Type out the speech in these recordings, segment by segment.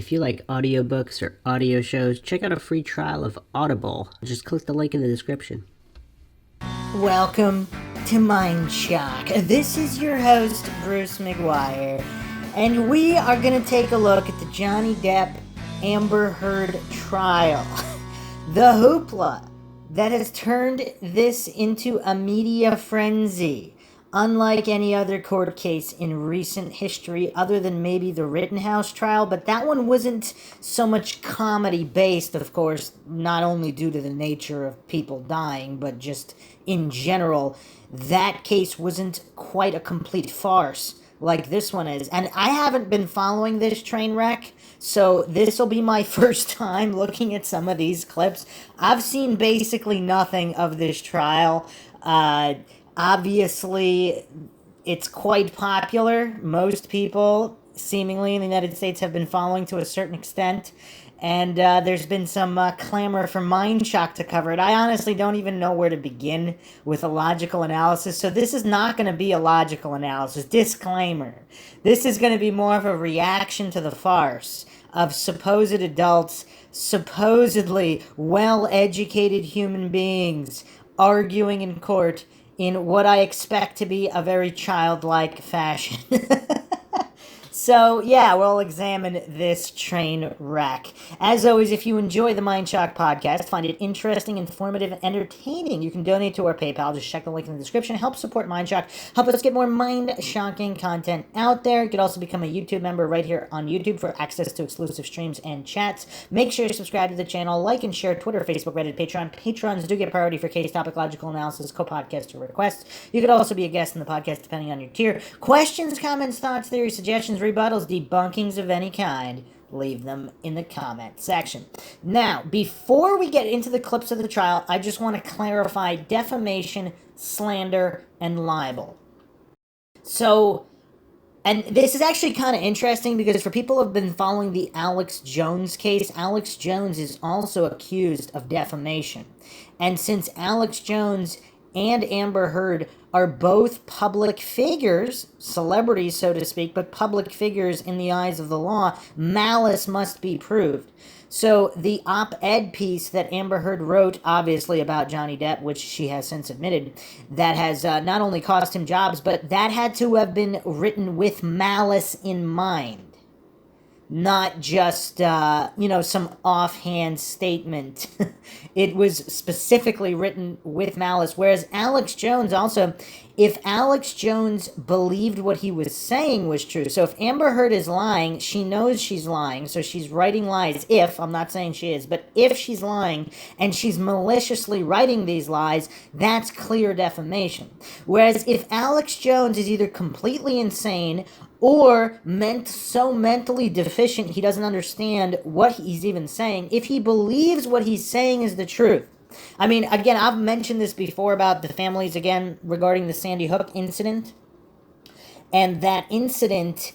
If you like audiobooks or audio shows, check out a free trial of Audible. Just click the link in the description. Welcome to MINDSHOCK. This is your host, Bruce McGuire, and we are going to take a look at the Johnny Depp Amber Heard trial. The hoopla that has turned this into a media frenzy, unlike any other court case in recent history, other than maybe the Rittenhouse trial. But that one wasn't so much comedy based, of course, not only due to the nature of people dying, but just in general. That case wasn't quite a complete farce like this one is. And I haven't been following this train wreck, so this will be my first time looking at some of these clips. I've seen basically nothing of this trial. Obviously, it's quite popular. Most people, seemingly in the United States, have been following to a certain extent. And there's been some clamor for MINDSHOCK to cover it. I honestly don't even know where to begin with a logical analysis. So this is not going to be a logical analysis. Disclaimer. This is going to be more of a reaction to the farce of supposed adults, supposedly well-educated human beings arguing in court in what I expect to be a very childlike fashion. So, yeah, we'll examine this train wreck. As always, if you enjoy the MINDSHOCK podcast, find it interesting, informative, and entertaining, you can donate to our PayPal. Just check the link in the description. Help support MINDSHOCK. Help us get more mind-shocking content out there. You could also become a YouTube member right here on YouTube for access to exclusive streams and chats. Make sure to subscribe to the channel, like and share Twitter, Facebook, Reddit, Patreon. Patrons do get priority for case topic, logical analysis, co-podcaster requests. You could also be a guest in the podcast depending on your tier. Questions, comments, thoughts, theories, suggestions, rebuttals, debunkings of any kind, leave them in the comment section. Now, before we get into the clips of the trial, I just want to clarify defamation, slander, and libel. So, and this is actually kind of interesting because for people who have been following the Alex Jones case, Alex Jones is also accused of defamation. And since Alex Jones and Amber Heard are both public figures, celebrities, so to speak, but public figures in the eyes of the law, malice must be proved. So the op-ed piece that Amber Heard wrote, obviously, about Johnny Depp, which she has since admitted, that has not only cost him jobs, but that had to have been written with malice in mind. Not just, some offhand statement. It was specifically written with malice. Whereas Alex Jones also, if Alex Jones believed what he was saying was true, so if Amber Heard is lying, she knows she's lying, so she's writing lies. If, I'm not saying she is, but if she's lying and she's maliciously writing these lies, that's clear defamation. Whereas if Alex Jones is either completely insane or so mentally deficient he doesn't understand what he's even saying, if he believes what he's saying is the truth. I mean, again, I've mentioned this before about the families, again, regarding the Sandy Hook incident. And that incident,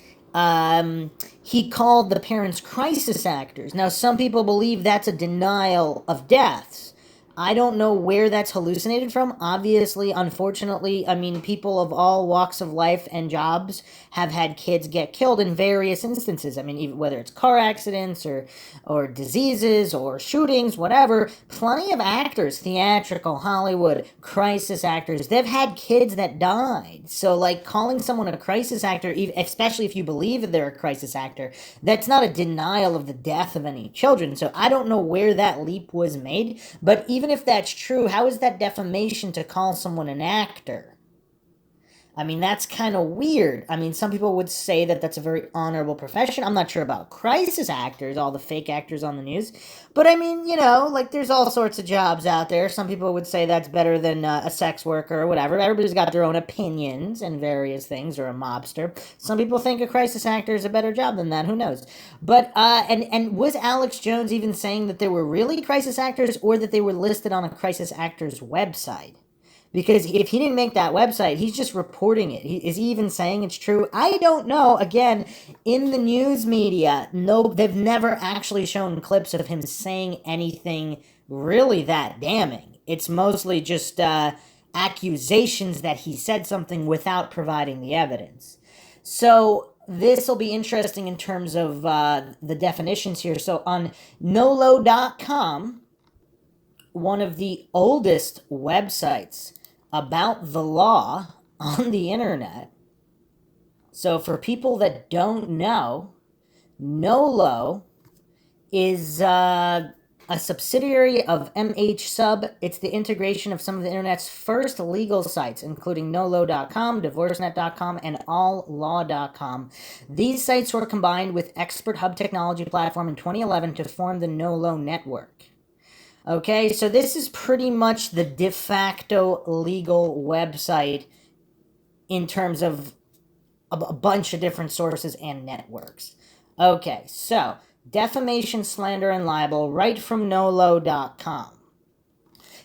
he called the parents crisis actors. Now, some people believe that's a denial of deaths. I don't know where that's hallucinated from. Obviously, unfortunately, I mean, people of all walks of life and jobs have had kids get killed in various instances. I mean, even whether it's car accidents or diseases or shootings, whatever, plenty of actors, theatrical, Hollywood, crisis actors, they've had kids that died. So, like, calling someone a crisis actor, especially if you believe that they're a crisis actor, that's not a denial of the death of any children. So I don't know where that leap was made, but even if that's true, how is that defamation to call someone an actor? I mean, that's kind of weird. I mean, some people would say that that's a very honorable profession. I'm not sure about crisis actors, all the fake actors on the news. But I mean, there's all sorts of jobs out there. Some people would say that's better than a sex worker or whatever. Everybody's got their own opinions and various things, or a mobster. Some people think a crisis actor is a better job than that. Who knows? But, and was Alex Jones even saying that there were really crisis actors, or that they were listed on a crisis actor's website? Because if he didn't make that website, he's just reporting it. Is he even saying it's true? I don't know. Again, in the news media, no, they've never actually shown clips of him saying anything really that damning. It's mostly just accusations that he said something without providing the evidence. So this will be interesting in terms of the definitions here. So on nolo.com, one of the oldest websites about the law on the internet. So for people that don't know, Nolo is a subsidiary of MHSub. It's the integration of some of the internet's first legal sites, including nolo.com, divorcenet.com, and alllaw.com. These sites were combined with Expert Hub technology platform in 2011 to form the Nolo network. Okay, so this is pretty much the de facto legal website in terms of a bunch of different sources and networks. Okay, so defamation, slander, and libel, right from nolo.com.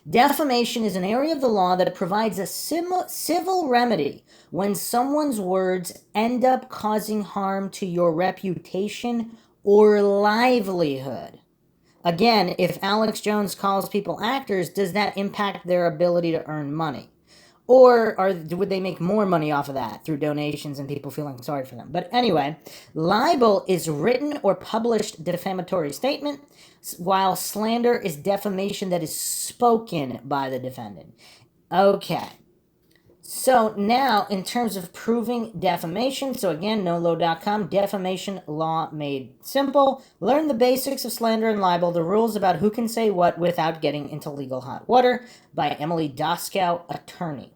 Defamation is an area of the law that provides a civil remedy when someone's words end up causing harm to your reputation or livelihood. Again, if Alex Jones calls people actors, does that impact their ability to earn money? Or would they make more money off of that through donations and people feeling sorry for them? But anyway, libel is written or published defamatory statement, while slander is defamation that is spoken by the defendant. Okay. So now, in terms of proving defamation, so again, nolo.com, defamation law made simple. Learn the basics of slander and libel, the rules about who can say what without getting into legal hot water, by Emily Doskow, attorney.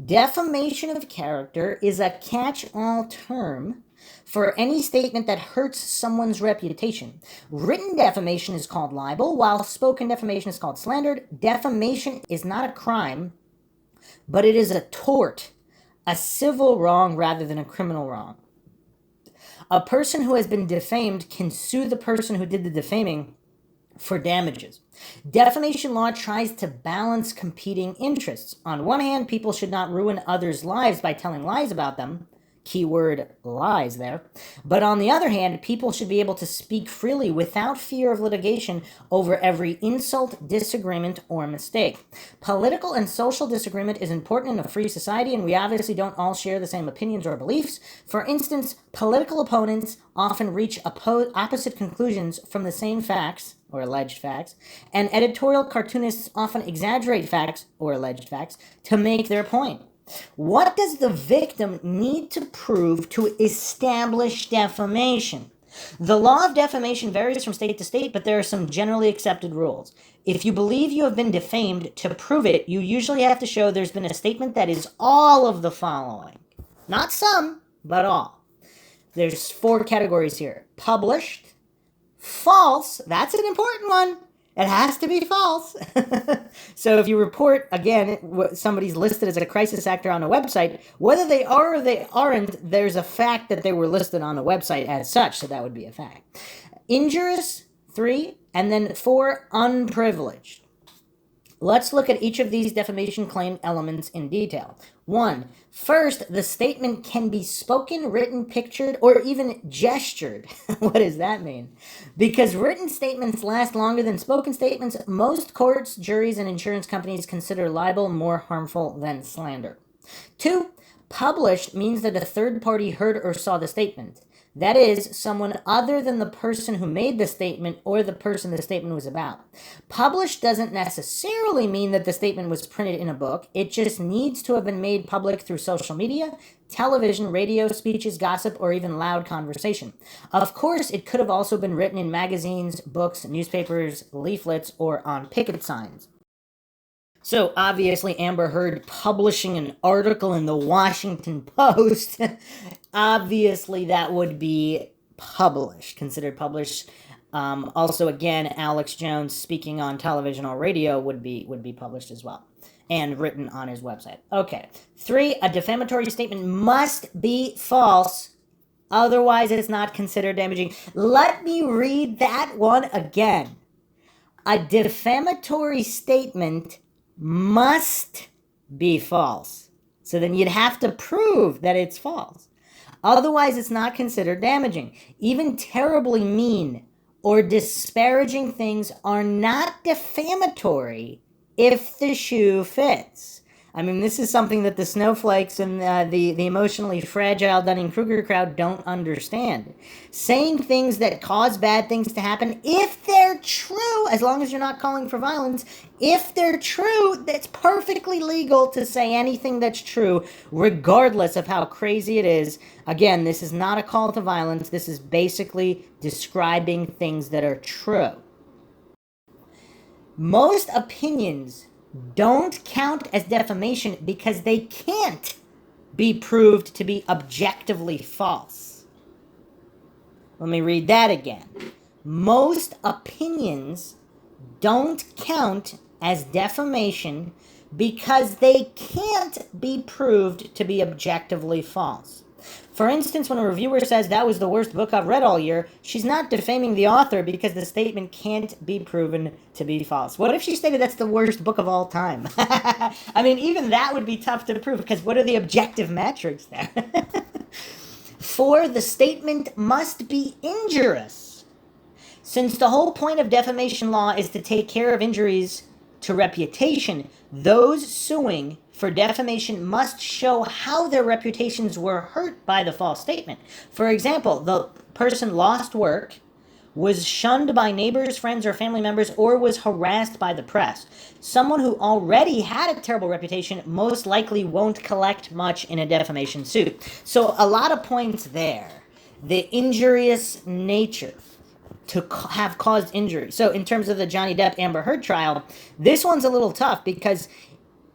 Defamation of character is a catch-all term for any statement that hurts someone's reputation. Written defamation is called libel, while spoken defamation is called slander. Defamation is not a crime, but it is a tort, a civil wrong rather than a criminal wrong. A person who has been defamed can sue the person who did the defaming for damages. Defamation law tries to balance competing interests. On one hand, people should not ruin others' lives by telling lies about them. Keyword lies there. But on the other hand, people should be able to speak freely without fear of litigation over every insult, disagreement, or mistake. Political and social disagreement is important in a free society, and we obviously don't all share the same opinions or beliefs. For instance, political opponents often reach opposite conclusions from the same facts, or alleged facts, and editorial cartoonists often exaggerate facts, or alleged facts, to make their point. What does the victim need to prove to establish defamation? The law of defamation varies from state to state, but there are some generally accepted rules. If you believe you have been defamed, to prove it, you usually have to show there's been a statement that is all of the following. Not some, but all. There's 4 categories here. Published, false, that's an important one. It has to be false. So if you report, again, somebody's listed as a crisis actor on a website, whether they are or they aren't, there's a fact that they were listed on a website as such, so that would be a fact. Injurious, 3, and then 4, unprivileged. Let's look at each of these defamation claim elements in detail. 1. First, the statement can be spoken, written, pictured, or even gestured. What does that mean? Because written statements last longer than spoken statements, most courts, juries, and insurance companies consider libel more harmful than slander. 2. Published means that a third party heard or saw the statement. That is, someone other than the person who made the statement or the person the statement was about. Published doesn't necessarily mean that the statement was printed in a book. It just needs to have been made public through social media, television, radio, speeches, gossip, or even loud conversation. Of course, it could have also been written in magazines, books, newspapers, leaflets, or on picket signs. So obviously Amber Heard publishing an article in the Washington Post, obviously that would be published, considered published. Also, again, Alex Jones speaking on television or radio would be published as well, and written on his website. Okay. 3, a defamatory statement must be false. Otherwise, it's not considered damaging. Let me read that one again. A defamatory statement must be false. So then you'd have to prove that it's false. Otherwise, it's not considered damaging. Even terribly mean or disparaging things are not defamatory if the shoe fits. I mean, this is something that the snowflakes and the emotionally fragile Dunning-Kruger crowd don't understand. Saying things that cause bad things to happen, if they're true, as long as you're not calling for violence, if they're true, it's perfectly legal to say anything that's true, regardless of how crazy it is. Again, this is not a call to violence. This is basically describing things that are true. Most opinions don't count as defamation because they can't be proved to be objectively false. Let me read that again. Most opinions don't count as defamation because they can't be proved to be objectively false. For instance, when a reviewer says that was the worst book I've read all year, she's not defaming the author because the statement can't be proven to be false. What if she stated that's the worst book of all time? I mean, even that would be tough to prove because what are the objective metrics there? 4, the statement must be injurious. Since the whole point of defamation law is to take care of injuries to reputation, those suing for defamation must show how their reputations were hurt by the false statement. For example, the person lost work, was shunned by neighbors, friends, or family members, or was harassed by the press. Someone who already had a terrible reputation most likely won't collect much in a defamation suit. So a lot of points there. The injurious nature to have caused injury. So in terms of the Johnny Depp Amber Heard trial, this one's a little tough because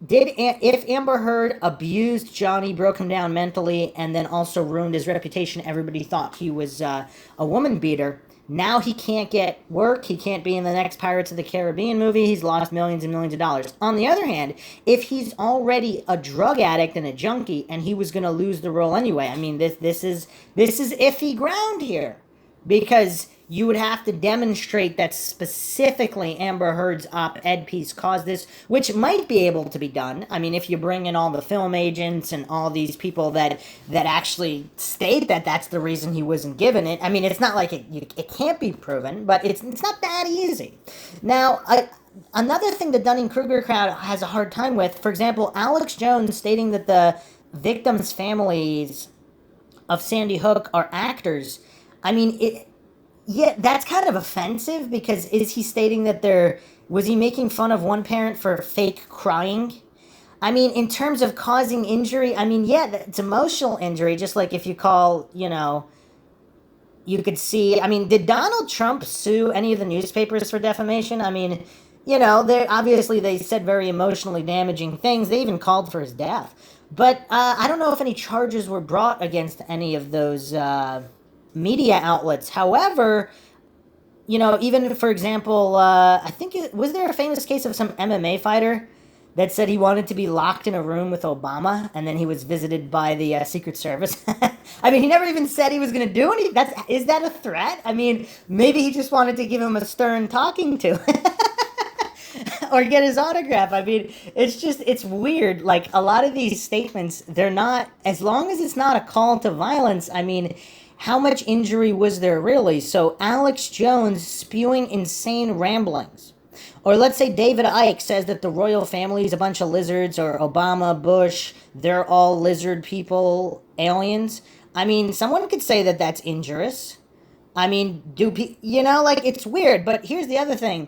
if Amber Heard abused Johnny, broke him down mentally, and then also ruined his reputation, everybody thought he was a woman beater. Now he can't get work. He can't be in the next Pirates of the Caribbean movie. He's lost millions and millions of dollars. On the other hand, if he's already a drug addict and a junkie, and he was going to lose the role anyway, I mean, this is iffy ground here, because you would have to demonstrate that specifically Amber Heard's op-ed piece caused this, which might be able to be done. I mean, if you bring in all the film agents and all these people that actually state that that's the reason he wasn't given it. I mean, it's not like it can't be proven, but it's not that easy. Now, another thing the Dunning-Kruger crowd has a hard time with, for example, Alex Jones stating that the victims' families of Sandy Hook are actors. I mean, yeah, that's kind of offensive because is he stating that was he making fun of one parent for fake crying? I mean, in terms of causing injury, I mean, yeah, it's emotional injury, just like if you call, you could see, I mean, did Donald Trump sue any of the newspapers for defamation? I mean, they said very emotionally damaging things. They even called for his death. But I don't know if any charges were brought against any of those media outlets. However, even for example, I think was there a famous case of some MMA fighter that said he wanted to be locked in a room with Obama, and then he was visited by the Secret Service. I mean, he never even said he was going to do anything. Is that a threat? I mean, maybe he just wanted to give him a stern talking to. Or get his autograph. I mean, it's weird. Like, a lot of these statements, they're not, as long as it's not a call to violence, I mean, how much injury was there really? So Alex Jones spewing insane ramblings. Or let's say David Icke says that the royal family is a bunch of lizards, or Obama, Bush, they're all lizard people, aliens. I mean, someone could say that that's injurious. I mean, it's weird. But here's the other thing.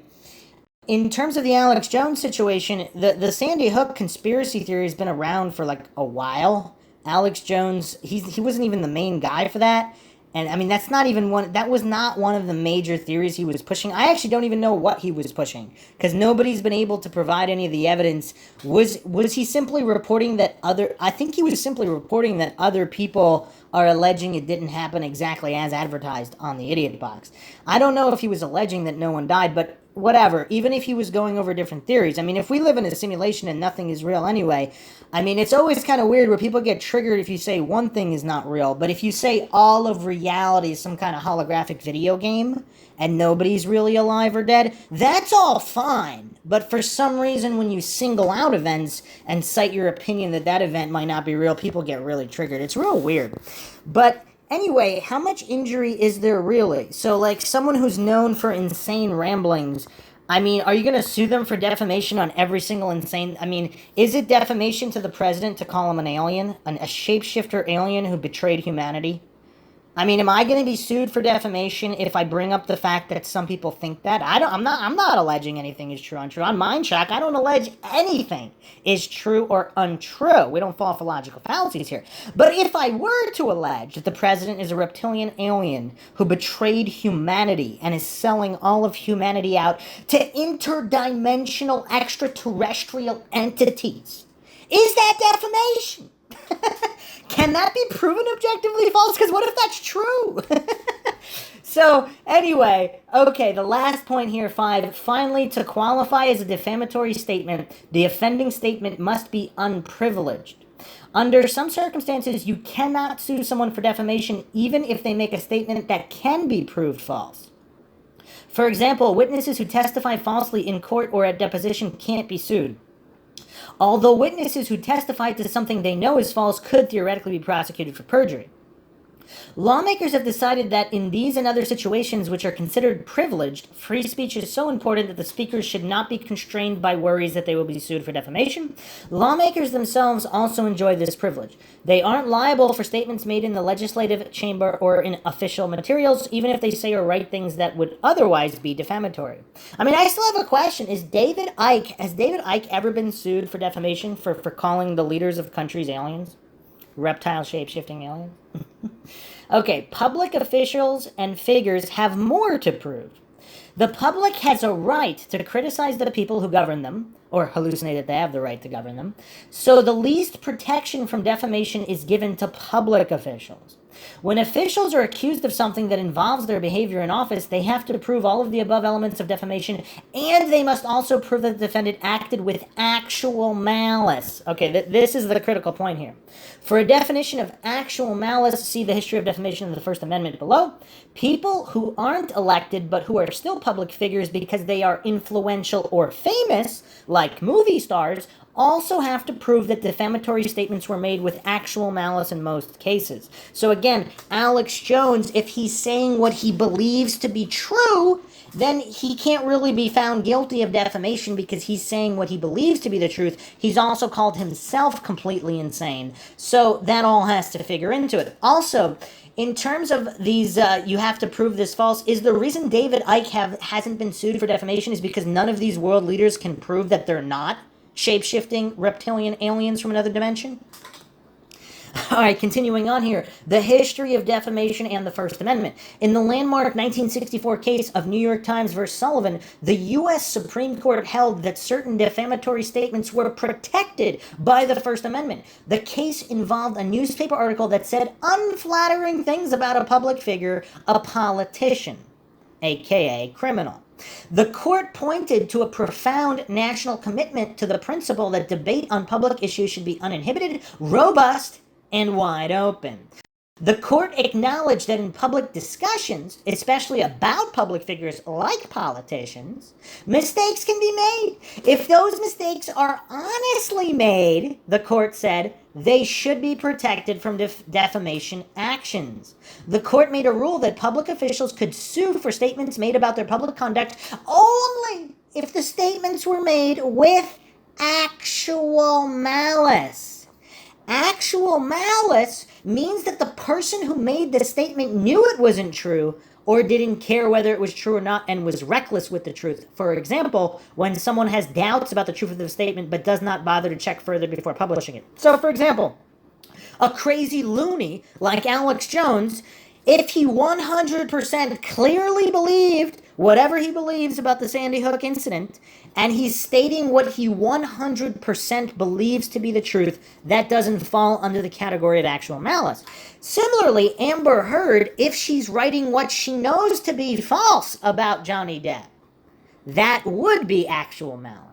In terms of the Alex Jones situation, the Sandy Hook conspiracy theory has been around for like a while. Alex Jones, he wasn't even the main guy for that. And I mean, that was not one of the major theories he was pushing. I actually don't even know what he was pushing, because nobody's been able to provide any of the evidence. Was he simply reporting that I think he was simply reporting that other people are alleging it didn't happen exactly as advertised on the Idiot Box. I don't know if he was alleging that no one died, but whatever, even if he was going over different theories. I mean, if we live in a simulation and nothing is real anyway, I mean, it's always kind of weird where people get triggered if you say one thing is not real, but if you say all of reality is some kind of holographic video game and nobody's really alive or dead, that's all fine. But for some reason, when you single out events and cite your opinion that event might not be real, people get really triggered. It's real weird. But anyway, how much injury is there really? So, like, someone who's known for insane ramblings, I mean, are you going to sue them for defamation on every single insane? I mean, is it defamation to the president to call him an alien, a shapeshifter alien who betrayed humanity? I mean, am I going to be sued for defamation if I bring up the fact that some people think that? I'm not alleging anything is true or untrue. On MindShock, I don't allege anything is true or untrue. We don't fall for logical fallacies here. But if I were to allege that the president is a reptilian alien who betrayed humanity and is selling all of humanity out to interdimensional extraterrestrial entities, is that defamation? Can that be proven objectively false? Because what if that's true? So, anyway, okay, the last point here, 5. Finally, to qualify as a defamatory statement, the offending statement must be unprivileged. Under some circumstances, you cannot sue someone for defamation even if they make a statement that can be proved false. For example, witnesses who testify falsely in court or at deposition can't be sued. Although witnesses who testify to something they know is false could theoretically be prosecuted for perjury. Lawmakers have decided that in these and other situations which are considered privileged, free speech is so important that the speakers should not be constrained by worries that they will be sued for defamation. Lawmakers themselves also enjoy this privilege. They aren't liable for statements made in the legislative chamber or in official materials, even if they say or write things that would otherwise be defamatory. I mean, I still have a question. Has David Icke ever been sued for defamation for calling the leaders of countries aliens? Reptile shape-shifting aliens? Okay, public officials and figures have more to prove. The public has a right to criticize the people who govern them, or hallucinate that they have the right to govern them, so the least protection from defamation is given to public officials. When officials are accused of something that involves their behavior in office, they have to prove all of the above elements of defamation, and they must also prove that the defendant acted with actual malice. Okay, this is the critical point here. For a definition of actual malice, see the history of defamation in the First Amendment below. People who aren't elected but who are still public figures because they are influential or famous, like movie stars, also have to prove that defamatory statements were made with actual malice in most cases. So again, Alex Jones, if he's saying what he believes to be true, then he can't really be found guilty of defamation because he's saying what he believes to be the truth. He's also called himself completely insane. So that all has to figure into it. Also, in terms of these, you have to prove this false, is the reason David Icke hasn't been sued for defamation is because none of these world leaders can prove that they're not shape-shifting reptilian aliens from another dimension? All right, continuing on here. The history of defamation and the First Amendment. In the landmark 1964 case of New York Times versus Sullivan, the U.S. Supreme Court held that certain defamatory statements were protected by the First Amendment. The case involved a newspaper article that said unflattering things about a public figure, a politician, aka criminal. The court pointed to a profound national commitment to the principle that debate on public issues should be uninhibited, robust, and wide open. The court acknowledged that in public discussions, especially about public figures like politicians, mistakes can be made. If those mistakes are honestly made, the court said, they should be protected from defamation actions. The court made a rule that public officials could sue for statements made about their public conduct only if the statements were made with actual malice. Actual malice means that the person who made the statement knew it wasn't true or didn't care whether it was true or not and was reckless with the truth. For example, when someone has doubts about the truth of the statement but does not bother to check further before publishing it. So, for example, a crazy loony like Alex Jones, if he 100% clearly believed whatever he believes about the Sandy Hook incident, and he's stating what he 100% believes to be the truth, that doesn't fall under the category of actual malice. Similarly, Amber Heard, if she's writing what she knows to be false about Johnny Depp, that would be actual malice.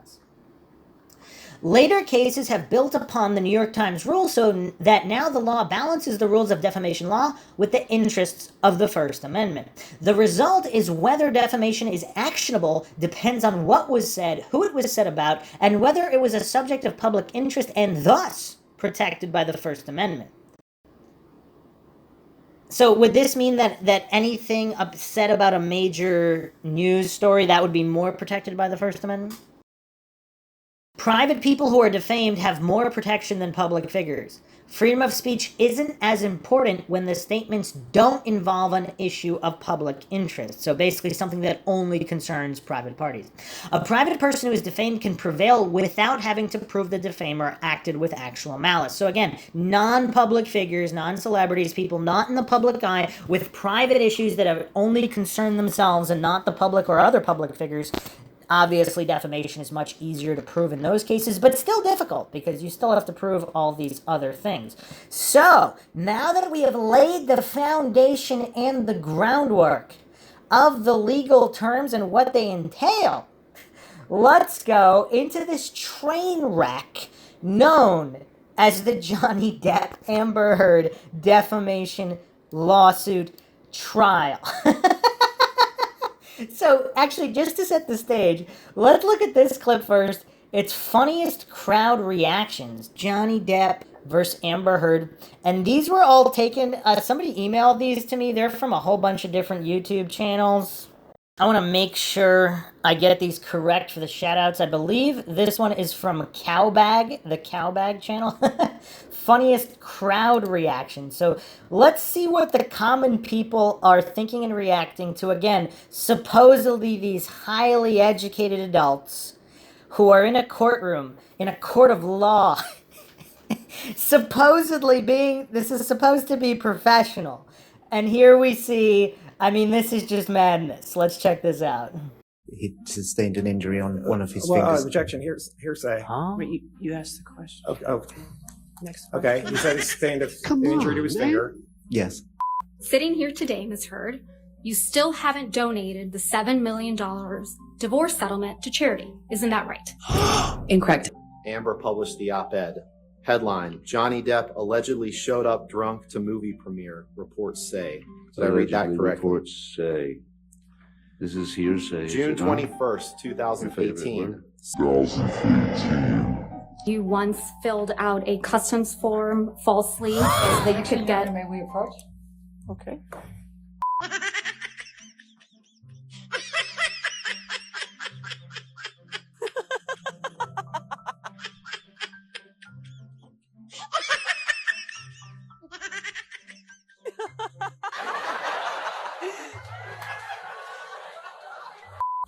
Later cases have built upon the New York Times rule so that now the law balances the rules of defamation law with the interests of the First Amendment. The result is whether defamation is actionable depends on what was said, who it was said about, and whether it was a subject of public interest and thus protected by the First Amendment. So would this mean that anything said about a major news story, that would be more protected by the First Amendment? Private people who are defamed have more protection than public figures. Freedom of speech isn't as important when the statements don't involve an issue of public interest. So basically something that only concerns private parties. A private person who is defamed can prevail without having to prove the defamer acted with actual malice. So again, non-public figures, non-celebrities, people not in the public eye with private issues that only concern themselves and not the public or other public figures. Obviously, defamation is much easier to prove in those cases, but still difficult because you still have to prove all these other things. So, now that we have laid the foundation and the groundwork of the legal terms and what they entail, let's go into this train wreck known as the Johnny Depp Amber Heard defamation lawsuit trial. So, actually, just to set the stage, let's look at this clip first. It's funniest crowd reactions. Johnny Depp versus Amber Heard. And these were all taken, somebody emailed these to me. They're from a whole bunch of different YouTube channels. I want to make sure I get these correct for the shoutouts. I believe this one is from Cowbag, the Cowbag channel. Funniest crowd reaction. So let's see what the common people are thinking and reacting to. Again, supposedly these highly educated adults who are in a courtroom, in a court of law, supposedly this is supposed to be professional. And here we see, I mean, this is just madness. Let's check this out. He sustained an injury on one of his fingers. Objection. Hearsay. Huh? Wait, you asked the question. Okay. Next. Okay. You said he sustained an injury to his finger. Yes. Sitting here today, Ms. Heard, you still haven't donated the $7 million divorce settlement to charity. Isn't that right? Incorrect. Amber published the op-ed. Headline, Johnny Depp allegedly showed up drunk to movie premiere, reports say. Did I read that correctly? Reports say. This is hearsay. June 21st, 2018. You once filled out a customs form falsely so that you could get... May we approach? Okay.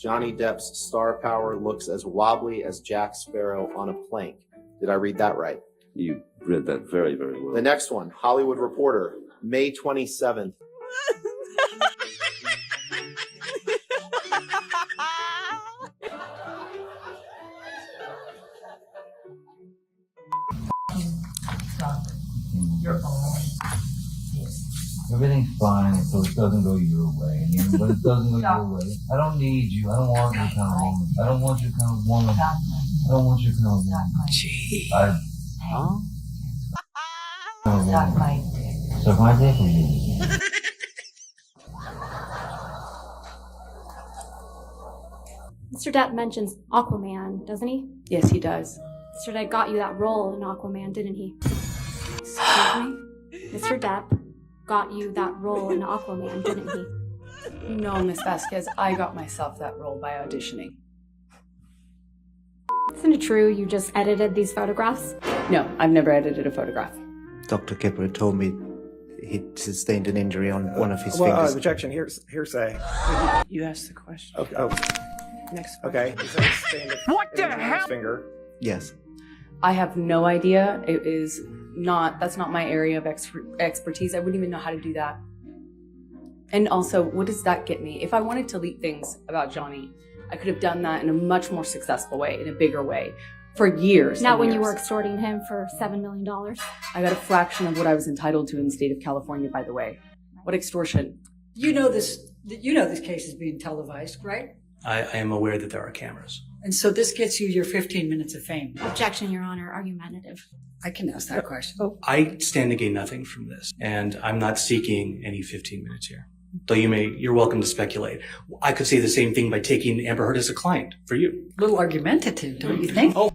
Johnny Depp's star power looks as wobbly as Jack Sparrow on a plank. Did I read that right? You read that very, very well. The next one, Hollywood Reporter, May 27th. Everything's fine, so it doesn't go your way. And then when it doesn't go your way, I don't need you. I don't want your kind of woman. I don't want your kind of woman. I don't want your kind of woman. Gee. Huh? Suck my dick. Suck my dick or you? Mr. Depp mentions Aquaman, doesn't he? Yes, he does. Mr. Depp got you that role in Aquaman, didn't he? Excuse me? Mr. Depp got you that role in Aquaman, didn't he? No, Miss Vasquez, I got myself that role by auditioning. Isn't it true you just edited these photographs? No, I've never edited a photograph. Dr. Kipper told me he sustained an injury on one of his fingers. Objection. Hearsay. You asked the question. Okay. Next. Okay. You said he sustained an injury to his finger. Yes. I have no idea. That's not my area of expertise. I wouldn't even know how to do that. And also, what does that get me? If I wanted to leak things about Johnny, I could have done that in a much more successful way, in a bigger way, for years. Not when years. you were extorting him for $7 million. I got a fraction of what I was entitled to in the state of California, by the way. What extortion? You know this case is being televised, right? I am aware that there are cameras. And so this gets you your 15 minutes of fame. Objection, Your Honor. Argumentative. I can ask that question. I stand to gain nothing from this, and I'm not seeking any 15 minutes here. Though you're welcome to speculate. I could say the same thing by taking Amber Heard as a client for you. A little argumentative, don't you think? Oh.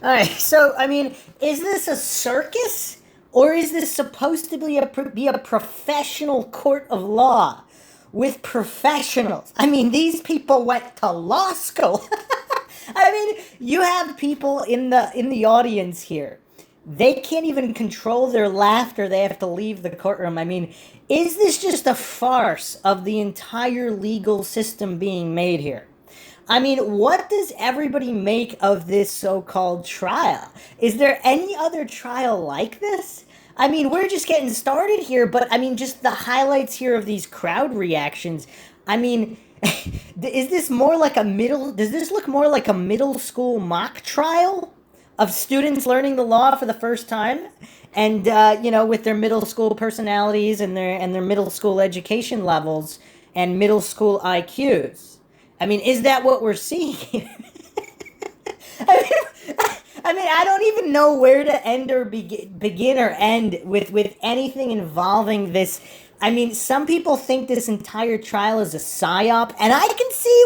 Alright, so, I mean, is this a circus? Or is this supposed to be a professional court of law with professionals? I mean, these people went to law school. I mean, you have people in the audience here. They can't even control their laughter. They have to leave the courtroom. I mean, is this just a farce of the entire legal system being made here? I mean, what does everybody make of this so-called trial? Is there any other trial like this? I mean, we're just getting started here, but I mean, just the highlights here of these crowd reactions. I mean, does this look more like a middle school mock trial of students learning the law for the first time? And, with their middle school personalities and their middle school education levels and middle school IQs. I mean, is that what we're seeing here? I mean, I don't even know where to end or begin or end with anything involving this. I mean, some people think this entire trial is a psyop, and I can see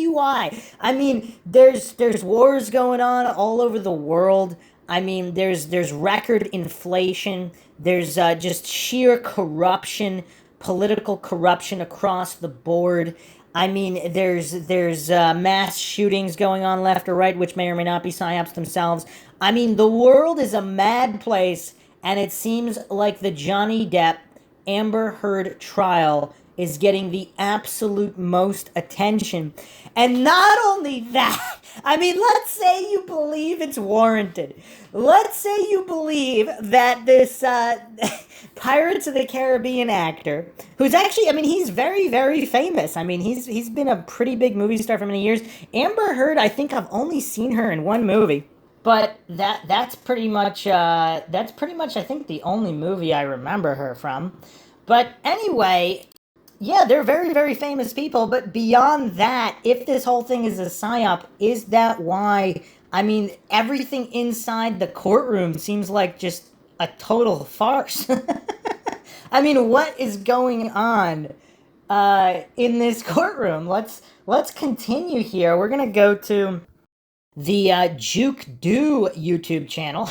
why. I mean, there's wars going on all over the world. I mean, there's record inflation. There's just sheer corruption, political corruption across the board. I mean, there's mass shootings going on left or right, which may or may not be psyops themselves. I mean, the world is a mad place, and it seems like the Johnny Depp Amber Heard trial is getting the absolute most attention. And not only that, I mean, let's say you believe it's warranted. Let's say you believe that this Pirates of the Caribbean actor, who's actually, I mean, he's very, very famous. I mean, he's been a pretty big movie star for many years. Amber Heard, I think I've only seen her in one movie. But that's pretty much I think the only movie I remember her from. But anyway, yeah, they're very, very famous people, but beyond that, if this whole thing is a psyop, is that why? I mean, everything inside the courtroom seems like just a total farce. I mean, what is going on in this courtroom? Let's continue here. We're gonna go to the Juke Do YouTube channel.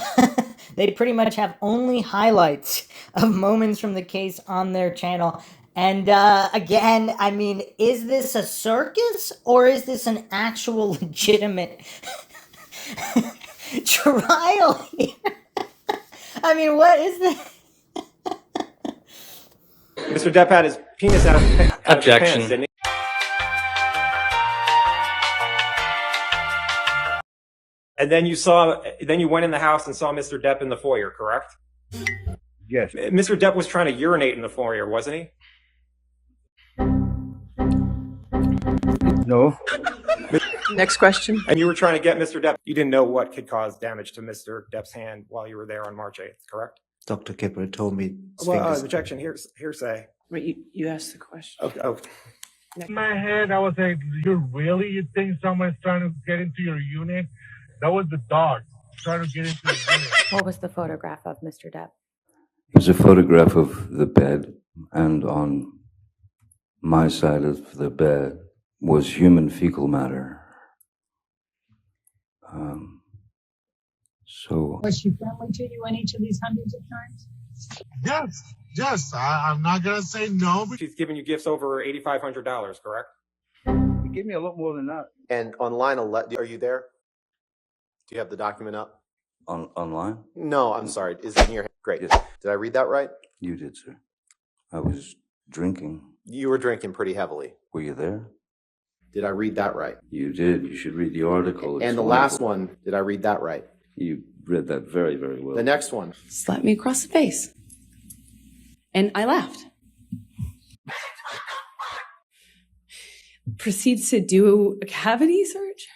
They pretty much have only highlights of moments from the case on their channel. And again, I mean, is this a circus or is this an actual legitimate trial here? I mean, what is this? Mr. Depp had his penis out of his pants, didn't he? And then you went in the house and saw Mr. Depp in the foyer, correct? Yes. Mr. Depp was trying to urinate in the foyer, wasn't he? No. Next question. And you were trying to get Mr. Depp. You didn't know what could cause damage to Mr. Depp's hand while you were there on March 8th, correct? Dr. Kipper told me. Objection, hearsay. Wait, you asked the question. Okay. In my head, I was like, you think someone's trying to get into your unit? That was the dog trying to get into the unit. What was the photograph of Mr. Depp? It was a photograph of the bed, and on my side of the bed was human fecal matter. Was she friendly to you in each of these hundreds of times? Yes. I'm not gonna say no. She's giving you gifts over $8,500, correct? You give me a lot more than that. And on line 11, are you there? Do you have the document up? Online? No, I'm sorry. Is it in your head? Great. Yes. Did I read that right? You did, sir. I was drinking. You were drinking pretty heavily. Were you there? Did I read that right? You did. You should read the article. It's And the last one, did I read that right? You read that very, very well. The next one. Slapped me across the face. And I laughed. Proceeds to do a cavity search.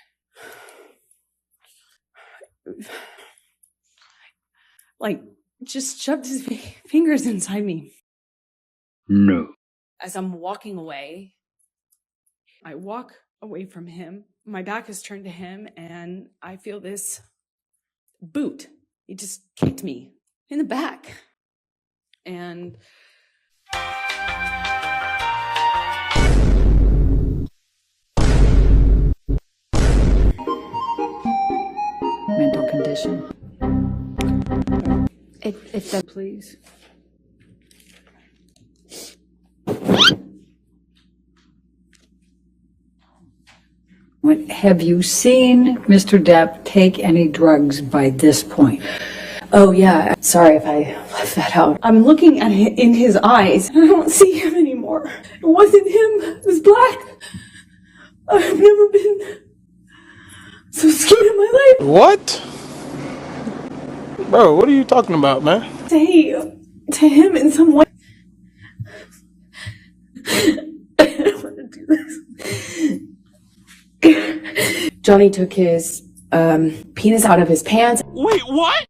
Like, just shoved his fingers inside me. No. As I'm walking away, I walk away from him. My back is turned to him, and I feel this boot. He just kicked me in the back. And violation. If that, please. Have you seen Mr. Depp take any drugs by this point? Oh yeah, sorry if I left that out. I'm looking at it in his eyes, and I don't see him anymore. It wasn't him. It was black. I've never been so scared in my life. What? Bro, what are you talking about, man? Say to him in some way. I don't want to do this. Johnny took his penis out of his pants. Wait, what?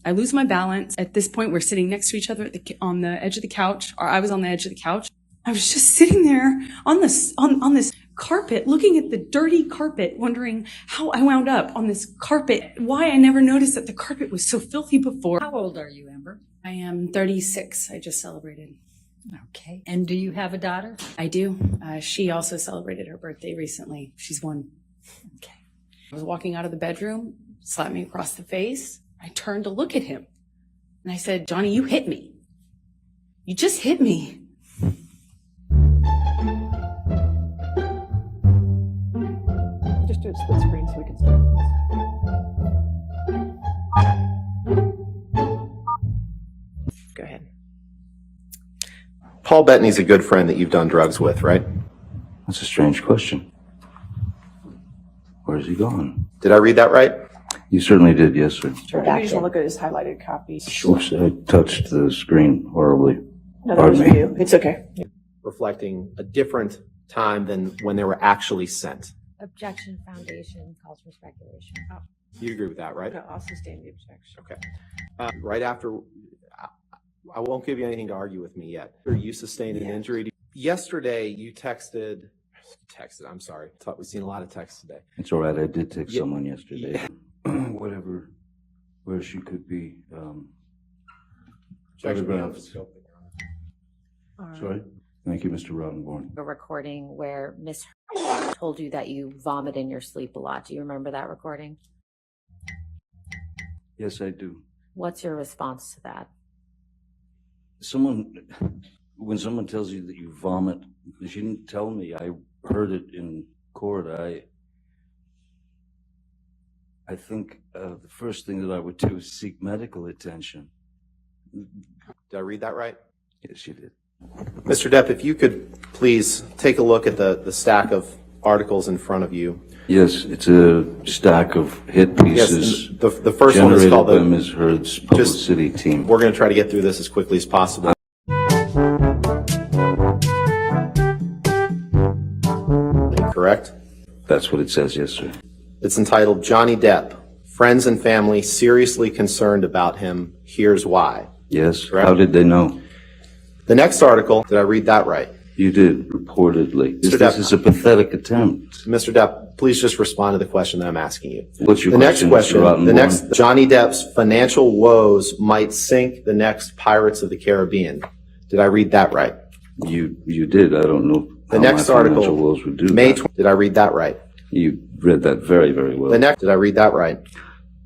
I lose my balance. At this point, we're sitting next to each other on the edge of the couch, or I was on the edge of the couch. I was just sitting there on this carpet, looking at the dirty carpet, wondering how I wound up on this carpet, why I never noticed that the carpet was so filthy before. How old are you, Amber? I am 36. I just celebrated. Okay. And do you have a daughter? I do. She also celebrated her birthday recently. She's 1. Okay. I was walking out of the bedroom, slapped me across the face. I turned to look at him and I said, Johnny, you hit me. You just hit me. Just do a split screen so we can start this. Go ahead. Paul Bettany's a good friend that you've done drugs with, right? That's a strange question. Where's he gone? Did I read that right? You certainly did, yes, sir. Sure. You just want to look at his highlighted copy. Oops, I touched the screen horribly. No, that was you. It's okay. Reflecting a different time than when they were actually sent. Objection foundation calls for speculation. Oh. You agree with that, right? No, I'll sustain the objection. Okay. Right after, I won't give you anything to argue with me yet. You sustained an injury. Yesterday, you texted, I'm sorry. We've seen a lot of texts today. It's all right. I did text someone yesterday. Whatever, where she could be. Photographs. Sorry. Thank you, Mr. Rottenborn. A recording where Miss told you that you vomit in your sleep a lot. Do you remember that recording? Yes, I do. What's your response to that? When someone tells you that you vomit, she didn't tell me. I heard it in court. I think the first thing that I would do is seek medical attention. Did I read that right? Yes, you did. Mr. Depp, if you could please take a look at the stack of articles in front of you. Yes, it's a stack of hit pieces. Yes, the first one is called the Ms. Heard's publicity team. We're going to try to get through this as quickly as possible. Correct? That's what it says, yes, sir. It's entitled Johnny Depp, Friends and Family Seriously Concerned About Him. Here's Why. Yes. Correct? How did they know? The next article, did I read that right? You did, reportedly. Mr. This Depp, is a pathetic attempt. Mr. Depp, please just respond to the question that I'm asking you. What's your the question, next question? Mr. Rottenborn? The next, Johnny Depp's financial woes might sink the next Pirates of the Caribbean. Did I read that right? You did. I don't know. The next article, woes would do May that. 20, did I read that right? You read that very, very well. The next, did I read that right?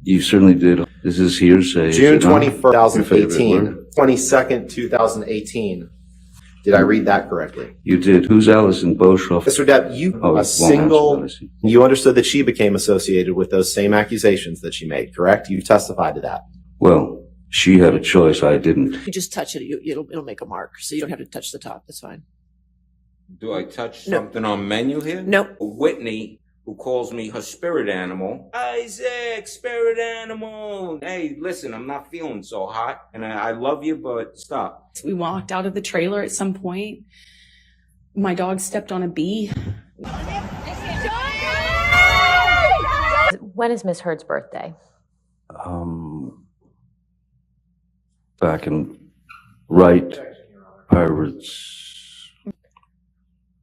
You certainly did. This is hearsay. June 21st, Your favorite 2018, word. 22nd, 2018. Did I read that correctly? You did. Who's Alison Boshoff? Mr. Depp, you understood that she became associated with those same accusations that she made, correct? You testified to that. Well, she had a choice. I didn't. You just touch it, it'll make a mark, so you don't have to touch the top. That's fine. Do I touch something on menu here? No. Whitney, who calls me her spirit animal. Isaac, spirit animal. Hey, listen, I'm not feeling so hot, and I love you, but stop. We walked out of the trailer at some point. My dog stepped on a bee. When is Miss Heard's birthday? Back in Pirates.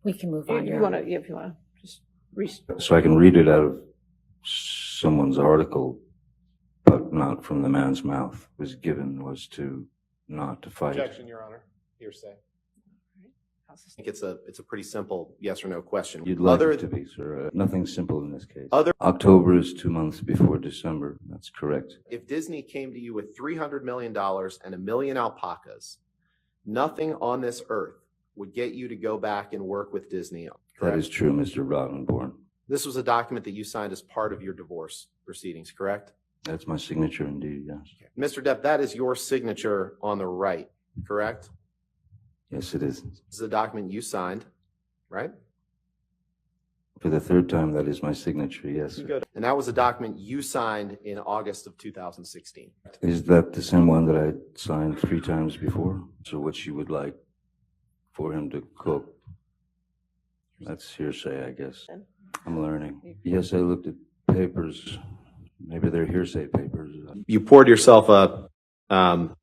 We can move on. If you want to just So I can read it out of someone's article, but not from the man's mouth. Was to not to fight. Objection, Your Honor. Hearsay. I think it's a pretty simple yes or no question. You'd like it to be, sir. Nothing simple in this case. Other- October is 2 months before December. That's correct. If Disney came to you with $300 million and 1 million alpacas, nothing on this earth would get you to go back and work with Disney. Correct? That is true, Mr. Rottenborn. This was a document that you signed as part of your divorce proceedings, correct? That's my signature indeed, yes. Mr. Depp, that is your signature on the right, correct? Yes, it is. This is a document you signed, right? For the third time, that is my signature, yes, sir. Good. And that was a document you signed in August of 2016. Is that the same one that I signed 3 times before? So what you would like for him to cook? That's hearsay, I guess. I'm learning. Yes, I looked at papers. Maybe they're hearsay papers. You poured yourself a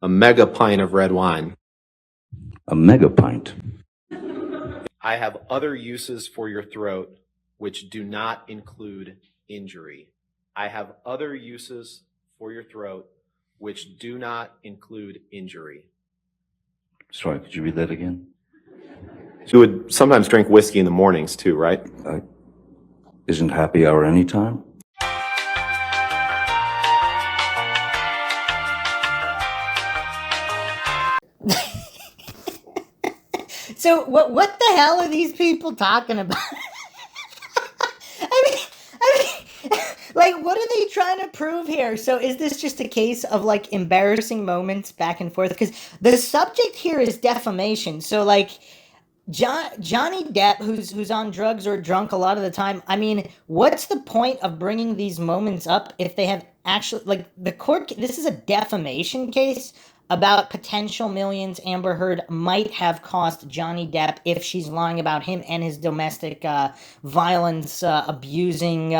mega pint of red wine. A mega pint? I have other uses for your throat which do not include injury. I have other uses for your throat which do not include injury. Sorry, could you read that again? You would sometimes drink whiskey in the mornings too, right? Isn't happy hour anytime? So what the hell are these people talking about? I mean, like, what are they trying to prove here? So is this just a case of like embarrassing moments back and forth? Because the subject here is defamation. So like Johnny Depp, who's on drugs or drunk a lot of the time. I mean, what's the point of bringing these moments up if they have actually, like, the court? This is a defamation case about potential millions Amber Heard might have cost Johnny Depp if she's lying about him and his domestic violence abusing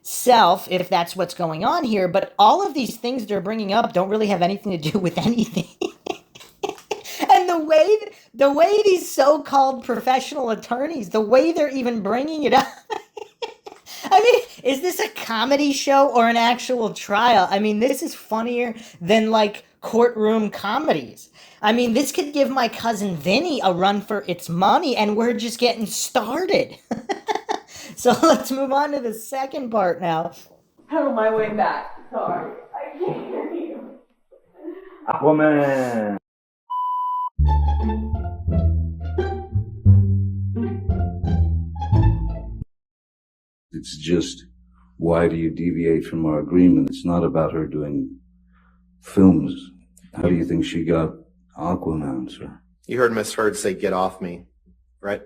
self, if that's what's going on here. But all of these things they're bringing up don't really have anything to do with anything. And the way these so-called professional attorneys, the way they're even bringing it up. I mean, is this a comedy show or an actual trial? I mean, this is funnier than like courtroom comedies. I mean, this could give my cousin Vinny a run for its money, and we're just getting started. So let's move on to the second part now. On my way back. Sorry. I can't hear you. Aquaman! It's just, why do you deviate from our agreement? It's not about her doing films. How do you think she got Aquaman, sir? You heard Miss Heard say, "Get off me," right?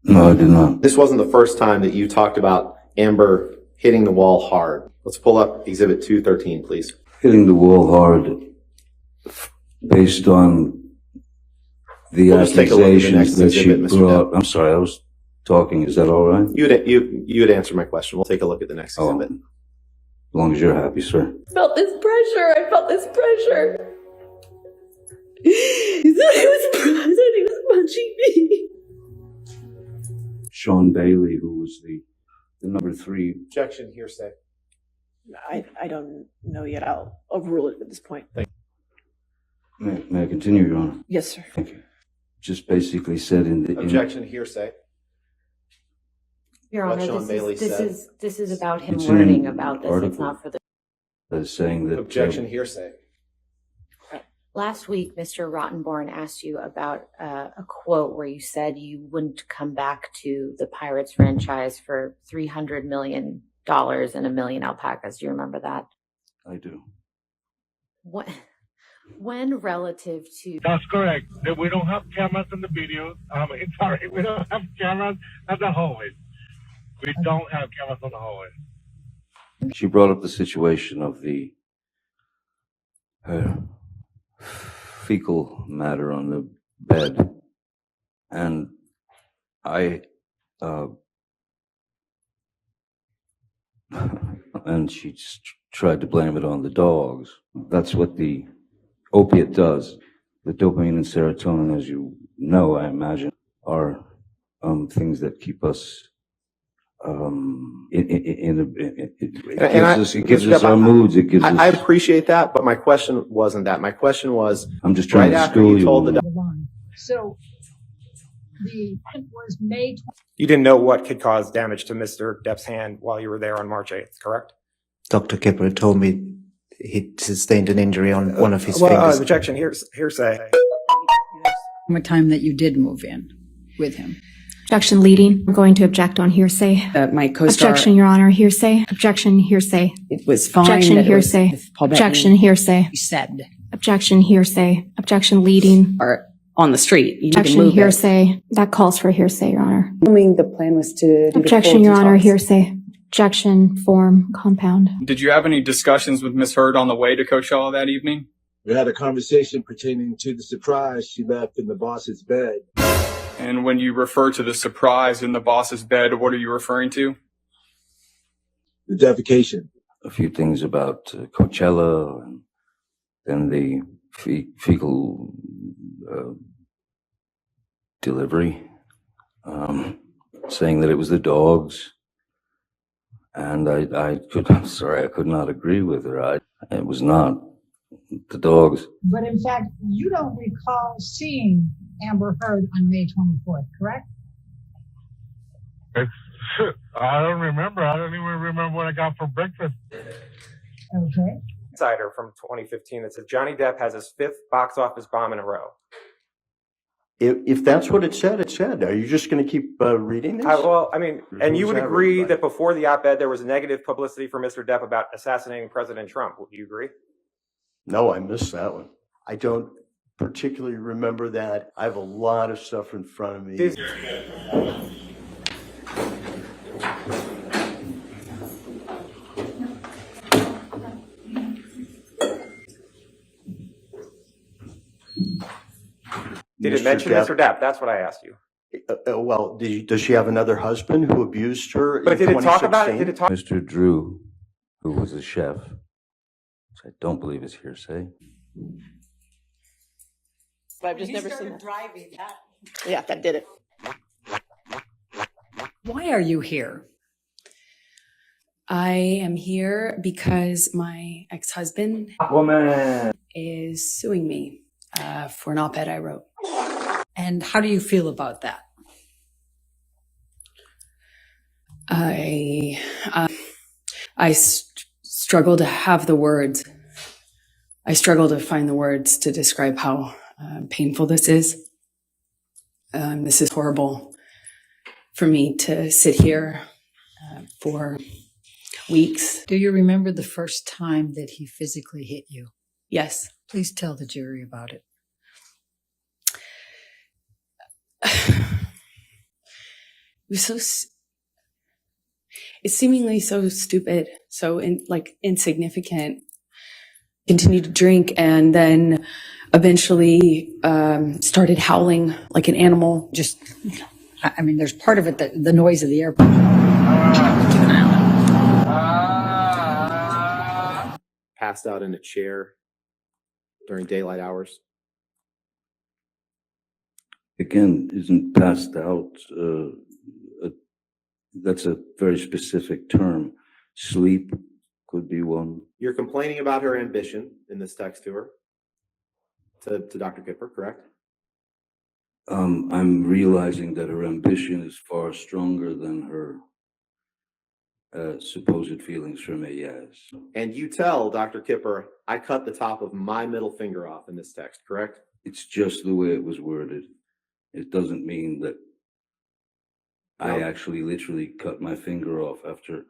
No, I did not. This wasn't the first time that you talked about Amber hitting the wall hard. Let's pull up Exhibit 213, please. Hitting the wall hard based on the We'll just take a look at the next accusations that she exhibit, Mr. brought. I'm sorry, I was talking. Is that all right? You'd answer my question. We'll take a look at the next exhibit. As long as you're happy, sir. Felt this pressure. I felt this pressure. He said he was punching me. Sean Bailey, who was the number 3. Objection, hearsay. I don't know yet. I'll overrule it at this point. May I continue, Your Honor? Yes, sir. Thank you. Just basically said in the... Objection, hearsay. Your What Honor, Sean Bailey said. this is about him It's in learning an about this. article It's not for the... saying that... Objection, hearsay. Last week, Mr. Rottenborn asked you about a quote where you said you wouldn't come back to the Pirates franchise for $300 million and 1 million alpacas. Do you remember that? I do. When relative to... That's correct. We don't have cameras in the videos. Sorry, we don't have cameras at the hallways. We don't have cameras on the hallways. She brought up the situation of the fecal matter on the bed, and and she tried to blame it on the dogs. That's what the opiate does. The dopamine and serotonin, as you know, I imagine, are things that keep us it gives us our moods. It gives us. I appreciate that, but my question wasn't that. My question was, I'm just trying right to after school you told you. the So the event was May 20. You didn't know what could cause damage to Mr. Depp's hand while you were there on March 8th, correct? Dr. Kipper told me he'd sustained an injury on one of his fingers. Objection, hearsay. What time that you did move in with him? Objection leading. I'm going to object on hearsay. My co-star. Objection, Your Honor. Hearsay. Objection, hearsay. It was fine. Objection, that it was hearsay. with Paul Objection, Bettany hearsay. You said. Objection, hearsay. Objection leading. Or on the street. You need to Objection, move hearsay. That calls for hearsay, Your Honor. Assuming the plan was to do the Objection, full Your Honor. detox. Hearsay. Objection, form, compound. Did you have any discussions with Miss Heard on the way to Coachella that evening? We had a conversation pertaining to the surprise she left in the boss's bed. And when you refer to the surprise in the boss's bed, what are you referring to? The defecation. A few things about Coachella, and then the fecal delivery, saying that it was the dogs. And I'm sorry, I could not agree with her. It was not the dogs. But in fact, you don't recall seeing Amber Heard on May 24th, correct? I don't remember. I don't even remember what I got for breakfast. Okay. Insider from 2015 that says Johnny Depp has his 5th box office bomb in a row. If that's what it said, it said. Are you just going to keep reading this? And you would agree that before the op-ed there was negative publicity for Mr. Depp about assassinating President Trump. Would you agree? No, I missed that one. I don't particularly remember that. I have a lot of stuff in front of me. Did it mention Mr. Depp? That's what I asked you. Well, does she have another husband who abused her? But did it talk about it? Did it talk? Mr. Drew, who was a chef, which I don't believe is hearsay. But I've just never seen that. Driving that. Yeah, that did it. Why are you here? I am here because my ex-husband is suing me for an op-ed I wrote. And how do you feel about that? I struggle to have the words. I struggle to find the words to describe how painful this is. This is horrible for me to sit here for weeks. Do you remember the first time that he physically hit you? Yes. Please tell the jury about it. It was it's seemingly so stupid, so insignificant. Continued to drink and then eventually started howling like an animal. I mean, there's part of it that the noise of the airport. Passed out in a chair during daylight hours. Again, isn't passed out, that's a very specific term. Sleep could be one. You're complaining about her ambition in this text to her, to Dr. Kipper, correct? I'm realizing that her ambition is far stronger than her supposed feelings for me, yes. And you tell Dr. Kipper, I cut the top of my middle finger off in this text, correct? It's just the way it was worded. It doesn't mean that I actually literally cut my finger off after,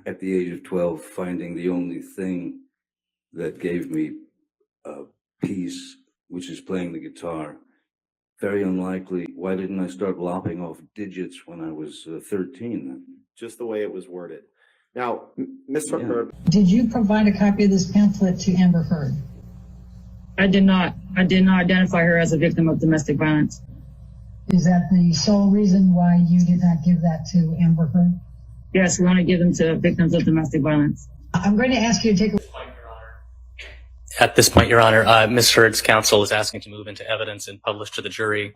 at the age of 12, finding the only thing that gave me peace, which is playing the guitar. Very unlikely. Why didn't I start lopping off digits when I was 13 then? Just the way it was worded. Now, Mr. Heard. Did you provide a copy of this pamphlet to Amber Heard? I did not. I did not identify her as a victim of domestic violence. Is that the sole reason why you did not give that to Amber Heard? Yes, we want to give them to victims of domestic violence. I'm going to ask you to take a... At this point, Your Honor, Ms. Heard's counsel is asking to move into evidence and publish to the jury.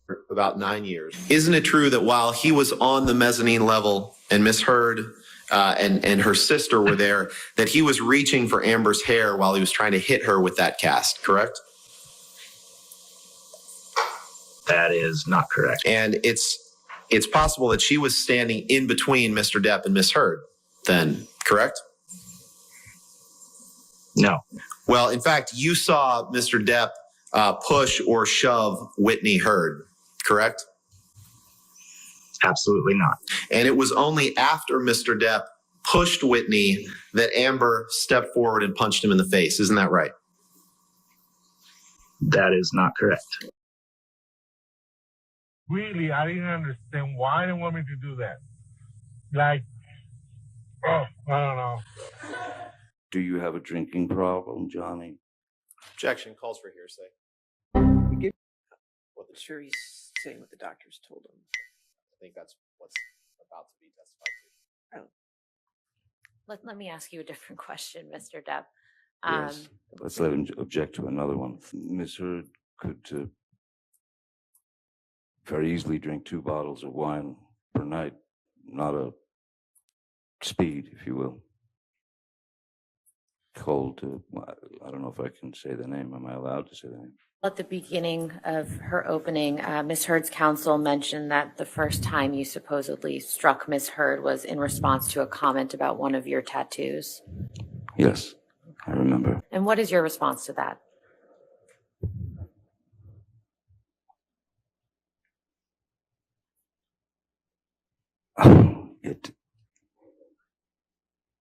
For about 9 years. Isn't it true that while he was on the mezzanine level and Miss Heard and her sister were there, that he was reaching for Amber's hair while he was trying to hit her with that cast, correct? That is not correct. And it's possible that she was standing in between Mr. Depp and Miss Heard, then, correct? No. Well, in fact, you saw Mr. Depp push or shove Whitney Heard, correct? Absolutely not. And it was only after Mr. Depp pushed Whitney that Amber stepped forward and punched him in the face. Isn't that right? That is not correct. Really, I didn't understand why they want me to do that. Like, oh, I don't know. Do you have a drinking problem, Johnny? Objection calls for hearsay. Well, sure he's saying what the doctors told him. I think that's what's about to be testified to. Let me ask you a different question, Mr. Depp. Yes. Let's let him object to another one. Ms. Heard could very easily drink 2 bottles of wine per night, not a speed, if you will. Cold, I don't know if I can say the name. Am I allowed to say the name? At the beginning of her opening, Ms. Heard's counsel mentioned that the first time you supposedly struck Ms. Heard was in response to a comment about one of your tattoos. Yes, I remember. And what is your response to that?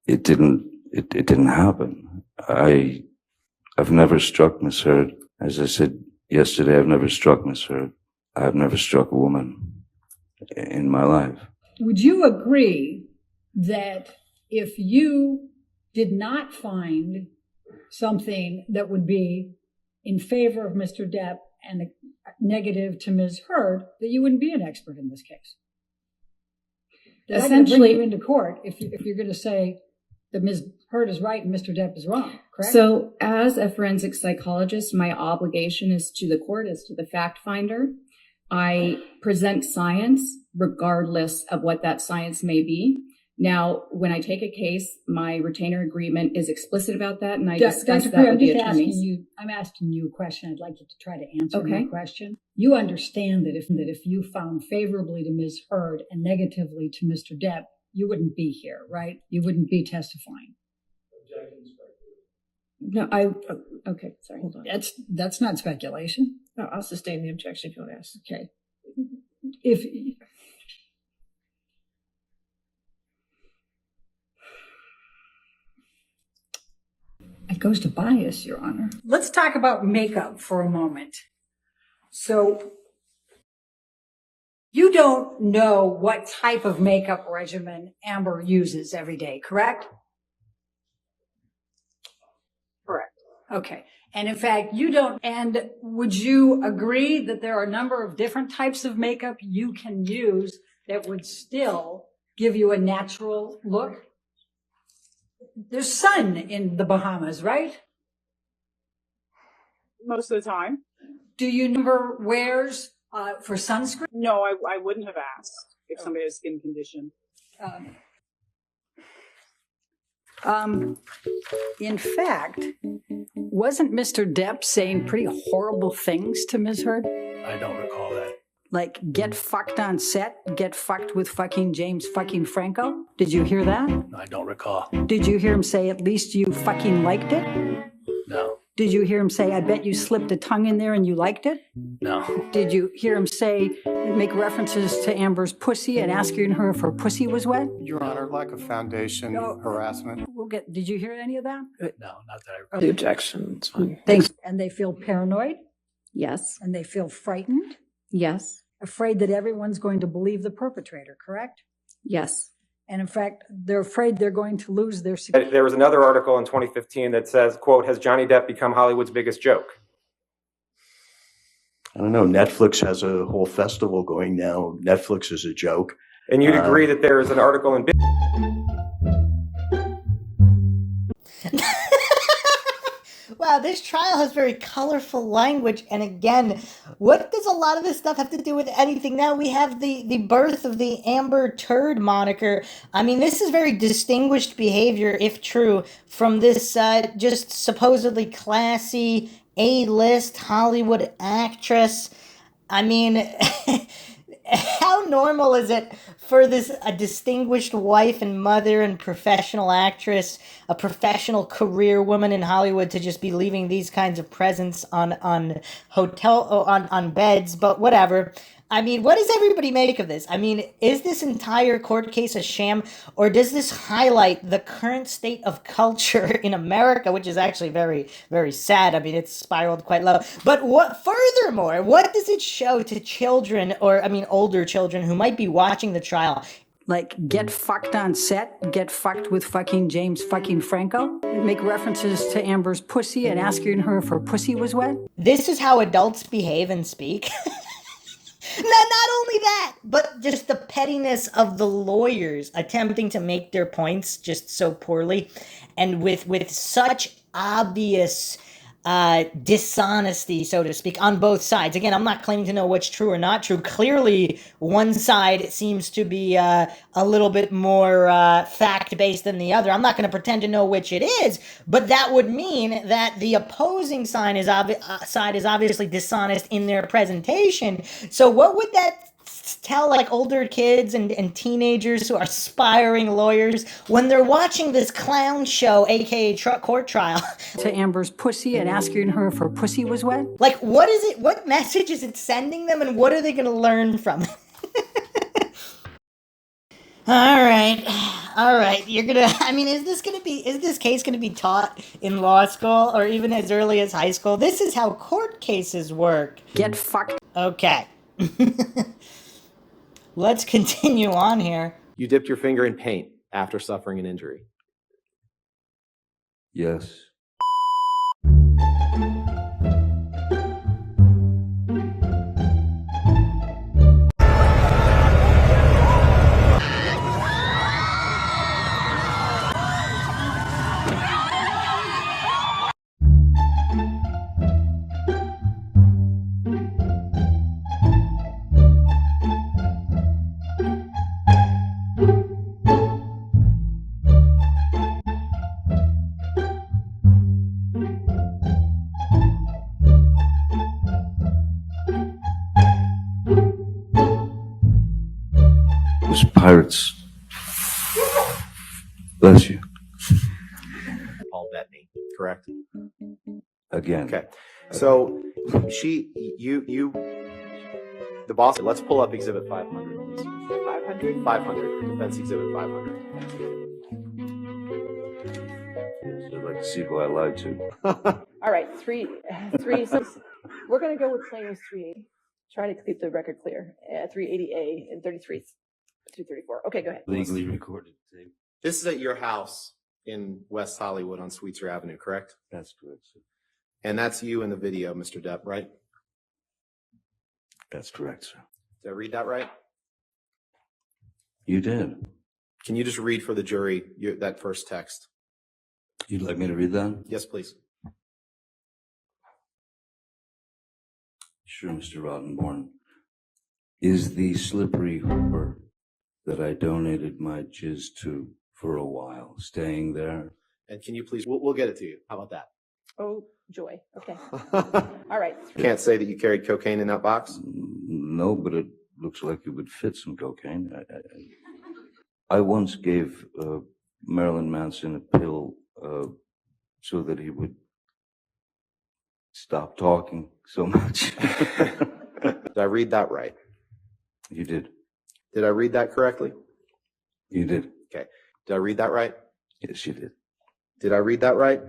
It didn't happen. I've never struck Miss Heard. As I said yesterday, I've never struck Miss Heard. I've never struck a woman in my life. Would you agree that if you did not find something that would be in favor of Mr. Depp and negative to Ms. Heard, that you wouldn't be an expert in this case? That essentially, bring you into court if you're going to say that Ms. Heard is right and Mr. Depp is wrong, correct? So as a forensic psychologist, my obligation is to the court, is to the fact finder. I present science regardless of what that science may be. Now, when I take a case, my retainer agreement is explicit about that, and I discuss that with the attorneys. I'm asking you a question. I'd like you to try to answer my question. You understand that if you found favorably to Ms. Heard and negatively to Mr. Depp, you wouldn't be here, right? You wouldn't be testifying. No, okay, sorry, hold on. That's not speculation. No, I'll sustain the objection if you want to ask. Okay. It goes to bias, Your Honor. Let's talk about makeup for a moment. So you don't know what type of makeup regimen Amber uses every day, correct? Correct. Okay. And in fact, you don't. And would you agree that there are a number of different types of makeup you can use that would still give you a natural look? There's sun in the Bahamas, right? Most of the time. Do you number wears for sunscreen? No, I wouldn't have asked if somebody has skin condition. In fact, wasn't Mr. Depp saying pretty horrible things to Ms. Heard? I don't recall that. Like, get fucked on set, get fucked with fucking James fucking Franco? Did you hear that? I don't recall. Did you hear him say, at least you fucking liked it? No. Did you hear him say, I bet you slipped a tongue in there and you liked it? No. Did you hear him say, make references to Amber's pussy and asking her if her pussy was wet? Your Honor, lack of foundation, harassment. Did you hear any of that? No, not that I. The objection. It's fine. And they feel paranoid? Yes. And they feel frightened? Yes. Afraid that everyone's going to believe the perpetrator, correct? Yes. And in fact, they're afraid they're going to lose their security. There was another article in 2015 that says, quote, has Johnny Depp become Hollywood's biggest joke? I don't know. Netflix has a whole festival going now. Netflix is a joke. And you'd agree that there is an article in... Wow, this trial has very colorful language. And again, what does a lot of this stuff have to do with anything? Now we have the birth of the Amber Turd moniker. I mean, this is very distinguished behavior, if true, from this just supposedly classy A-list Hollywood actress. I mean, how normal is it for a distinguished wife and mother and professional actress, a professional career woman in Hollywood, to just be leaving these kinds of presents on beds? But whatever. I mean, what does everybody make of this? I mean, is this entire court case a sham, or does this highlight the current state of culture in America, which is actually very, very sad? I mean, it's spiraled quite low. But furthermore, what does it show to children, or I mean, older children who might be watching the trial? Like, get fucked on set, get fucked with fucking James fucking Franco, make references to Amber's pussy and asking her if her pussy was wet. This is how adults behave and speak. Not only that, but just the pettiness of the lawyers attempting to make their points just so poorly and with such obvious dishonesty, so to speak, on both sides. Again, I'm not claiming to know what's true or not true. Clearly, one side seems to be a little bit more fact-based than the other. I'm not going to pretend to know which it is, but that would mean that the opposing side is obviously dishonest in their presentation. So what would that tell like older kids and teenagers who are aspiring lawyers when they're watching this clown show, aka court trial? To Amber's pussy and asking her if her pussy was wet? Like, what is it? What message is it sending them, and what are they going to learn from it? All right. You're gonna. I mean, is this case gonna be taught in law school or even as early as high school? This is how court cases work. Get fucked. Okay. Let's continue on here. You dipped your finger in paint after suffering an injury. Yes. Those pirates. Bless you. Paul Bettany, correct? Again. Okay. So the boss, let's pull up Exhibit 500, please. 500? 500, Defense Exhibit 500. I'd like to see who I lied to. All right, three. So we're going to go with claims 380. Try to keep the record clear. 380A and 234. Okay, go ahead. Legally recorded tape. This is at your house in West Hollywood on Sweetser Avenue, correct? That's correct, sir. And that's you in the video, Mr. Depp, right? That's correct, sir. Did I read that right? You did. Can you just read for the jury that first text? You'd like me to read that? Yes, please. Sure, Mr. Rottenborn. Is the slippery hooper that I donated my jizz to for a while staying there? And can you please, we'll get it to you. How about that? Oh, joy. Okay. All right. Can't say that you carried cocaine in that box? No, but it looks like it would fit some cocaine. I once gave Marilyn Manson a pill so that he would stop talking so much. Did I read that right? You did. Did I read that correctly? You did. Okay. Did I read that right? Yes, you did. Did I read that right?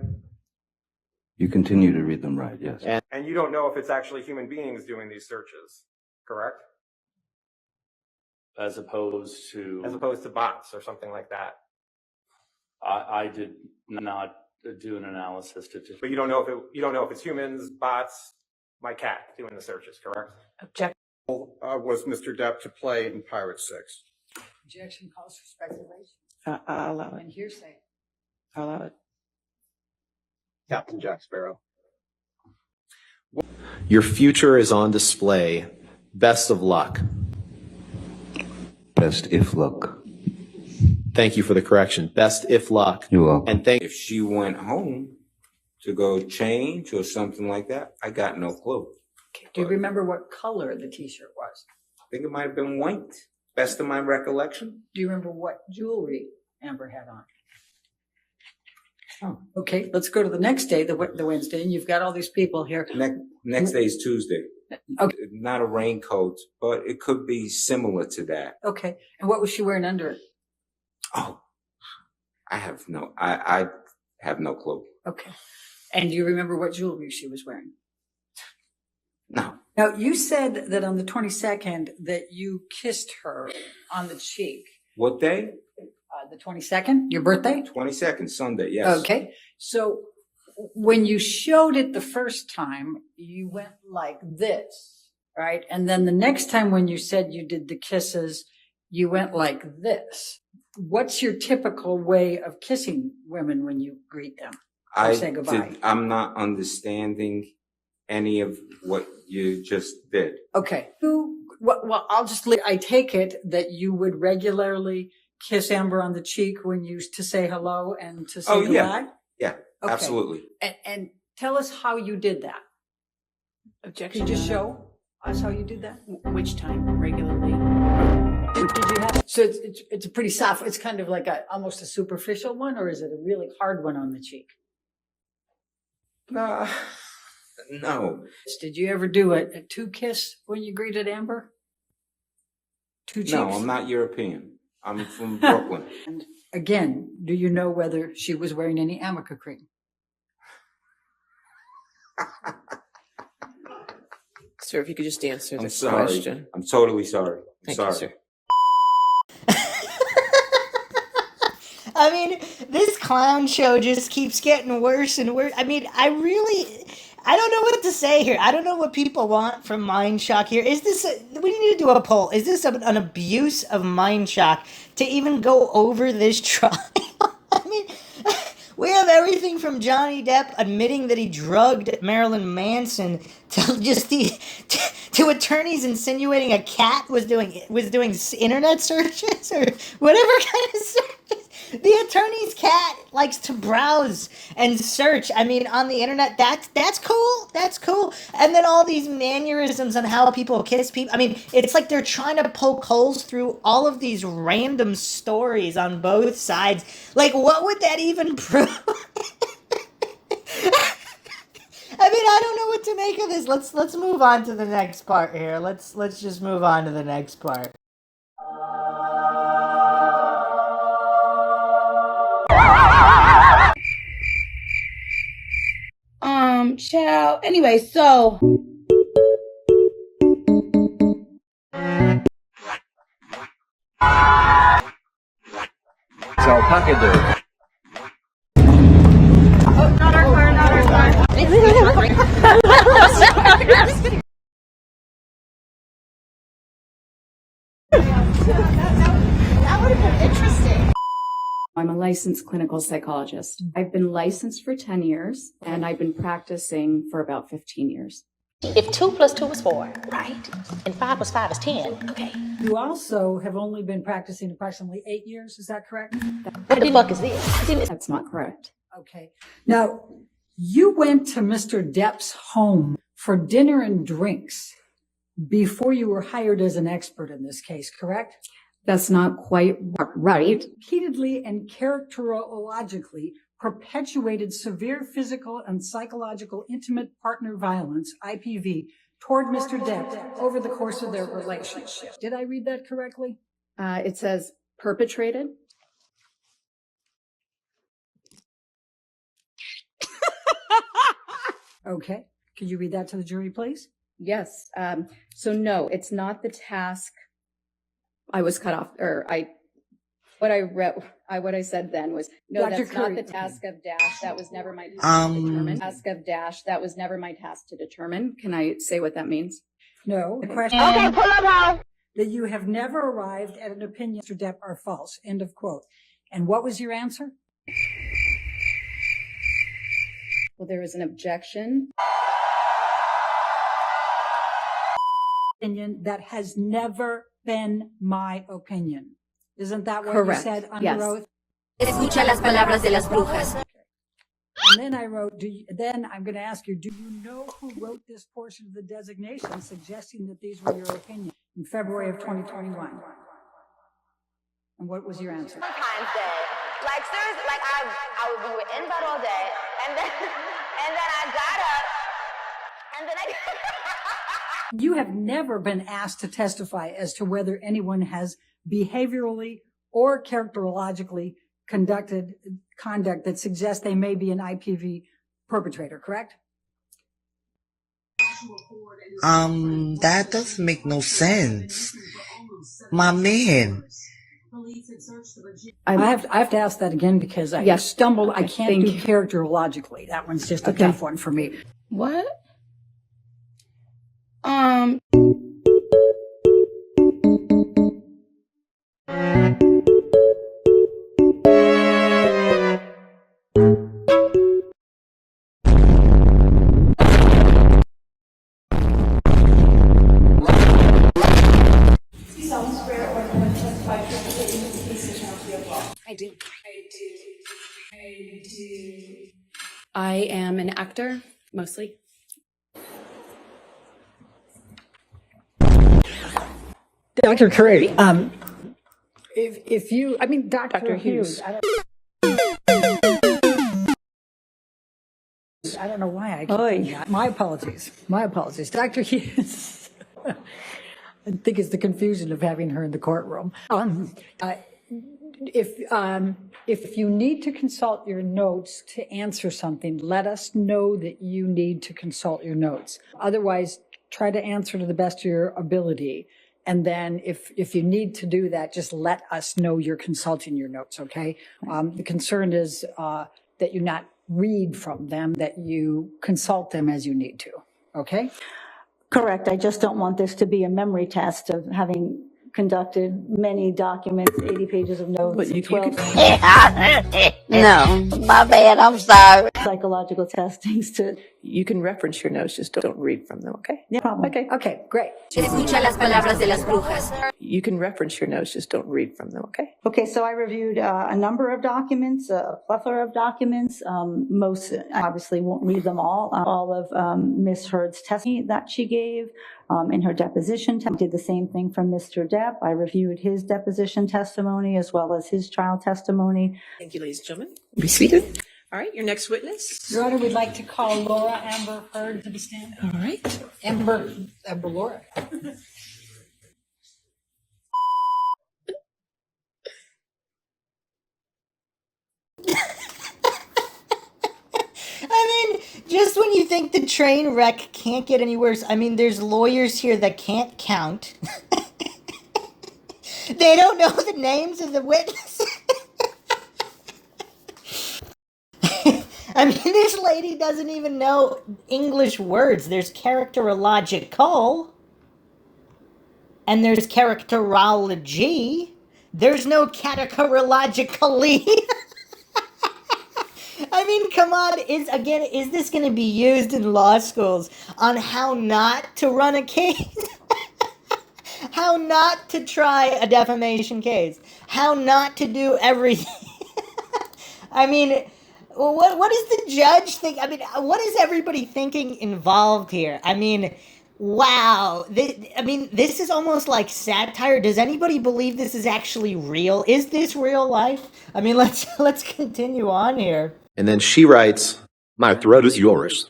You continue to read them right, yes. And you don't know if it's actually human beings doing these searches, correct? As opposed to bots or something like that. I did not do an analysis But you don't know if it's humans, bots, my cat doing the searches, correct? Object. Was Mr. Depp to play in Pirate 6? Objection calls for speculation. I'll allow it. And hearsay. I'll allow it. Captain Jack Sparrow. Your future is on display. Best of luck. Best if luck. Thank you for the correction. Best if luck. You're welcome. And thank If she went home to go change or something like that, I got no clue. Do you remember what color the t-shirt was? I think it might have been white. Best of my recollection. Do you remember what jewelry Amber had on? Oh, okay. Let's go to the next day, the Wednesday, and you've got all these people here. Next day is Tuesday. Okay. Not a raincoat, but it could be similar to that. Okay. And what was she wearing under it? Oh, I have no clue. Okay. And do you remember what jewelry she was wearing? No. Now, you said that on the 22nd that you kissed her on the cheek. What day? The 22nd, your birthday? 22nd, Sunday, yes. Okay. So when you showed it the first time, you went like this, right? And then the next time when you said you did the kisses, you went like this. What's your typical way of kissing women when you greet them or say goodbye? I'm not understanding any of what you just did. Okay. Well, I take it that you would regularly kiss Amber on the cheek when you used to say hello and to say goodbye? Yeah, Okay. absolutely. And tell us how you did that. Objection. Could you just show us how you did that? Which time? Regularly. Did you have? So it's a pretty soft. It's kind of like almost a superficial one, or is it a really hard one on the cheek? No. Did you ever do a two kiss when you greeted Amber? Two cheeks? No, I'm not European. I'm from Brooklyn. And again, do you know whether she was wearing any Amica cream? Sir, if you could just answer I'm this sorry. question. I'm totally sorry. Thank sorry. you, sir. I mean, this clown show just keeps getting worse and worse. I mean, I don't know what to say here. I don't know what people want from MindShock here. We need to do a poll. Is this an abuse of MindShock to even go over this trial? I mean, we have everything from Johnny Depp admitting that he drugged Marilyn Manson to attorneys insinuating a cat was doing internet searches or whatever kind of searches. The attorney's cat likes to browse and search. I mean, on the internet, that's cool. That's cool. And then all these mannerisms on how people kiss people. I mean, it's like they're trying to poke holes through all of these random stories on both sides. Like, what would that even prove? I mean, I don't know what to make of this. Let's move on to the next part here. Let's just move on to the next part. Child. Anyway, so. It's alpaca day. Not our car, not our car. That would have been interesting. I'm a licensed clinical psychologist. I've been licensed for 10 years, and I've been practicing for about 15 years. If 2 + 2 is 4, right? And 5 + 5 is 10, okay. You also have only been practicing approximately 8 years, is that correct? What the fuck is this? That's not correct. Okay. Now, you went to Mr. Depp's home for dinner and drinks before you were hired as an expert in this case, correct? That's not quite right. Repeatedly and characterologically perpetuated severe physical and psychological intimate partner violence, IPV, toward Mr. Depp over the course of their relationship. Did I read that correctly? It says perpetrated. Okay. Could you read that to the jury, please? Yes. So no, it's not the task. I was cut off, or what I said then was, no, Dr. that's Curry. not the task of dash. That was never my task to determine. Task of dash. That was never my task to determine. Can I say what that means? No. The question Okay, pull up, ho. that you have never arrived at an opinion, Mr. Depp, are false. End of quote. And what was your answer? Well, there is an objection. Opinion that has never been my opinion. Isn't that what Correct. you said under Yes. oath? Escucha las palabras de las brujas. And then I wrote, then I'm going to ask you, do you know who wrote this portion of the designation suggesting that these were your opinions in February of 2021? And what was your answer? Valentine's Day. Like seriously, like we were in bed all day, and then I got up, and then I. You have never been asked to testify as to whether anyone has behaviorally or characterologically conducted conduct that suggests they may be an IPV perpetrator, correct? That doesn't make no sense. My man. I have to ask that again because I stumbled. I can't do characterologically. That one's just a tough one for me. What? I do. I am an actor, mostly. Dr. Curry, if you, I mean, Dr. Hughes, I don't know why I can't. My apologies. Dr. Hughes. I think it's the confusion of having her in the courtroom. If you need to consult your notes to answer something, let us know that you need to consult your notes. Otherwise, try to answer to the best of your ability. And then if you need to do that, just let us know you're consulting your notes, okay? The concern is that you not read from them, that you consult them as you need to, okay? Correct. I just don't want this to be a memory test of having conducted many documents, 80 pages of notes, But you 12 No, my bad. I'm sorry. psychological testings to. You can reference your notes, just don't read from them, okay? No problem. Okay, great. Escucha las palabras de las brujas. You can reference your notes, just don't read from them, okay? Okay, so I reviewed a number of documents, a plethora of documents. Most, I obviously won't read them all. All of Ms. Heard's testimony that she gave in her deposition. Did the same thing from Mr. Depp. I reviewed his deposition testimony as well as his trial testimony. Thank you, ladies and gentlemen. Be seated. All right, your next witness. Your Honor, we'd like to call Laura Amber Heard to the stand. All right. Amber Laura. I mean, just when you think the train wreck can't get any worse, I mean, there's lawyers here that can't count. They don't know the names of the witnesses. I mean, this lady doesn't even know English words. There's characterological, and there's characterology. There's no categorologically. I mean, come on, is this going to be used in law schools on how not to run a case? How not to try a defamation case? How not to do everything? I mean, what does the judge think? I mean, what is everybody thinking involved here? I mean, wow. This is almost like satire. Does anybody believe this is actually real? Is this real life? I mean, let's continue on here. And then she writes, "My throat is yours."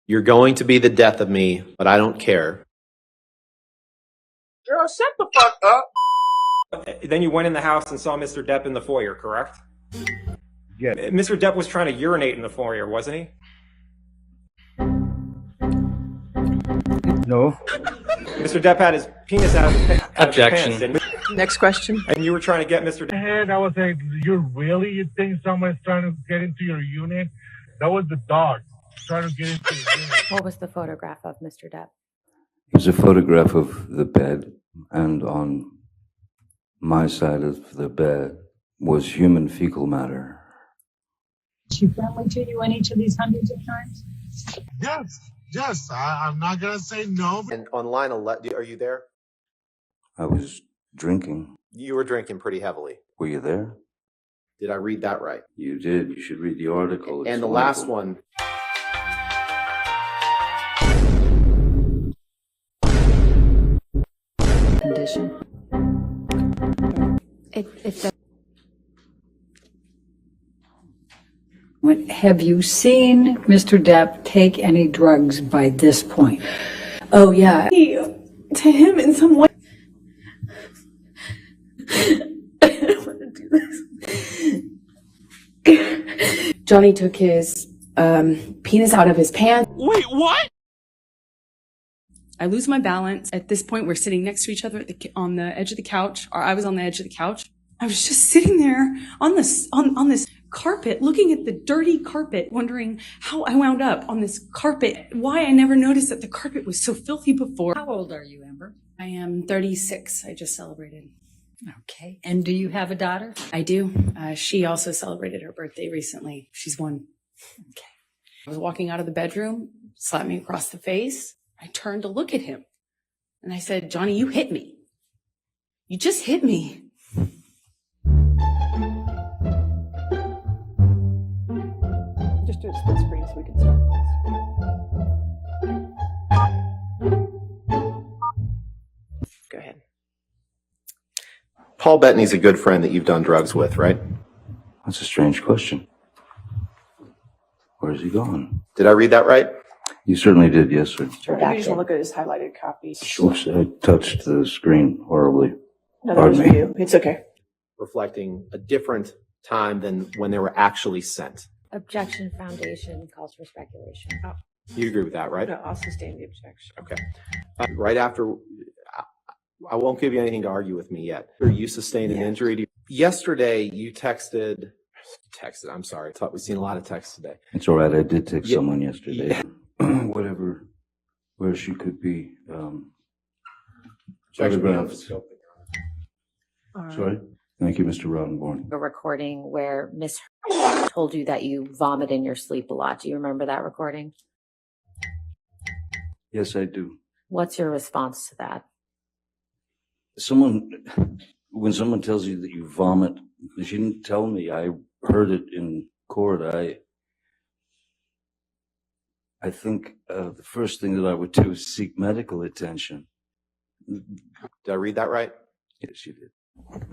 You're going to be the death of me, but I don't care. Girl, shut the fuck up. Then you went in the house and saw Mr. Depp in the foyer, correct? Yeah. Mr. Depp was trying to urinate in the foyer, wasn't he? No. Mr. Depp had his penis out of his Objection. pants, didn't he? Next question. And you were trying to get Mr. Depp. And I was like, you think someone's trying to get into your unit? That was the dog trying to get into your unit. What was the photograph of Mr. Depp? It was a photograph of the bed, and on My side of the bed was human fecal matter. Is she friendly to you in each of these hundreds of times? Yes. I'm not gonna say no. And on line 11, are you there? I was drinking. You were drinking pretty heavily. Were you there? Did I read that right? You did. You should read the article. It's And the last wonderful. one. Condition. Have you seen Mr. Depp take any drugs by this point? Oh yeah. To him in some way. I don't want to do this. Johnny took his penis out of his pants. Wait, what? I lose my balance. At this point, we're sitting next to each other on the edge of the couch, or I was on the edge of the couch. I was just sitting there on this carpet, looking at the dirty carpet, wondering how I wound up on this carpet. Why I never noticed that the carpet was so filthy before. How old are you, Amber? I am 36. I just celebrated. Okay. And do you have a daughter? I do. She also celebrated her birthday recently. She's 1. Okay. I was walking out of the bedroom, slapped me across the face. I turned to look at him and I said, Johnny, you hit me. You just hit me. Just do a split screen so we can start this. Go ahead. Paul Bettany's a good friend that you've done drugs with, right? That's a strange question. Where's he gone? Did I read that right? You certainly did, yes, sir. Sure. You just want to look at his highlighted copy. Oops, I touched the screen horribly. No, that was you. It's okay. Reflecting a different time than when they were actually sent. Objection foundation calls for speculation. Oh, You agree with that, right? no, I'll sustain the objection. Okay. Right after, I won't give you anything to argue with me yet. You sustained an injury to yesterday. You texted. I'm sorry. I thought we've seen a lot of texts today. It's all right. I did text someone yesterday. Whatever, where she could be. Photographs. Sorry. Thank you, Mr. Rottenborn. A recording where Miss told you that you vomit in your sleep a lot. Do you remember that recording? Yes, I do. What's your response to that? When someone tells you that you vomit, she didn't tell me. I heard it in court. I think the first thing that I would do is seek medical attention. Did I read that right? Yes, you did.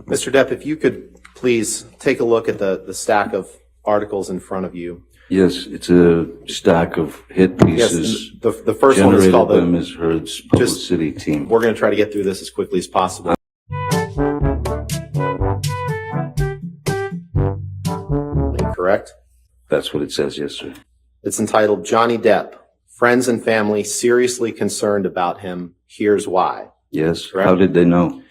Mr. Depp, if you could please take a look at the stack of articles in front of you. Yes, it's a stack of hit pieces. Yes, the first one is called by Ms. Heard's publicity team. We're going to try to get through this as quickly as possible. Correct? That's what it says, yes, sir. It's entitled Johnny Depp, Friends and Family Seriously Concerned About Him. Here's Why. Yes. Correct? How did they know?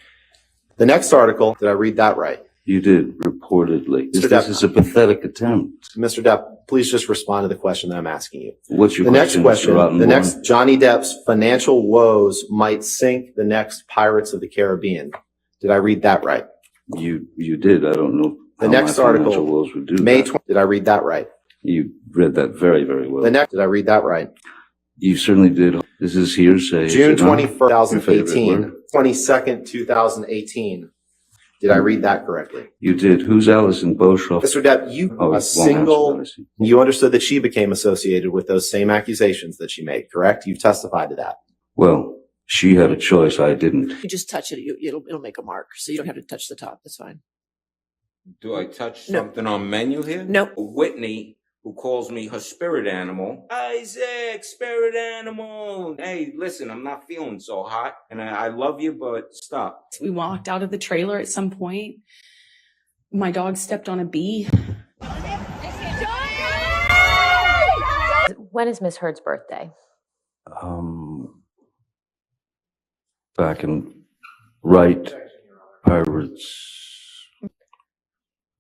The next article, did I read that right? You did, reportedly. This is a pathetic attempt. Mr. Depp, please just respond to the question that I'm asking you. What's your next question? Mr. The next, Johnny Depp's financial woes might sink the next Pirates of the Caribbean. Did I read that right? You did. I don't know. The how next my article, financial woes would do May that. 20, did I read that right? You read that very, very well. The next, did I read that right? You certainly did. This is hearsay. June 21st, Your favorite 2018, word? 22nd, 2018. Did I read that correctly? You did. Who's Alison Beauchamp? Mr. Depp, you understood that she became associated with those same accusations that she made, correct? You've testified to that. Well, she had a choice. I didn't. You just touch it, it'll make a mark, so you don't have to touch the top. That's fine. Do I touch No. something on menu here? No. Whitney, who calls me her spirit animal. Isaac, spirit animal. Hey, listen, I'm not feeling so hot, and I love you, but stop. We walked out of the trailer at some point. My dog stepped on a bee. When is Miss Heard's birthday? Back in Pirates.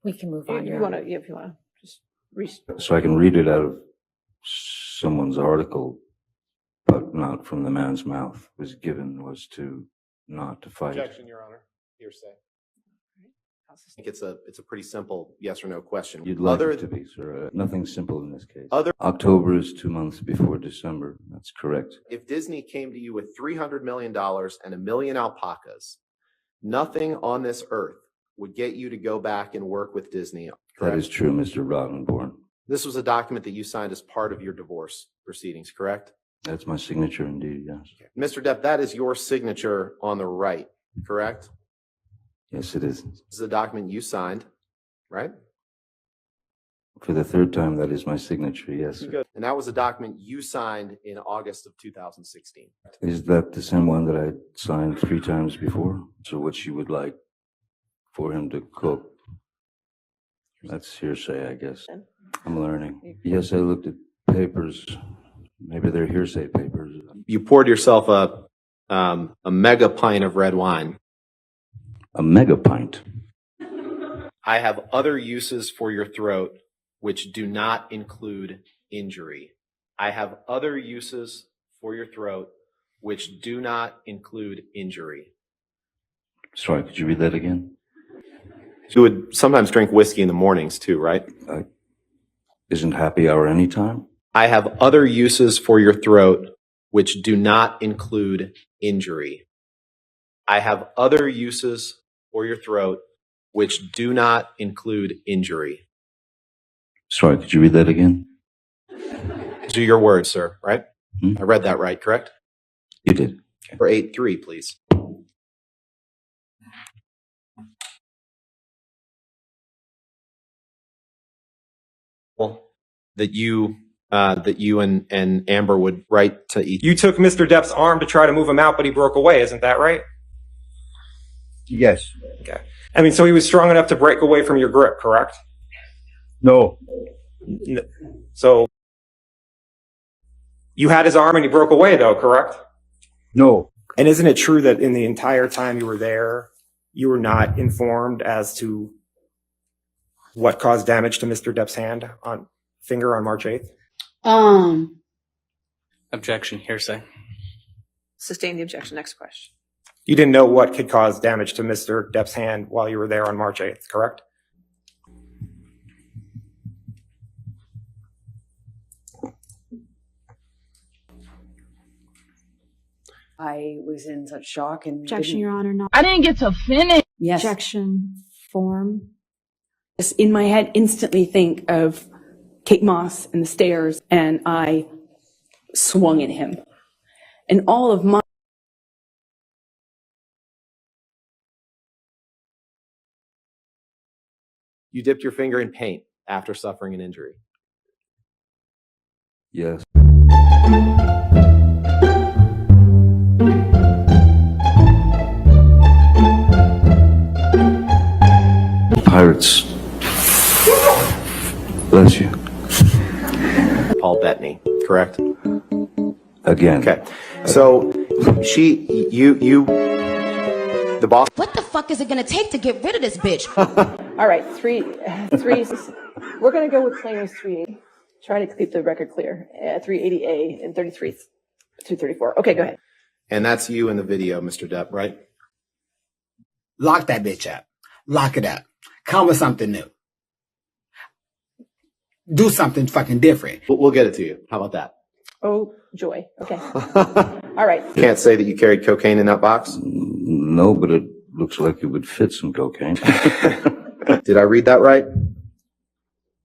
We can move on. If you want to just So I can read it out of someone's article, but not from the man's mouth. Was to not to fight. Objection, Your Honor. Hearsay. think it's a pretty simple yes or no question. You'd like Other it to be, sir. Nothing simple in this case. Other- October is 2 months before December. That's correct. if Disney came to you with $300 million and 1 million alpacas, nothing on this earth would get you to go back and work with Disney. That Correct? is true, Mr. Rottenborn. This was a document that you signed as part of your divorce proceedings, correct? That's my signature indeed, yes. Mr. Depp, that is your signature on the right, correct? Yes, it is. This is a document you signed, right? For the third time, that is my signature, yes, sir. And that was a document you signed in August of 2016. Is that the same one that I signed 3 times before? So what you would like for him to cook? That's hearsay, I guess. I'm learning. Yes, I looked at papers. Maybe they're hearsay papers. You poured yourself a mega pint of red wine. A mega pint? I have other uses for your throat which do not include injury. I have other uses for your throat which do not include injury. Sorry, could you read that again? You would sometimes drink whiskey in the mornings too, right? Isn't happy hour anytime? I have other uses for your throat which do not include injury. I have other uses for your throat which do not include injury. Sorry, could you read that again? These are your words, sir, right? I read that right, correct? You did. For 8-3, please. That you and Amber would write to each. You took Mr. Depp's arm to try to move him out, but he broke away. Isn't that right? Yes. Okay. I mean, so he was strong enough to break away from your grip, correct? No. So you had his arm and he broke away, though, correct? No. And isn't it true that in the entire time you were there, you were not informed as to what caused damage to Mr. Depp's finger on March 8th? Objection, hearsay. Sustain the objection. Next question. You didn't know what could cause damage to Mr. Depp's hand while you were there on March 8th, correct? I was in such shock and Objection, Your Honor. No. I didn't get to finish. Yes. Objection form. Just in my head, instantly think of Kate Moss and the stairs, and I swung at him. And all of my You dipped your finger in paint after suffering an injury. Yes. Pirates. Bless you. Paul Bettany, correct? Again. Okay. So the boss. What the fuck is it gonna take to get rid of this bitch? All right, three. We're going to go with claim is 380. Trying to keep the record clear. 380A and 33, 234. Okay, go ahead. And that's you in the video, Mr. Depp, right? Lock that bitch up. Lock it up. Come with something new. Do something fucking different. We'll get it to you. How about that? Oh, joy. Okay. All right. You can't say that you carried cocaine in that box? No, but it looks like it would fit some cocaine. Did I read that right?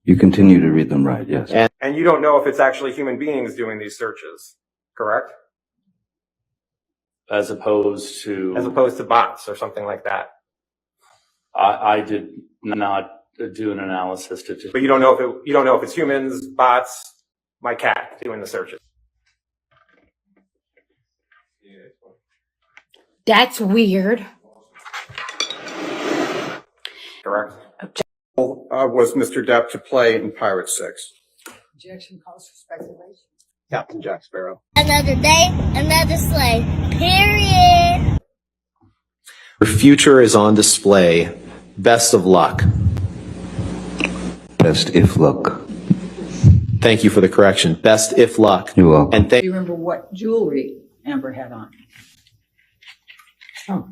You continue to read them right, yes. And you don't know if it's actually human beings doing these searches, correct? As opposed to bots or something like that. I did not do an analysis But you don't know if it's humans, bots, my cat doing the searches. That's weird. Correct. Was Mr. Depp to play in Pirate 6? Objection calls for speculation. Captain Jack Sparrow. Another day, another sleigh. Period. Your future is on display. Best of luck. Best if luck. Thank you for the correction. Best if luck. You're welcome. And Do you remember what jewelry Amber had on?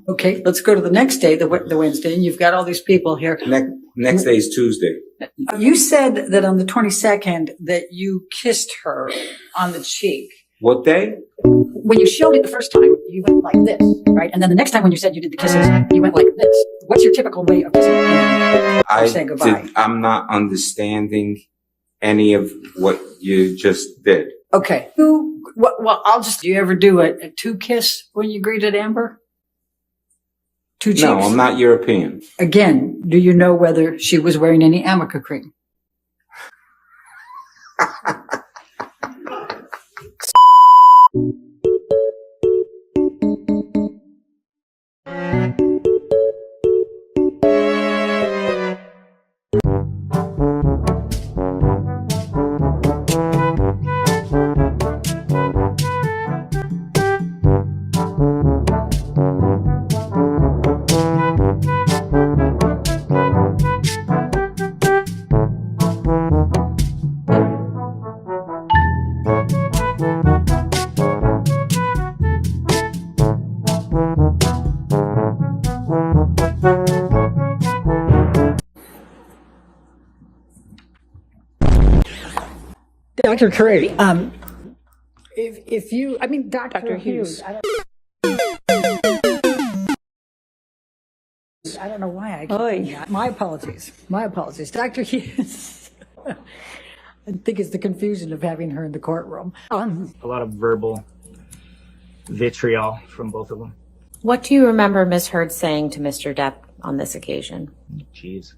Okay, let's go to the next day, the Wednesday, and you've got all these people here. Next day is Tuesday. You said that on the 22nd that you kissed her on the cheek. What day? When you showed it the first time, you went like this, right? And then the next time when you said you did the kisses, you went like this. What's your typical way of kissing? Or say goodbye? I'm not understanding any of what you just did. Okay. Well, do you ever do a two kiss when you greeted Amber? Two cheeks? No, I'm not European. Again, do you know whether she was wearing any Amica cream? Dr. Curry, if you, I mean, Dr. Hughes. I don't know why I keep doing that. My apologies. Dr. Hughes. I think it's the confusion of having her in the courtroom. A lot of verbal vitriol from both of them. What do you remember Ms. Heard saying to Mr. Depp on this occasion? Jeez.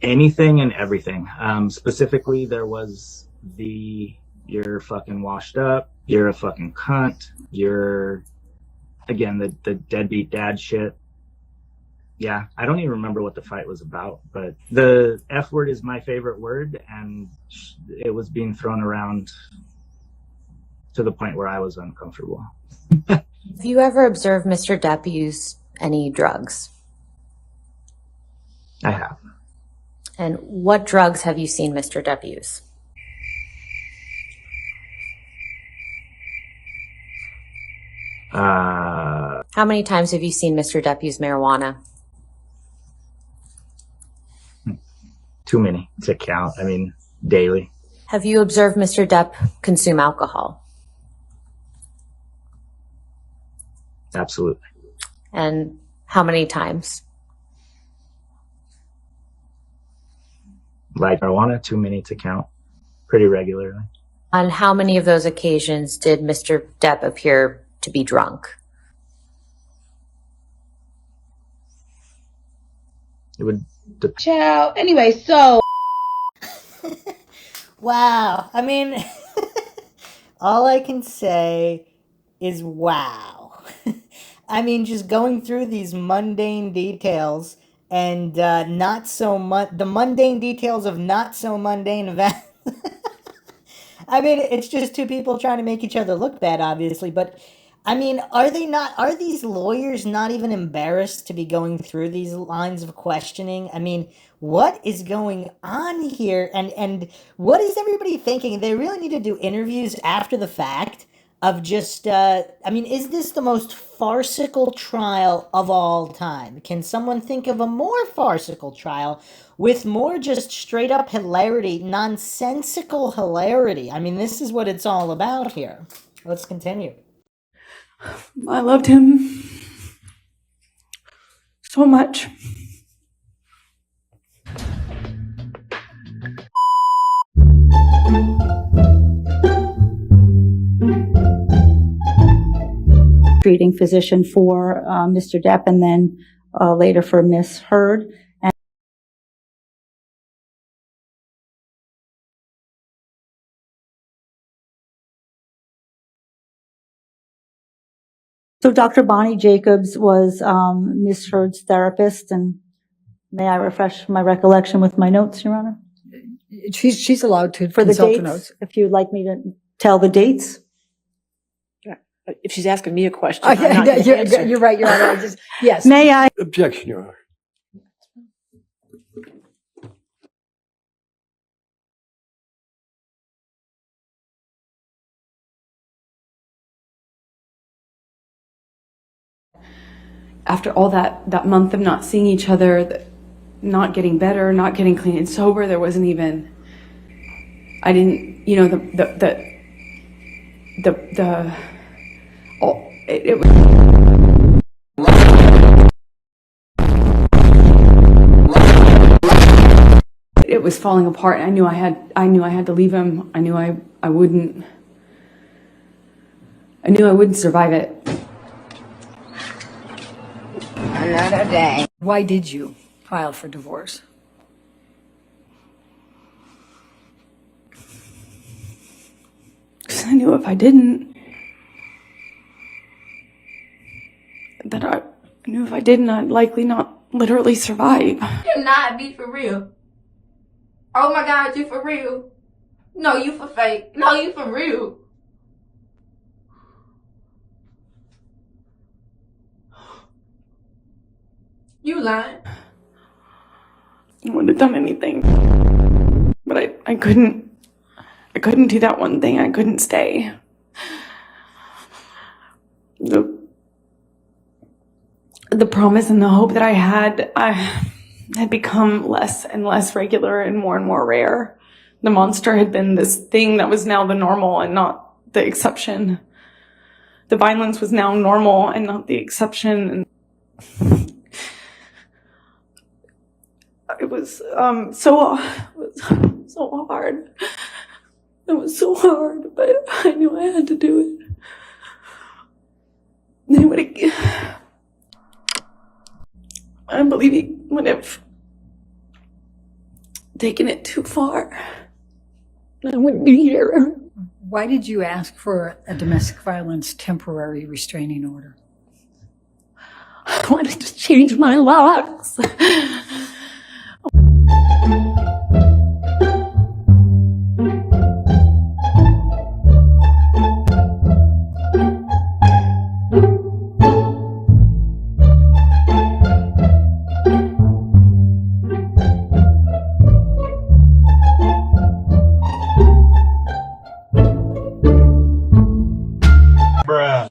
Anything and everything. Specifically, there was you're fucking washed up, you're a fucking cunt, you're, again, the deadbeat dad shit. Yeah, I don't even remember what the fight was about, but the F word is my favorite word, and it was being thrown around to the point where I was uncomfortable. Have you ever observed Mr. Depp use any drugs? I have. And what drugs have you seen Mr. Depp use? How many times have you seen Mr. Depp use marijuana? Too many to count. I mean, daily. Have you observed Mr. Depp consume alcohol? Absolutely. And how many times? Like marijuana, too many to count. Pretty regularly. On how many of those occasions did Mr. Depp appear to be drunk? It would depend. Ciao. Anyway, so. Wow. I mean, all I can say is wow. I mean, just going through these mundane details and not so much, the mundane details of not so mundane events. I mean, it's just two people trying to make each other look bad, obviously, but I mean, are these lawyers not even embarrassed to be going through these lines of questioning? I mean, what is going on here? And what is everybody thinking? They really need to do interviews after the fact of just, I mean, is this the most farcical trial of all time? Can someone think of a more farcical trial with more just straight up hilarity, nonsensical hilarity? I mean, this is what it's all about here. Let's continue. I loved him so much. Treating physician for Mr. Depp and then later for Miss Heard. So Dr. Bonnie Jacobs was Miss Heard's therapist, and may I refresh my recollection with my notes, Your Honor? She's allowed to For the consult dates, the notes. if you'd like me to tell the dates. If she's asking me a question, I'm not gonna answer. You're right, Your Honor. Yes. May I? Objection, Your Honor. after all that month of not seeing each other, not getting better, not getting clean and sober, there wasn't even, I didn't, you know, it was falling apart. I knew I had to leave him. I knew I wouldn't survive it. Another day. Why did you file for divorce? Because I knew if I didn't, I'd likely not literally survive. Cannot be for real. Oh my God, you for real? No, you for fake. No, you for real. You lying. I wouldn't have done anything. But I couldn't do that one thing. I couldn't stay. The promise and the hope that I had become less and less regular and more rare. The monster had been this thing that was now the normal and not the exception. The violence was now normal and not the exception. And it was so hard. It was so hard, but I knew I had to do it. I believe he would have taken it too far. I wouldn't be here. Why did you ask for a domestic violence temporary restraining order? I wanted to change my locks. Bruh.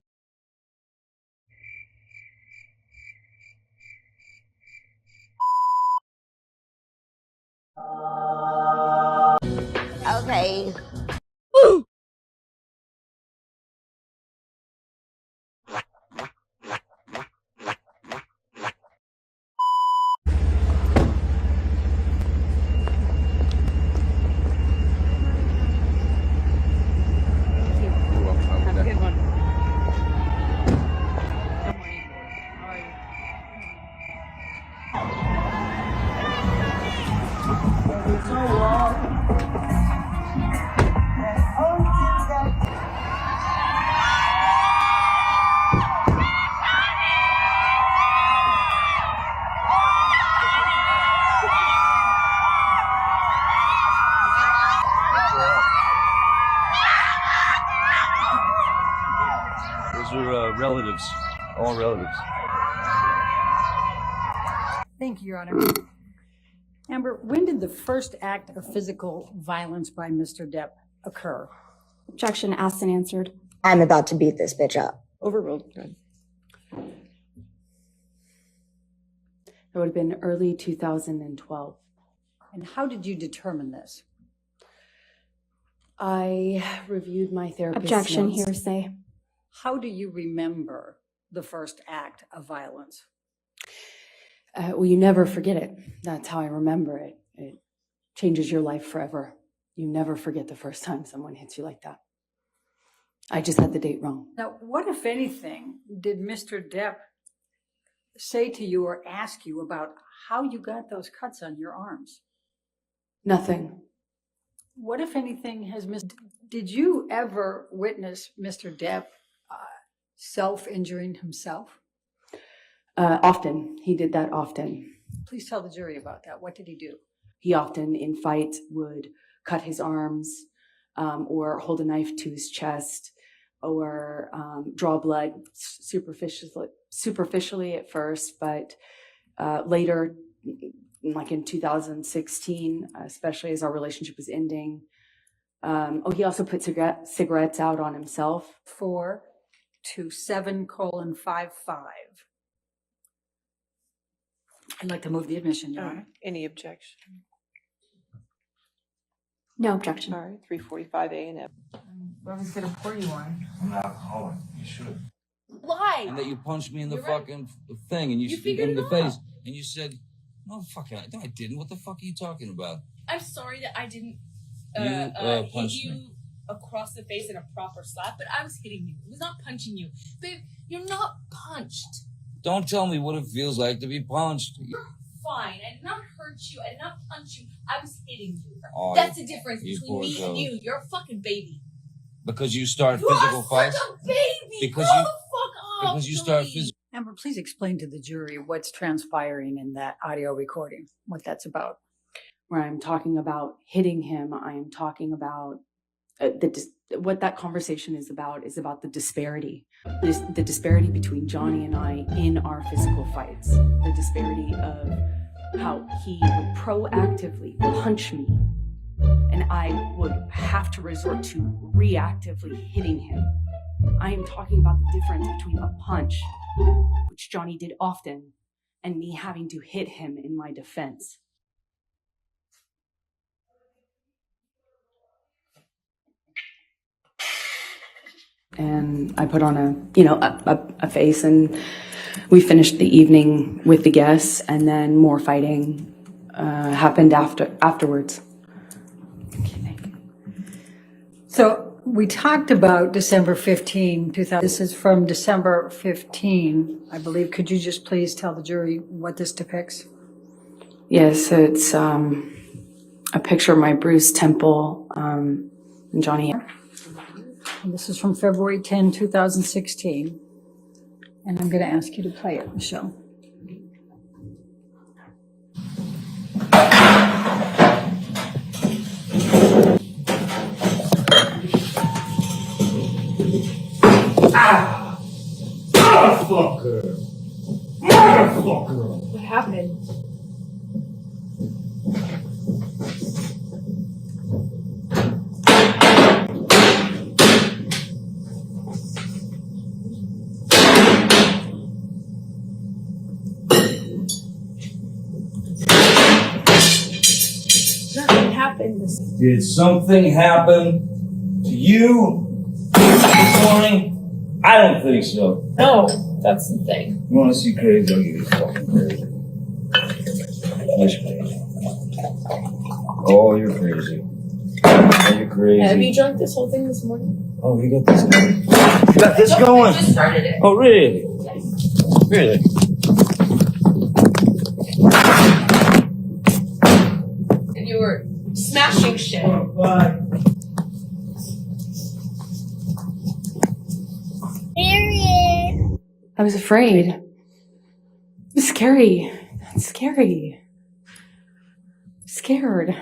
Okay. Have a good one. Those are relatives, all relatives. Thank you, Your Honor. Amber, when did the first act of physical violence by Mr. Depp occur? Objection asked and answered. I'm about to beat this bitch up. Overruled. Good. It would have been early 2012. And how did you determine this? I reviewed my therapist's Objection, notes. hearsay. How do you remember the first act of violence? Well, you never forget it. That's how I remember it. It changes your life forever. You never forget the first time someone hits you like that. I just had the date wrong. Now, what, if anything, did Mr. Depp say to you or ask you about how you got those cuts on your arms? Nothing. What, if anything, did you ever witness Mr. Depp self-injuring himself? Often. He did that often. Please tell the jury about that. What did he do? He often, in fights, would cut his arms or hold a knife to his chest or draw blood superficially at first, but later, like in 2016, especially as our relationship was ending. He also put cigarettes out on himself. 4 to 7:55. I'd like to move the admission, Your Honor. Any objection? No objection. All right, 345 A and F. I was going to pour you one. I'm an alcoholic. You should. Lie. And that you punched me in the You're right. fucking thing, and you figured in the it face, out. and you said, "No, fuck it, no, I didn't. What the fuck are you talking about?" I'm sorry that I didn't You, hit punched you me. across the face in a proper slap, but I was hitting you. It was not punching you. Babe, you're not punched. Don't tell me what it feels like to be punched. You're fine. I did not hurt you. I did not punch you. I was hitting you. Oh, That's the difference you between poor me girl. and you. You're a fucking baby. Because you start You physical are fights. such a baby. Because Grow you- the fuck up. Because you start Johnny. physical. Amber, please explain to the jury what's transpiring in that audio recording, what that's about. Where I'm talking about hitting him, I am talking about what that conversation is about the disparity. The disparity between Johnny and I in our physical fights. The disparity of how he would proactively punch me and I would have to resort to reactively hitting him. I am talking about the difference between a punch, which Johnny did often, and me having to hit him in my defense. And I put on a face, and we finished the evening with the guests, and then more fighting happened afterwards. So we talked about December 15, 2000. This is from December 15, I believe. Could you just please tell the jury what this depicts? Yes, it's a picture of my bruised temple and Johnny. And this is from February 10, 2016. And I'm going to ask you to play it, Michelle. Motherfucker! Motherfucker! What happened? Nothing happened. Did something happen to you this morning? I don't think so. No, that's the thing. You want to see crazy? I'll give you fucking crazy. What's crazy? Oh, you're crazy. Oh, you're crazy. Have you drunk this whole thing this morning? Oh, you got this going. You got this going? I just started it. Oh, really? Really? And you were smashing shit. Bye. I was afraid. It was scary. That's scary. Scared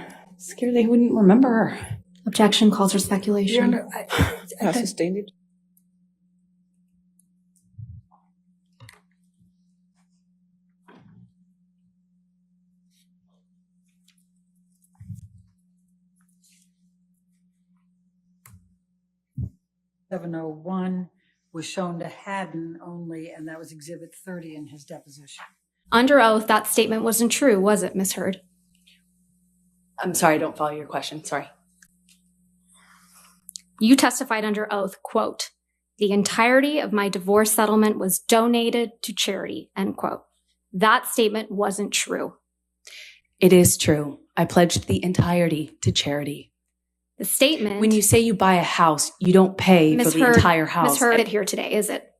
they wouldn't remember. Objection calls for speculation. I sustained it. .701 was shown to Haddon only, and that was Exhibit 30 in his deposition. Under oath, that statement wasn't true, was it, Miss Heard? I'm sorry, I don't follow your question. Sorry. You testified under oath, quote, "The entirety of my divorce settlement was donated to charity," end quote. That statement wasn't true. It is true. I pledged the entirety to charity. The statement... When you say you buy a house, you don't pay for the entire house. Miss Heard it here today, is it?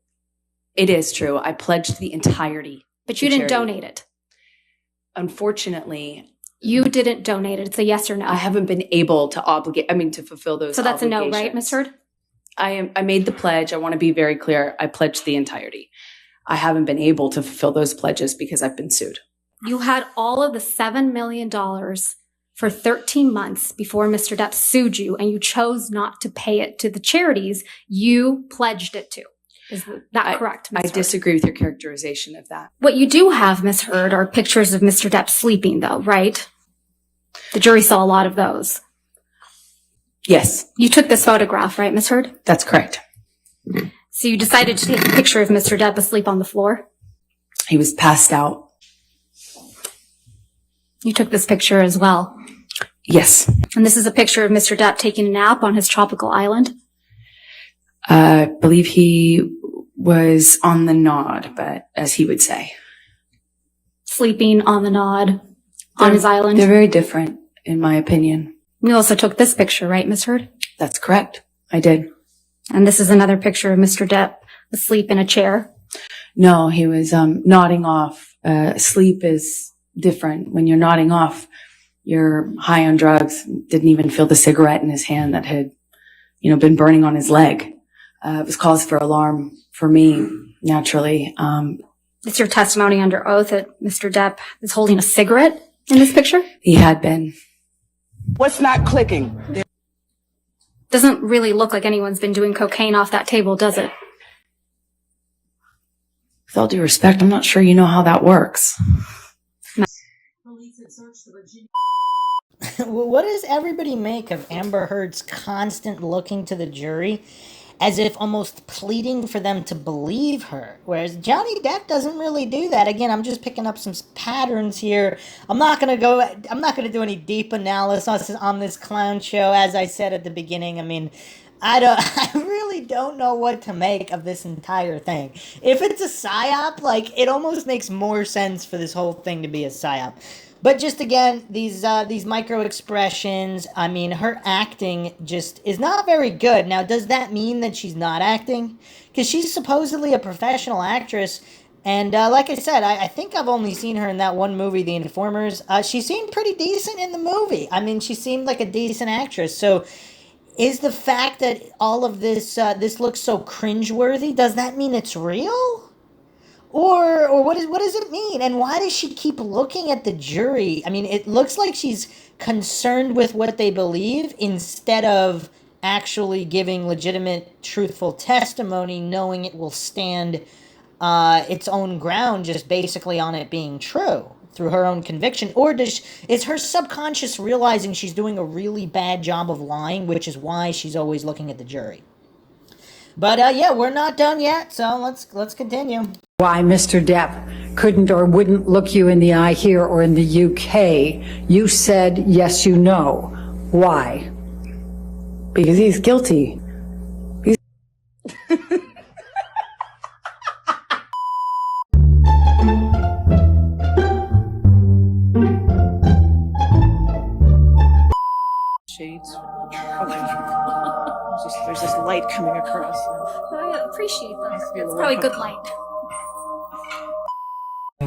It is true. I pledged the entirety. But you didn't donate it. Unfortunately... You didn't donate it. It's a yes or no. I haven't been able to to fulfill those. So that's a no, obligations. right, Miss Heard? I made the pledge. I want to be very clear. I pledged the entirety. I haven't been able to fulfill those pledges because I've been sued. You had all of the $7 million for 13 months before Mr. Depp sued you, and you chose not to pay it to the charities you pledged it to. Is that correct, Ms. I Heard? disagree with your characterization of that. What you do have, Ms. Heard, are pictures of Mr. Depp sleeping, though, right? The jury saw a lot of those. Yes. You took this photograph, right, Ms. Heard? That's correct. So you decided to take a picture of Mr. Depp asleep on the floor? He was passed out. You took this picture as well. Yes. And this is a picture of Mr. Depp taking a nap on his tropical island. I believe he was on the nod, but as he would say. Sleeping on the nod on his island. They're very different, in my opinion. You also took this picture, right, Miss Heard? That's correct. I did. And this is another picture of Mr. Depp asleep in a chair. No, he was nodding off. Sleep is different. When you're nodding off, you're high on drugs. Didn't even feel the cigarette in his hand that had, been burning on his leg. It was cause for alarm for me, naturally. It's your testimony under oath that Mr. Depp is holding a cigarette in this picture? He had been. What's not clicking? Doesn't really look like anyone's been doing cocaine off that table, does it? With all due respect, I'm not sure you know how that works. What does everybody make of Amber Heard's constant looking to the jury as if almost pleading for them to believe her? Whereas Johnny Depp doesn't really do that. Again, I'm just picking up some patterns here. I'm not going to do any deep analysis on this clown show. As I said at the beginning, I mean, I really don't know what to make of this entire thing. If it's a psyop, it almost makes more sense for this whole thing to be a psyop. But just again, these micro expressions, I mean, her acting just is not very good. Now, does that mean that she's not acting? Because she's supposedly a professional actress. And like I said, I think I've only seen her in that one movie, The Informers. She seemed pretty decent in the movie. I mean, she seemed like a decent actress. So is the fact that all of this looks so cringeworthy, does that mean it's real? Or what does it mean? And why does she keep looking at the jury? I mean, it looks like she's concerned with what they believe instead of actually giving legitimate, truthful testimony, knowing it will stand its own ground just basically on it being true through her own conviction. Or is her subconscious realizing she's doing a really bad job of lying, which is why she's always looking at the jury? But yeah, we're not done yet, so let's continue. Why Mr. Depp couldn't or wouldn't look you in the eye here or in the UK, you said yes, you know. Why? Because he's guilty. Shades. There's this light coming across. I appreciate that. It's probably good light.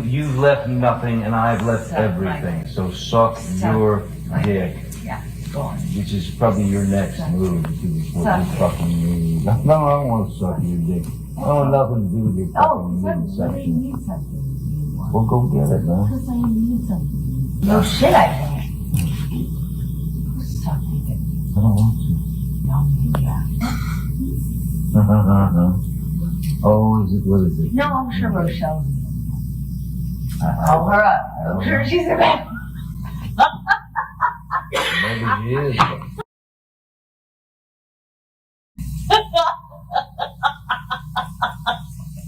You've left nothing and I've left everything, so suck your dick. Yeah, go on. Which is probably your next move, because it's what you fucking need. No, I don't want to suck your dick. I don't want nothing to do with your fucking midsection. Well, go get it, man. Because I need something. No shit, I can't. Suck your dick. I don't want to. No, yeah. Oh, what is it? No, I'm sure Rochelle's. Call her up. I'm sure she's around. Maybe she is.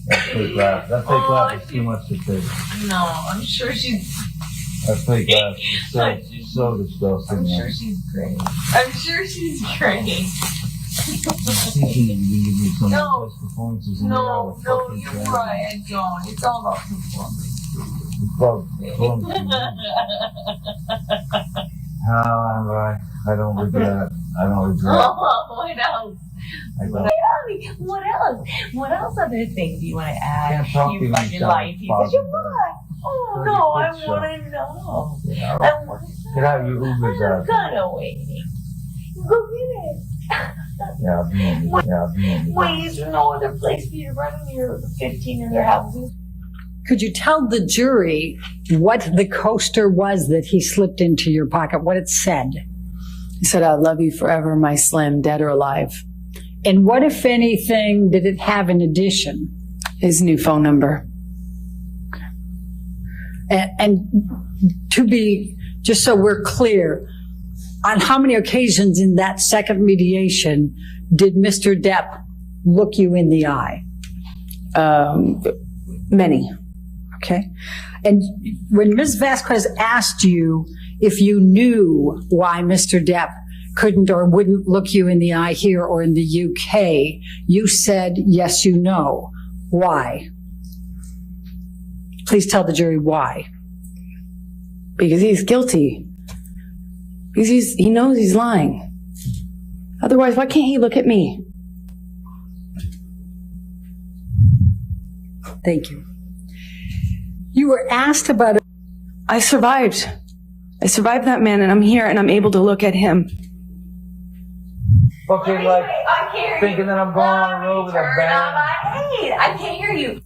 That fake laugh. That fake laugh is too much to take. No, I'm sure she's. That fake laugh is so disgusting. I'm sure she's great. I'm sure she's great. Thinking you can give me some No. best performances No, you're right. I don't. It's all about performance. I don't regret. I don't regret. Oh, what else? I don't. What else? What else other things do you want to add? Can't talk to You me fucking sound life. You said you positive. want. Oh Pretty no, I good want to know. Yeah, I want to get out your Ubers I'm out. gonna wait. Go get it. Yeah, I'll be on it. Yeah, I'll be on it. Wait, is there no other place for you to run in your 15 other houses? Could you tell the jury what the coaster was that he slipped into your pocket, what it said? He said, "I love you forever, my Slim, dead or alive." And what, if anything, did it have in addition? His new phone number. And to be, just so we're clear, on how many occasions in that second mediation did Mr. Depp look you in the eye? Many. Okay. And when Ms. Vasquez asked you if you knew why Mr. Depp couldn't or wouldn't look you in the eye here or in the UK, you said, yes, you know. Why? Please tell the jury why. Because he's guilty. Because he knows he's lying. Otherwise, why can't he look at me? Thank you. You were asked about it. I survived. I survived that man, and I'm here, and I'm able to look at him. Fucking like thinking that I'm going on a road with a band. I can't hear you.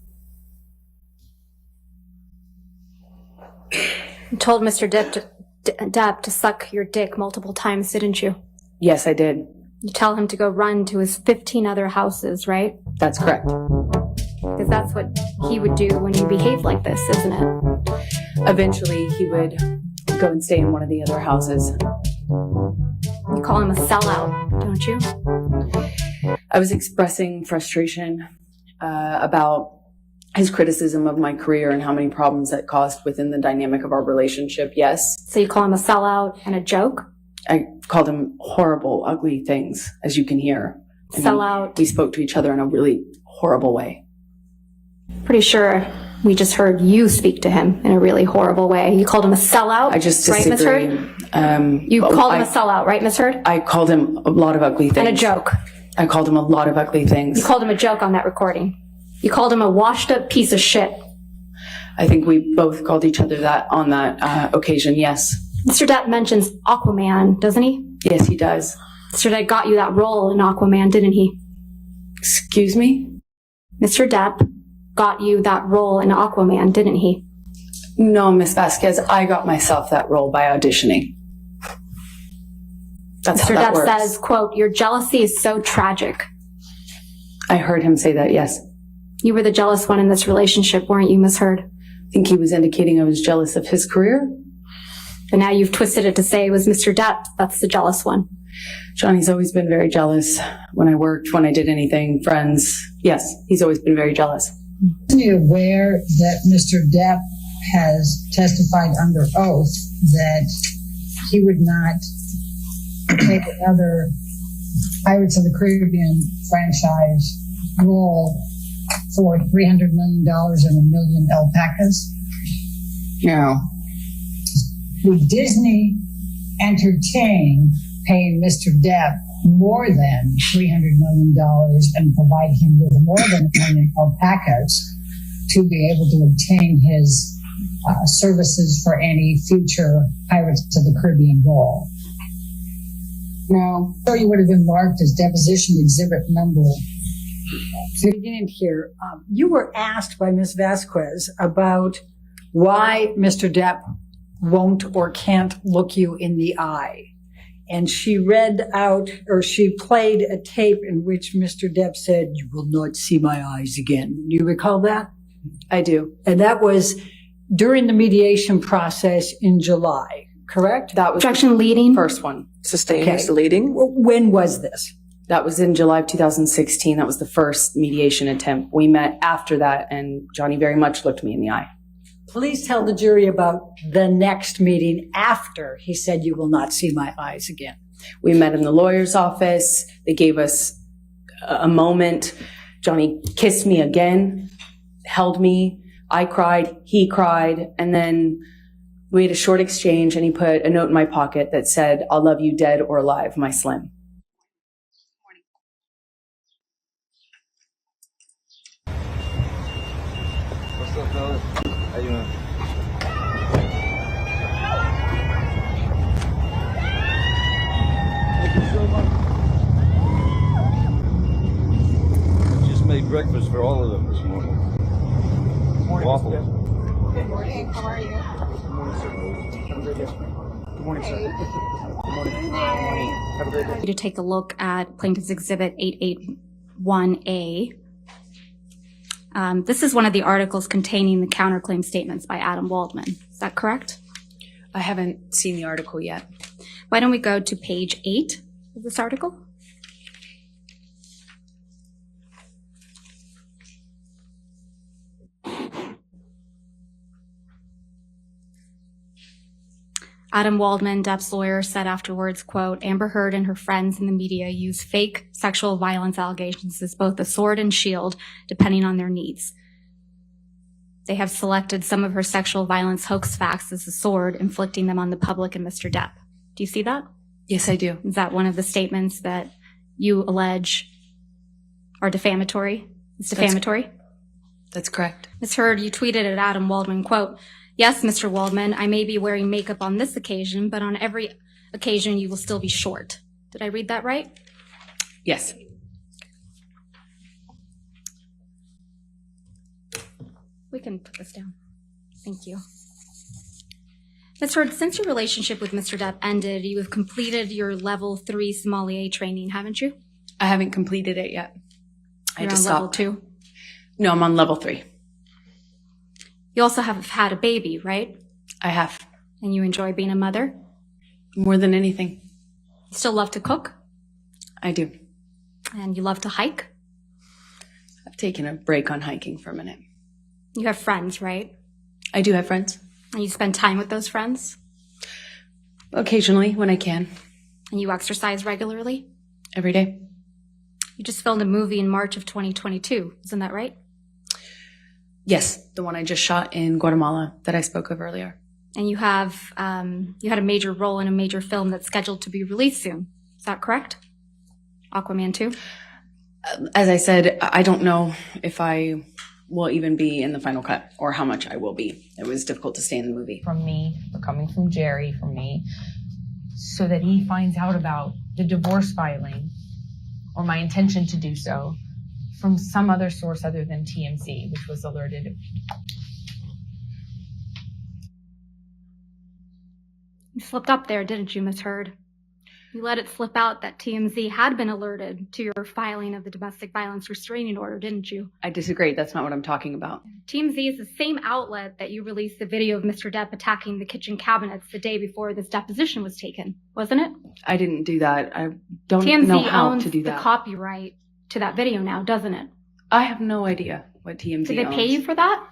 You told Mr. Depp to suck your dick multiple times, didn't you? Yes, I did. You tell him to go run to his 15 other houses, right? That's correct. Because that's what he would do when you behave like this, isn't it? Eventually, he would go and stay in one of the other houses. You call him a sellout, don't you? I was expressing frustration about his criticism of my career and how many problems that caused within the dynamic of our relationship, yes. So you call him a sellout and a joke? I called him horrible, ugly things, as you can hear. Sellout. We spoke to each other in a really horrible way. Pretty sure we just heard you speak to him in a really horrible way. You called him a sellout, I just right, Ms. disagree. Heard? You called him a sellout, right, Ms. Heard? I called him a lot of ugly things. And a joke. I called him a lot of ugly things. You called him a joke on that recording. You called him a washed up piece of shit. I think we both called each other that on that occasion, yes. Mr. Depp mentions Aquaman, doesn't he? Yes, he does. Mr. Depp got you that role in Aquaman, didn't he? Excuse me? Mr. Depp got you that role in Aquaman, didn't he? No, Miss Vasquez, I got myself that role by auditioning. That's Mr. how that Depp works. says, quote, your jealousy is so tragic. I heard him say that, yes. You were the jealous one in this relationship, weren't you, Miss Heard? I think he was indicating I was jealous of his career. And now you've twisted it to say it was Mr. Depp that's the jealous one. Johnny's always been very jealous when I worked, when I did anything, friends. Yes, he's always been very jealous. Isn't he aware that Mr. Depp has testified under oath that he would not take another Pirates of the Caribbean franchise role for $300 million and 1 million alpacas? No. Would Disney entertain paying Mr. Depp more than $300 million and provide him with more than 1 million alpacas to be able to obtain his services for any future Pirates of the Caribbean role? No. So you would have been marked as deposition exhibit number. Beginning here, you were asked by Ms. Vasquez about why Mr. Depp won't or can't look you in the eye. And she read out, or she played a tape in which Mr. Depp said, you will not see my eyes again. Do you recall that? I do. And that was during the mediation process in July, correct? That was objection leading. First one. Sustained as the leading. When was this? That was in July of 2016. That was the first mediation attempt. We met after that, and Johnny very much looked me in the eye. Please tell the jury about the next meeting after he said, you will not see my eyes again. We met in the lawyer's office. They gave us a moment. Johnny kissed me again, held me. I cried, he cried, and then we had a short exchange, and he put a note in my pocket that said, I'll love you dead or alive, my Slim. What's up, fellas? How you doing? Thank you so much. I just made breakfast for all of them this morning. Morning, Waffles. Good morning. How are you? Good morning, sir. Have a great day. Good morning, sir. Good morning. Have a great day. To take a look at Plaintiff's Exhibit 881A. This is one of the articles containing the counterclaim statements by Adam Waldman. Is that correct? I haven't seen the article yet. Why don't we go to page 8 of this article? Adam Waldman, Depp's lawyer, said afterwards, quote, Amber Heard and her friends in the media use fake sexual violence allegations as both a sword and shield, depending on their needs. They have selected some of her sexual violence hoax facts as a sword, inflicting them on the public and Mr. Depp. Do you see that? Yes, I do. Is that one of the statements that you allege are defamatory? It's defamatory? That's correct. Ms. Heard, you tweeted at Adam Waldman, quote, yes, Mr. Waldman, I may be wearing makeup on this occasion, but on every occasion you will still be short. Did I read that right? Yes. We can put this down. Thank you. Ms. Heard, since your relationship with Mr. Depp ended, you have completed your level 3 sommelier training, haven't you? I haven't completed it yet. I You're had to on stop. level 2? No, I'm on level 3. You also have had a baby, right? I have. And you enjoy being a mother? More than anything. You still love to cook? I do. And you love to hike? I've taken a break on hiking for a minute. You have friends, right? I do have friends. And you spend time with those friends? Occasionally, when I can. And you exercise regularly? Every day. You just filmed a movie in March of 2022, isn't that right? Yes, the one I just shot in Guatemala that I spoke of earlier. And you have, you had a major role in a major film that's scheduled to be released soon. Is that correct? Aquaman 2? As I said, I don't know if I will even be in the final cut or how much I will be. It was difficult to stay in the movie. From me, or coming from Jerry, from me, so that he finds out about the divorce filing or my intention to do so from some other source other than TMZ, which was alerted. You slipped up there, didn't you, Ms. Heard? You let it slip out that TMZ had been alerted to your filing of the domestic violence restraining order, didn't you? I disagree. That's not what I'm talking about. TMZ is the same outlet that you released the video of Mr. Depp attacking the kitchen cabinets the day before this deposition was taken, wasn't it? I didn't do that. I don't TMZ know how owns to do the that. copyright to that video now, doesn't it? I have no idea what TMZ Did they owns. pay you for that?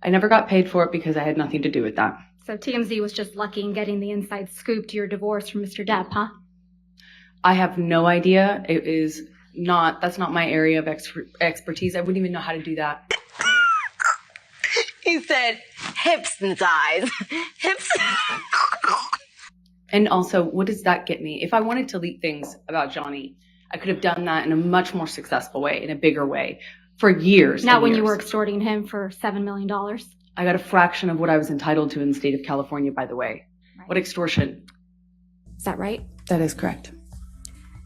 I never got paid for it because I had nothing to do with that. So TMZ was just lucky in getting the inside scoop to your divorce from Mr. Depp, huh? I have no idea. That's not my area of expertise. I wouldn't even know how to do that. He said, hips and thighs. Hips. And also, what does that get me? If I wanted to leak things about Johnny, I could have done that in a much more successful way, in a bigger way, for years. Not and when years. you were extorting him for $7 million. I got a fraction of what I was entitled to in the state of California, by the way. Right. What extortion? Is that right? That is correct.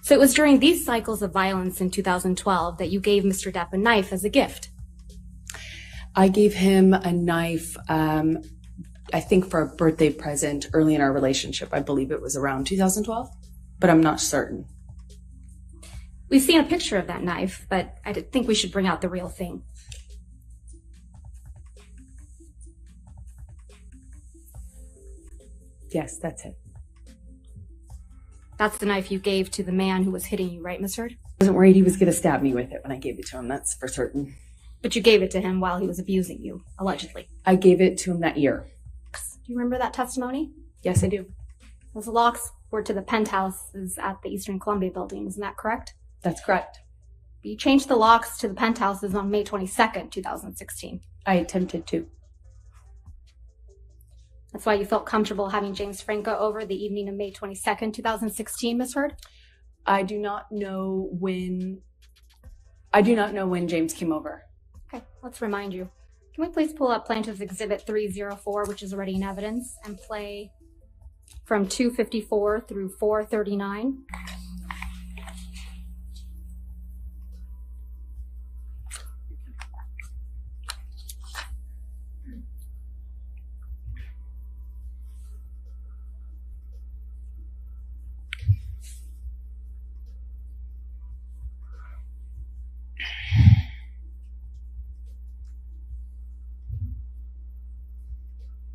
So it was during these cycles of violence in 2012 that you gave Mr. Depp a knife as a gift. I gave him a knife, I think for a birthday present early in our relationship. I believe it was around 2012, but I'm not certain. We've seen a picture of that knife, but I think we should bring out the real thing. Yes, that's it. That's the knife you gave to the man who was hitting you, right, Miss Heard? I wasn't worried he was going to stab me with it when I gave it to him, that's for certain. But you gave it to him while he was abusing you, allegedly. I gave it to him that year. Do you remember that testimony? Yes, I do. Those locks were to the penthouses at the Eastern Columbia building, isn't that correct? That's correct. You changed the locks to the penthouses on May 22nd, 2016. I attempted to. That's why you felt comfortable having James Franco over the evening of May 22nd, 2016, Ms. Heard? I do not know when James came over. Okay, let's remind you. Can we please pull up Plaintiff's Exhibit 304, which is already in evidence, and play from 254 through 439?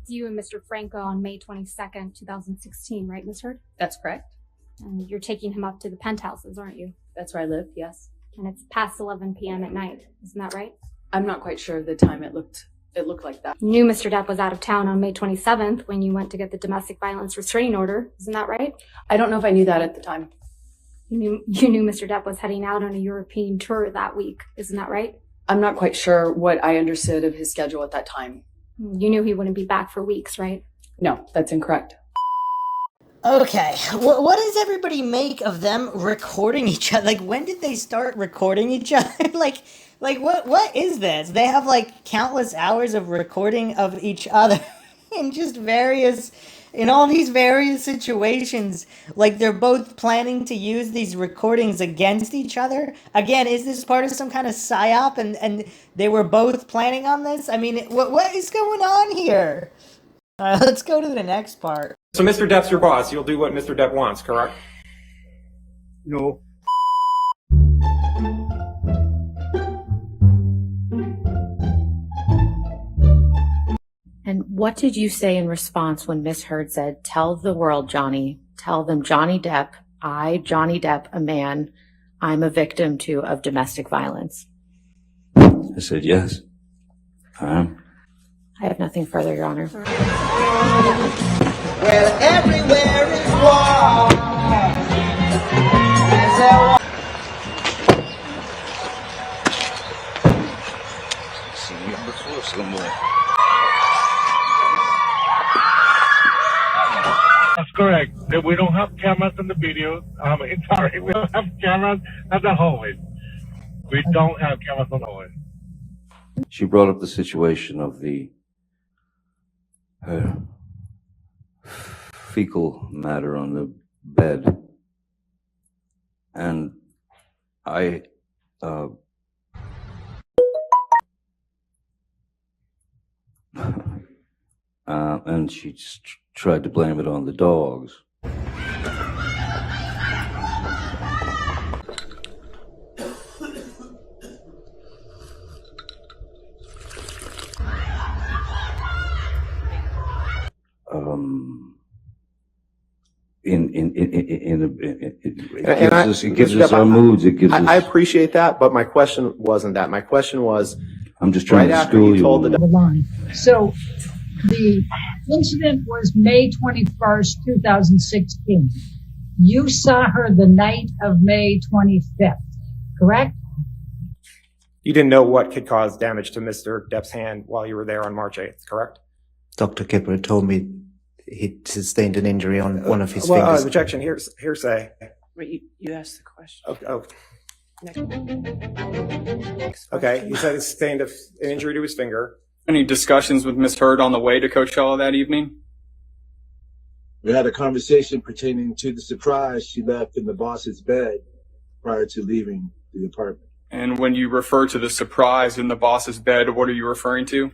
You and Mr. Franco on May 22nd, 2016, right, Ms. Heard? That's correct. And you're taking him up to the penthouses, aren't you? That's where I live, yes. And it's past 11 p.m. at night, isn't that right? I'm not quite sure of the time. It looked It looked like that. You knew Mr. Depp was out of town on May 27th when you went to get the domestic violence restraining order. Isn't that right? I don't know if I knew that at the time. You knew Mr. Depp was heading out on a European tour that week. Isn't that right? I'm not quite sure what I understood of his schedule at that time. You knew he wouldn't be back for weeks, right? No, that's incorrect. Okay, what does everybody make of them recording each other? Like, when did they start recording each other? like what is this? They have like countless hours of recording of each other in all these various situations. Like, they're both planning to use these recordings against each other. Again, is this part of some kind of psyop and they were both planning on this? I mean, what is going on here? All right, let's go to the next part. So Mr. Depp's your boss. You'll do what Mr. Depp wants, correct? No. And what did you say in response when Miss Heard said, tell the world, Johnny, tell them Johnny Depp, Johnny Depp, a man, I'm a victim too of domestic violence? I said, yes, I am. I have nothing further, Your Honor. Well, everywhere is war. Is there war? Seen you before somewhere. That's correct. We don't have cameras in the videos. Sorry, we don't have cameras at the hallway. We don't have cameras on the hallway. She brought up the situation of the fecal matter on the bed, and I and she just tried to blame it on the dogs. It gives us our moods. It gives us. I appreciate that, but my question wasn't that. My question was, I'm just trying to school you. Told the line. So the incident was May 21st, 2016. You saw her the night of May 25th, correct? You didn't know what could cause damage to Mr. Depp's hand while you were there on March 8th, correct? Dr. Kipper told me he'd sustained an injury on one of his fingers. Objection, hearsay. Wait, you asked the question. Okay, you said he sustained an injury to his finger. Any discussions with Miss Heard on the way to Coachella that evening? We had a conversation pertaining to the surprise she left in the boss's bed prior to leaving the apartment. And when you refer to the surprise in the boss's bed, what are you referring to?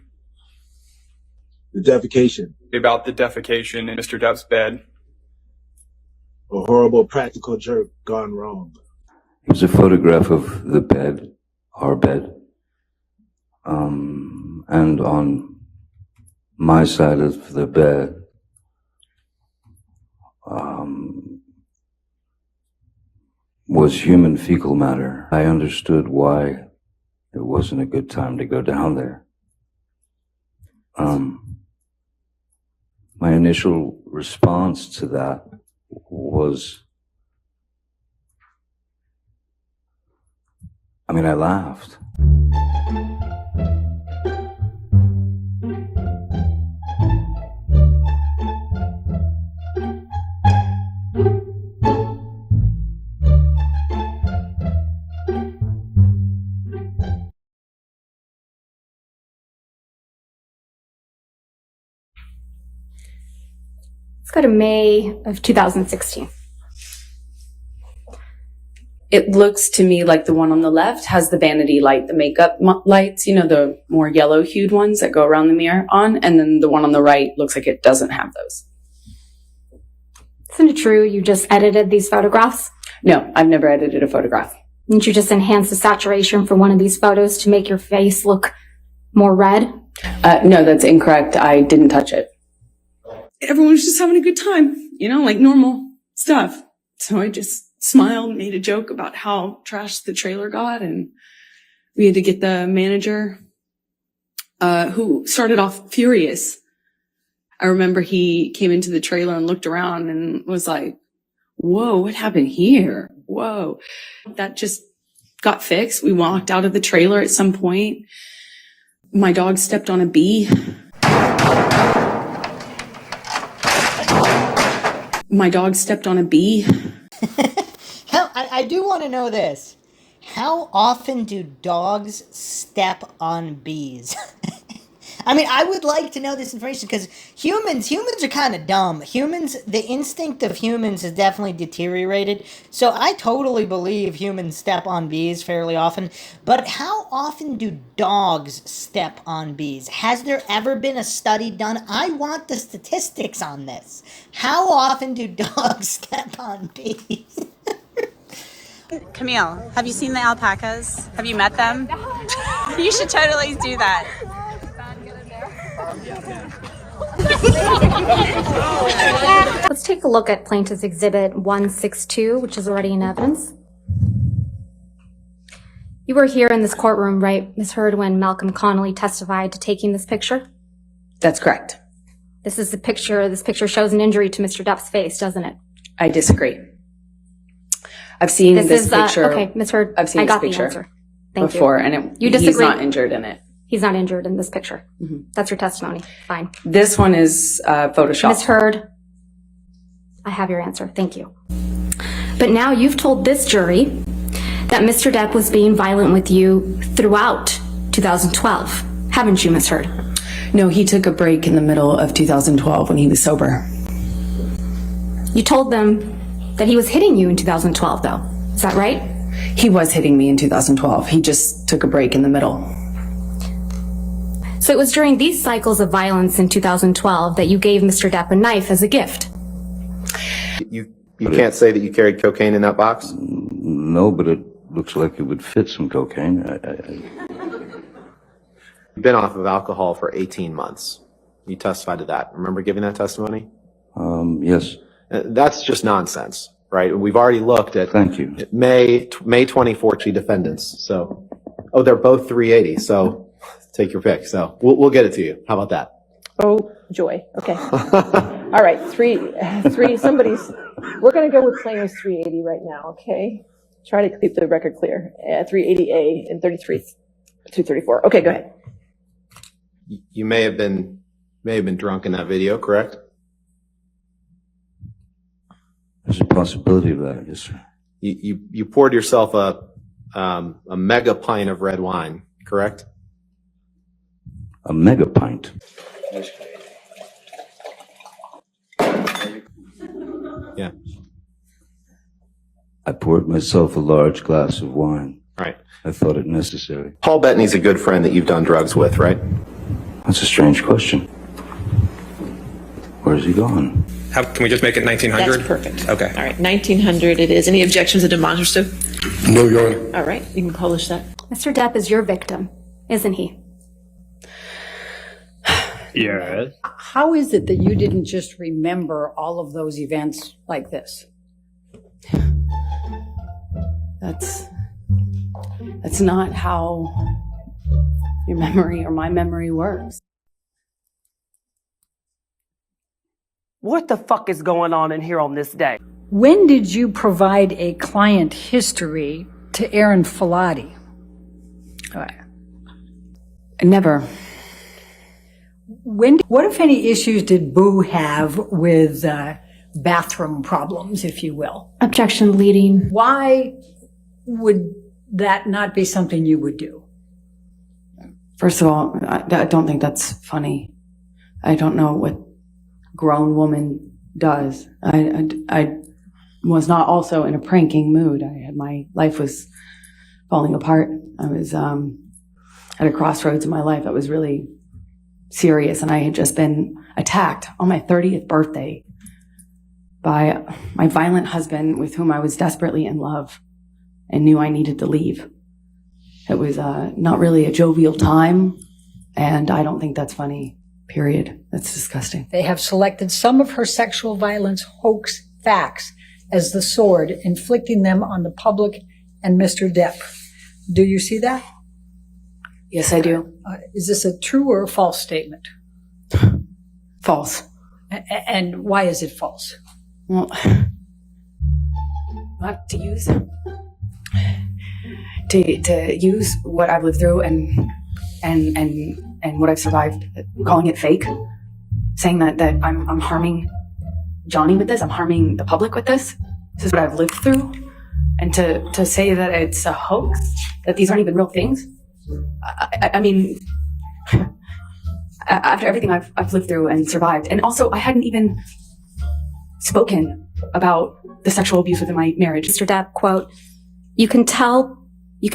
The defecation. About the defecation in Mr. Depp's bed. A horrible practical joke gone wrong. It was a photograph of the bed, our bed. And on my side of the bed, was human fecal matter. I understood why it wasn't a good time to go down there. My initial response to that was, I laughed. Let's go to May of 2016. It looks to me like the one on the left has the vanity light, the makeup lights, the more yellow hued ones that go around the mirror on. And then the one on the right looks like it doesn't have those. Isn't it true you just edited these photographs? No, I've never edited a photograph. Didn't you just enhance the saturation for one of these photos to make your face look more red? No, that's incorrect. I didn't touch it. Everyone was just having a good time, like normal stuff. So I just smiled, made a joke about how trashed the trailer got, and we had to get the manager who started off furious. I remember he came into the trailer and looked around and was like, whoa, what happened here? Whoa. That just got fixed. We walked out of the trailer at some point. My dog stepped on a bee. My dog stepped on a bee. I do want to know this. How often do dogs step on bees? I mean, I would like to know this information because humans are kind of dumb. The instinct of humans has definitely deteriorated. So I totally believe humans step on bees fairly often. But how often do dogs step on bees? Has there ever been a study done? I want the statistics on this. How often do dogs step on bees? Camille, have you seen the alpacas? Have you met them? You should totally do that. Let's take a look at Plaintiff's Exhibit 162, which is already in evidence. You were here in this courtroom, right, Ms. Heard, when Malcolm Connolly testified to taking this picture? That's correct. This is the picture. This picture shows an injury to Mr. Depp's face, doesn't it? I disagree. I've seen this picture. Okay, Ms. Heard, I've seen I this got the picture answer. Thank before, you. and You disagree. he's not injured in it. He's not injured in this picture. That's your testimony. Fine. This one is Photoshop. Ms. Heard, I have your answer. Thank you. But now you've told this jury that Mr. Depp was being violent with you throughout 2012, haven't you, Ms. Heard? No, he took a break in the middle of 2012 when he was sober. You told them that he was hitting you in 2012, though. Is that right? He was hitting me in 2012. He just took a break in the middle. So it was during these cycles of violence in 2012 that you gave Mr. Depp a knife as a gift. You can't say that you carried cocaine in that box? No, but it looks like it would fit some cocaine. You've been off of alcohol for 18 months. You testified to that. Remember giving that testimony? Yes. That's just nonsense, right? We've already looked at Thank you. May 2014 defendants. So, they're both 380. So take your pick. So we'll get it to you. How about that? Oh, joy. Okay. All right. We're going to go with plaintiff's 380 right now. Okay. Try to keep the record clear. 380A and 234. Okay, go ahead. You may have been drunk in that video, correct? There's a possibility of that, yes, sir. You poured yourself a mega pint of red wine, correct? A mega pint. Yeah. I poured myself a large glass of wine. Right. I thought it necessary. Paul Bettany's a good friend that you've done drugs with, right? That's a strange question. Where's he gone? Can we just make it 1900? That's perfect. Okay. All right. 1900 it is. Any objections or demonstrative? No, Your Honor. All right. You can publish that. Mr. Depp is your victim, isn't he? Yes. How is it that you didn't just remember all of those events like this? That's not how your memory or my memory works. What the fuck is going on in here on this day? When did you provide a client history to Aaron Filati? Never. What, if any, issues did Boo have with bathroom problems, if you will? Objection leading. Why would that not be something you would do? First of all, I don't think that's funny. I don't know what grown woman does. I was not also in a pranking mood. My life was falling apart. I was at a crossroads in my life that was really serious, and I had just been attacked on my 30th birthday by my violent husband with whom I was desperately in love and knew I needed to leave. It was not really a jovial time, and I don't think that's funny, period. That's disgusting. They have selected some of her sexual violence hoax facts as the sword, inflicting them on the public and Mr. Depp. Do you see that? Yes, I do. Is this a true or a false statement? False. And why is it false? Well, I have to use what I've lived through and what I've survived, calling it fake, saying that I'm harming Johnny with this, I'm harming the public with this. This is what I've lived through, and to say that it's a hoax, that these aren't even real things. I mean, after everything I've lived through and survived, and also I hadn't even spoken about the sexual abuse within my marriage. Mr. Depp, quote, you can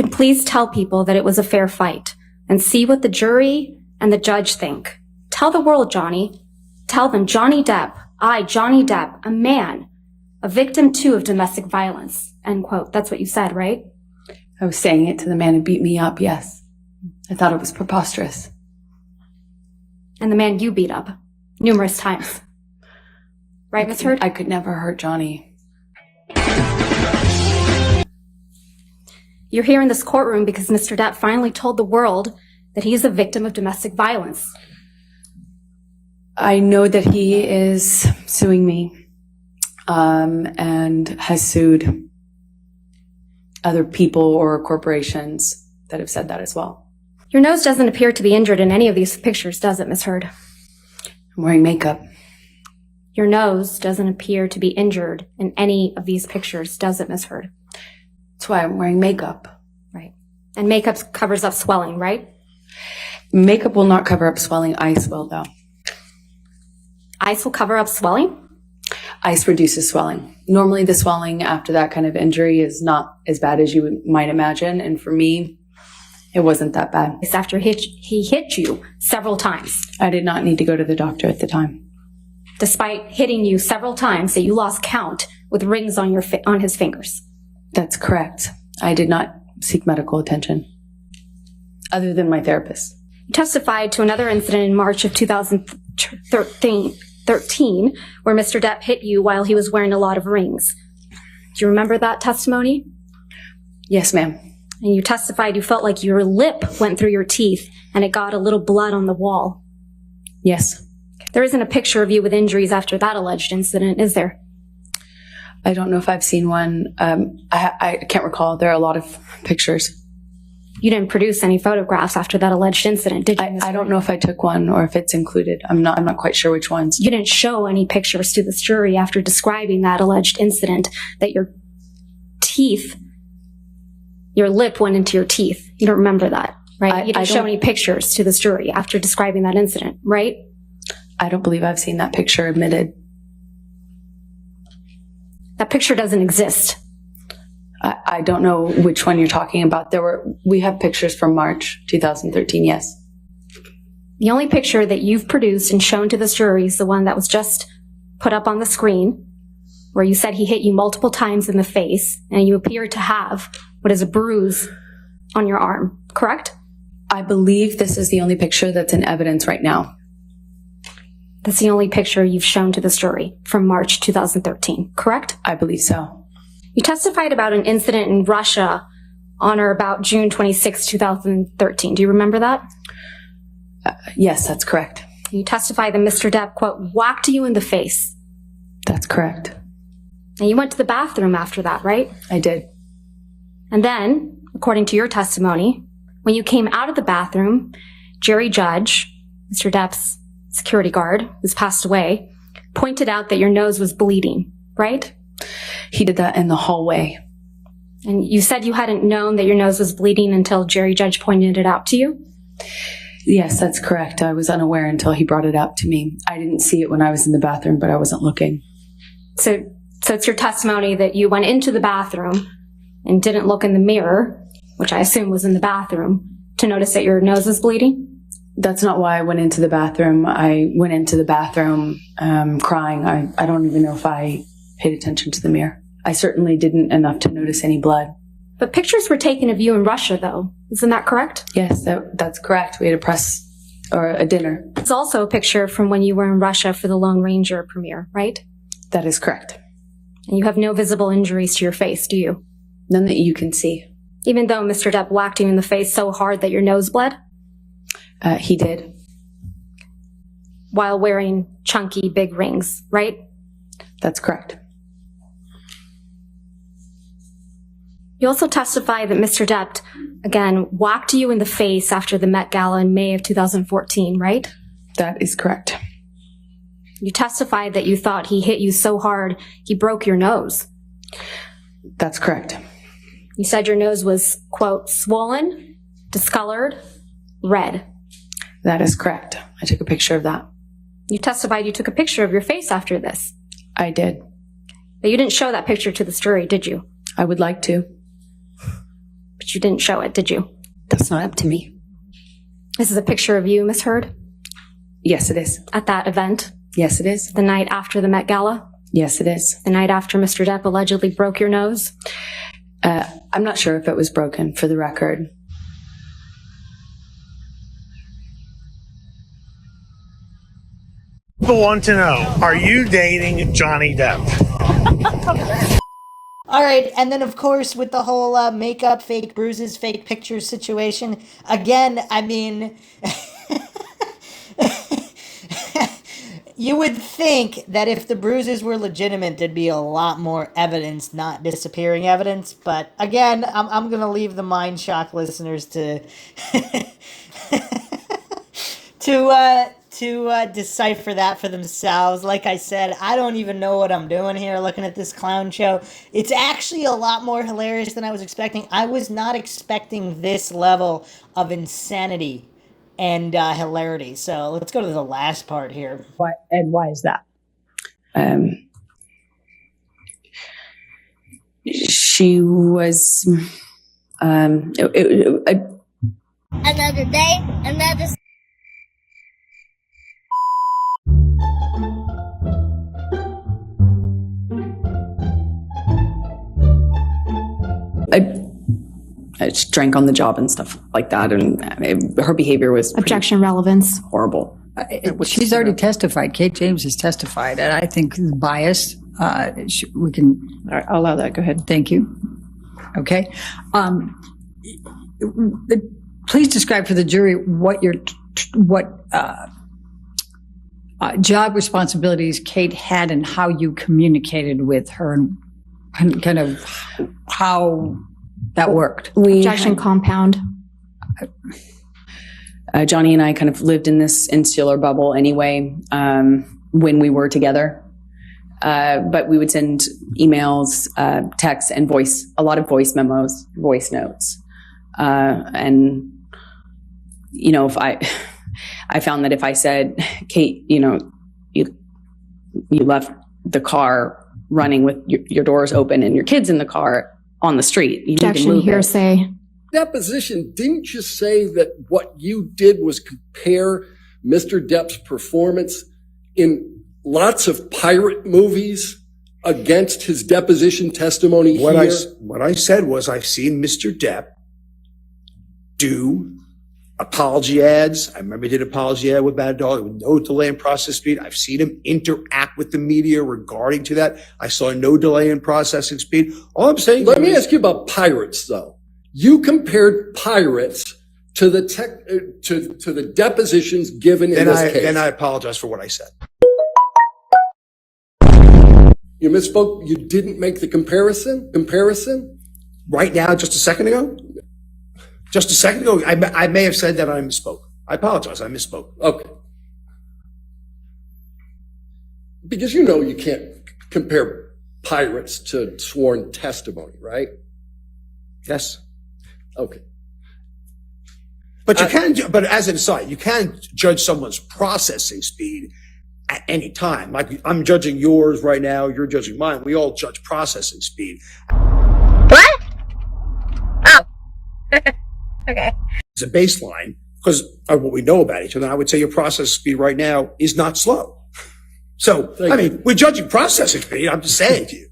please tell people that it was a fair fight and see what the jury and the judge think. Tell the world, Johnny. Tell them Johnny Depp, I, Johnny Depp, a man, a victim too of domestic violence, end quote. That's what you said, right? I was saying it to the man who beat me up, yes. I thought it was preposterous. And the man you beat up numerous times. Right, Ms. Heard? I could never hurt Johnny. You're here in this courtroom because Mr. Depp finally told the world that he's a victim of domestic violence. I know that he is suing me, and has sued other people or corporations that have said that as well. Your nose doesn't appear to be injured in any of these pictures, does it, Ms. Heard? I'm wearing makeup. Your nose doesn't appear to be injured in any of these pictures, does it, Ms. Heard? That's why I'm wearing makeup. Right. And makeup covers up swelling, right? Makeup will not cover up swelling. Ice will, though. Ice will cover up swelling? Ice reduces swelling. Normally the swelling after that kind of injury is not as bad as you might imagine. And for me, it wasn't that bad. It's after he hit you several times. I did not need to go to the doctor at the time. Despite hitting you several times that you lost count with rings on on his fingers. That's correct. I did not seek medical attention, other than my therapist. You testified to another incident in March of 2013 where Mr. Depp hit you while he was wearing a lot of rings. Do you remember that testimony? Yes, ma'am. And you testified you felt like your lip went through your teeth and it got a little blood on the wall. Yes. There isn't a picture of you with injuries after that alleged incident, is there? I don't know if I've seen one. I can't recall. There are a lot of pictures. You didn't produce any photographs after that alleged incident, did you? I don't know if I took one or if it's included. I'm not quite sure which ones. You didn't show any pictures to this jury after describing that alleged incident that your lip went into your teeth. You don't remember that, right? You didn't show any pictures to this jury after describing that incident, right? I don't believe I've seen that picture admitted. That picture doesn't exist. I don't know which one you're talking about. We have pictures from March 2013, yes. The only picture that you've produced and shown to this jury is the one that was just put up on the screen, where you said he hit you multiple times in the face, and you appear to have what is a bruise on your arm, correct? I believe this is the only picture that's in evidence right now. That's the only picture you've shown to this jury from March 2013, correct? I believe so. You testified about an incident in Russia on or about June 26, 2013. Do you remember that? Yes, that's correct. You testified that Mr. Depp, quote, whacked you in the face. That's correct. And you went to the bathroom after that, right? I did. And then, according to your testimony, when you came out of the bathroom, Jerry Judge, Mr. Depp's security guard, who's passed away, pointed out that your nose was bleeding, right? He did that in the hallway. And you said you hadn't known that your nose was bleeding until Jerry Judge pointed it out to you? Yes, that's correct. I was unaware until he brought it up to me. I didn't see it when I was in the bathroom, but I wasn't looking. So it's your testimony that you went into the bathroom and didn't look in the mirror, which I assume was in the bathroom, to notice that your nose was bleeding? That's not why I went into the bathroom. I went into the bathroom crying. I don't even know if I paid attention to the mirror. I certainly didn't enough to notice any blood. But pictures were taken of you in Russia, though. Isn't that correct? Yes, that's correct. We had a press or a dinner. It's also a picture from when you were in Russia for the Lone Ranger premiere, right? That is correct. And you have no visible injuries to your face, do you? None that you can see. Even though Mr. Depp whacked you in the face so hard that your nose bled? He did. While wearing chunky big rings, right? That's correct. You also testify that Mr. Depp, again, whacked you in the face after the Met Gala in May of 2014, right? That is correct. You testified that you thought he hit you so hard he broke your nose. That's correct. You said your nose was, quote, swollen, discolored, red. That is correct. I took a picture of that. You testified you took a picture of your face after this. I did. But you didn't show that picture to the jury, did you? I would like to. But you didn't show it, did you? That's not up to me. This is a picture of you, Miss Heard? Yes, it is. At that event? Yes, it is. The night after the Met Gala? Yes, it is. The night after Mr. Depp allegedly broke your nose? I'm not sure if it was broken, for the record. People want to know, are you dating Johnny Depp? All right, and then of course with the whole makeup, fake bruises, fake pictures situation, again, I mean, you would think that if the bruises were legitimate, there'd be a lot more evidence, not disappearing evidence. But again, I'm gonna leave the MINDSHOCK listeners to to decipher that for themselves. Like I said, I don't even know what I'm doing here looking at this clown show. It's actually a lot more hilarious than I was expecting. I was not expecting this level of insanity and hilarity. So let's go to the last part here. Why is that? She was Another day, another. I just drank on the job and stuff like that, and her behavior was Objection relevance. horrible. She's already testified. Kate James has testified, and I think bias. We can. I'll allow that. Go ahead. Thank you. Okay. Please describe for the jury what job responsibilities Kate had and how you communicated with her and kind of how that worked. Objection compound. Johnny and I kind of lived in this insular bubble anyway when we were together. But we would send emails, texts, and a lot of voice memos, voice notes. And, you know, if I found that if I said, Kate, you know, you left the car running with your doors open and your kids in the car on the street. You Objection, need to move hearsay. Deposition, didn't you say that what you did was compare Mr. Depp's performance in lots of pirate movies against his deposition testimony here? What I said was I've seen Mr. Depp do apology ads. I remember he did an apology ad with Bad Dog with no delay in process speed. I've seen him interact with the media regarding to that. I saw no delay in processing speed. All I'm saying. Let me ask you about pirates, though. You compared pirates to the to the depositions given in this case. Then I apologize for what I said. You misspoke. You didn't make the comparison. Right now, just a second ago. Just a second ago, I may have said that I misspoke. I apologize. I misspoke. Okay. Because you know you can't compare pirates to sworn testimony, right? Yes. Okay. But you can, but as an aside, you can judge someone's processing speed at any time. Like I'm judging yours right now, you're judging mine. We all judge processing speed. What? Oh. Okay. As a baseline, because of what we know about each other, I would say your processing speed right now is not slow. So, I mean, we're judging processing speed. I'm just saying to you.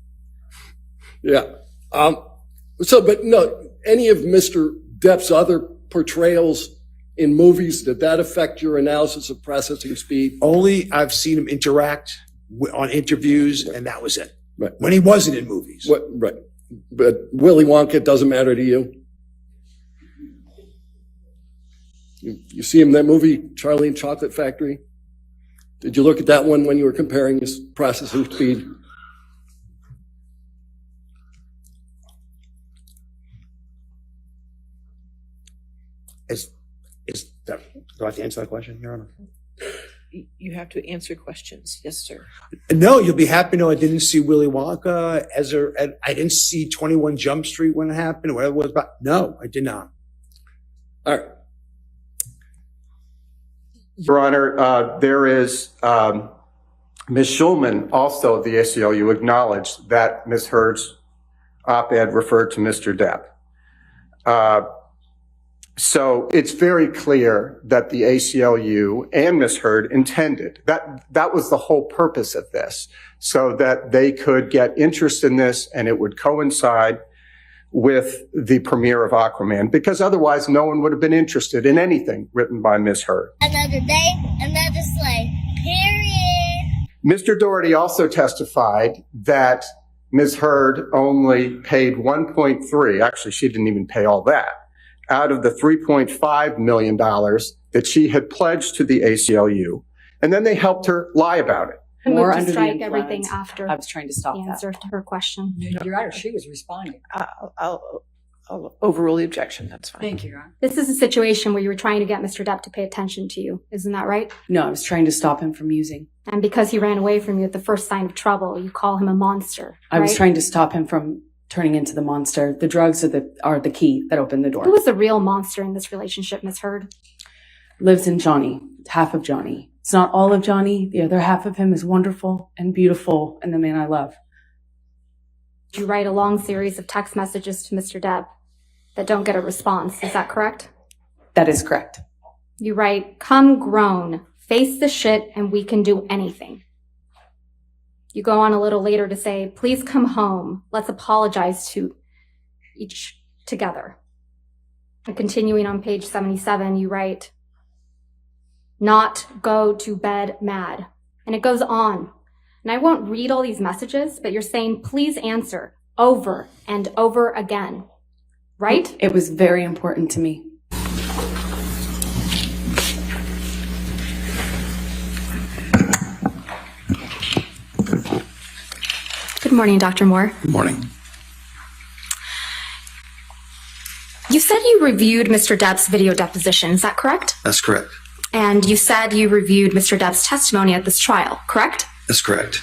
Yeah. But no, any of Mr. Depp's other portrayals in movies, did that affect your analysis of processing speed? Only I've seen him interact on interviews, and that was it. Right. When he wasn't in movies. Right. But Willy Wonka doesn't matter to you? You see him in that movie, Charlie and Chocolate Factory? Did you look at that one when you were comparing his processing speed? Do I have to answer that question, Your Honor? You have to answer questions. Yes, sir. No, you'll be happy to know I didn't see Willy Wonka I didn't see 21 Jump Street when it happened, or whatever it was about. No, I did not. All right. Your Honor, there is Ms. Schulman, also the ACLU, acknowledged that Ms. Heard's op-ed referred to Mr. Depp. So it's very clear that the ACLU and Ms. Heard intended that was the whole purpose of this, so that they could get interest in this and it would coincide with the premiere of Aquaman, because otherwise no one would have been interested in anything written by Ms. Heard. Another day, another sleigh. Period. Mr. Doherty also testified that Ms. Heard only paid 1.3, actually she didn't even pay all that, out of the $3.5 million that she had pledged to the ACLU, and then they helped her lie about it. More under the strike everything influence. after I was trying to stop the that. answer to her question. Your Honor, she was responding. I'll overrule the objection. That's fine. Thank you, Your Honor. This is a situation where you were trying to get Mr. Depp to pay attention to you. Isn't that right? No, I was trying to stop him from using. And because he ran away from you at the first sign of trouble, you call him a monster. I was right? trying to stop him from turning into the monster. The drugs are the key that opened the door. Who was the real monster in this relationship, Ms. Heard? Lives in Johnny, half of Johnny. It's not all of Johnny. The other half of him is wonderful and beautiful and the man I love. You write a long series of text messages to Mr. Depp that don't get a response. Is that correct? That is correct. You write, "Come grown, face the shit, and we can do anything." You go on a little later to say, "Please come home. Let's apologize to each together." And continuing on page 77, you write, "Not go to bed mad." And it goes on. And I won't read all these messages, but you're saying, "Please answer," over and over again. Right? It was very important to me. Good morning, Dr. Moore. Good morning. You said you reviewed Mr. Depp's video deposition. Is that correct? That's correct. And you said you reviewed Mr. Depp's testimony at this trial, correct? That's correct.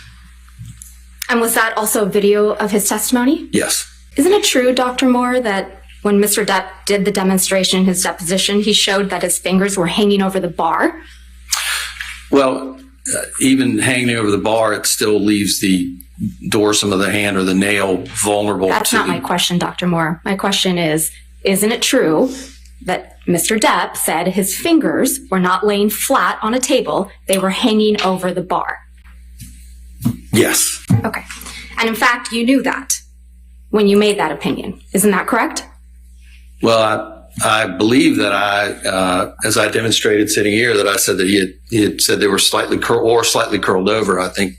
And was that also a video of his testimony? Yes. Isn't it true, Dr. Moore, that when Mr. Depp did the demonstration in his deposition, he showed that his fingers were hanging over the bar? Well, even hanging over the bar, it still leaves the dorsum of the hand or the nail vulnerable. That's not my question, Dr. Moore. My question is, isn't it true that Mr. Depp said his fingers were not laying flat on a table, they were hanging over the bar? Yes. Okay. And in fact, you knew that when you made that opinion. Isn't that correct? Well, I believe that as I demonstrated sitting here, that I said that he had said they were slightly curled over, I think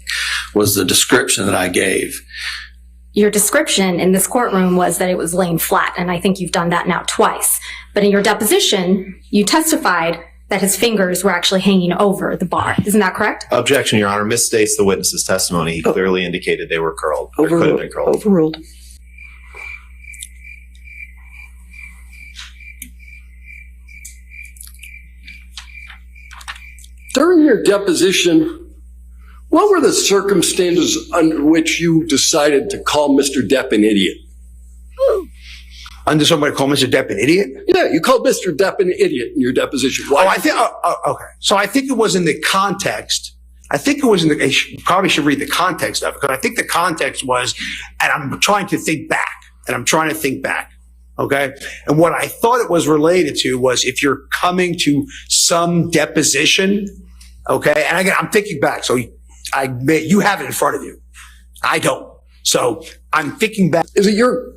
was the description that I gave. Your description in this courtroom was that it was laying flat, and I think you've done that now twice. But in your deposition, you testified that his fingers were actually hanging over the bar. Isn't that correct? Objection, Your Honor. Misstates the witness's testimony. He clearly indicated they were curled. Or could have been curled. Overruled. During your deposition, what were the circumstances under which you decided to call Mr. Depp an idiot? Under somebody call Mr. Depp an idiot? Yeah, you called Mr. Depp an idiot in your deposition. Why? Okay. So I think it was in the context. I probably should read the context of it, because I think the context was, and I'm trying to think back. Okay. And what I thought it was related to was, if you're coming to some deposition, okay. And again, I'm thinking back. So you have it in front of you. I don't. So I'm thinking back. Is it your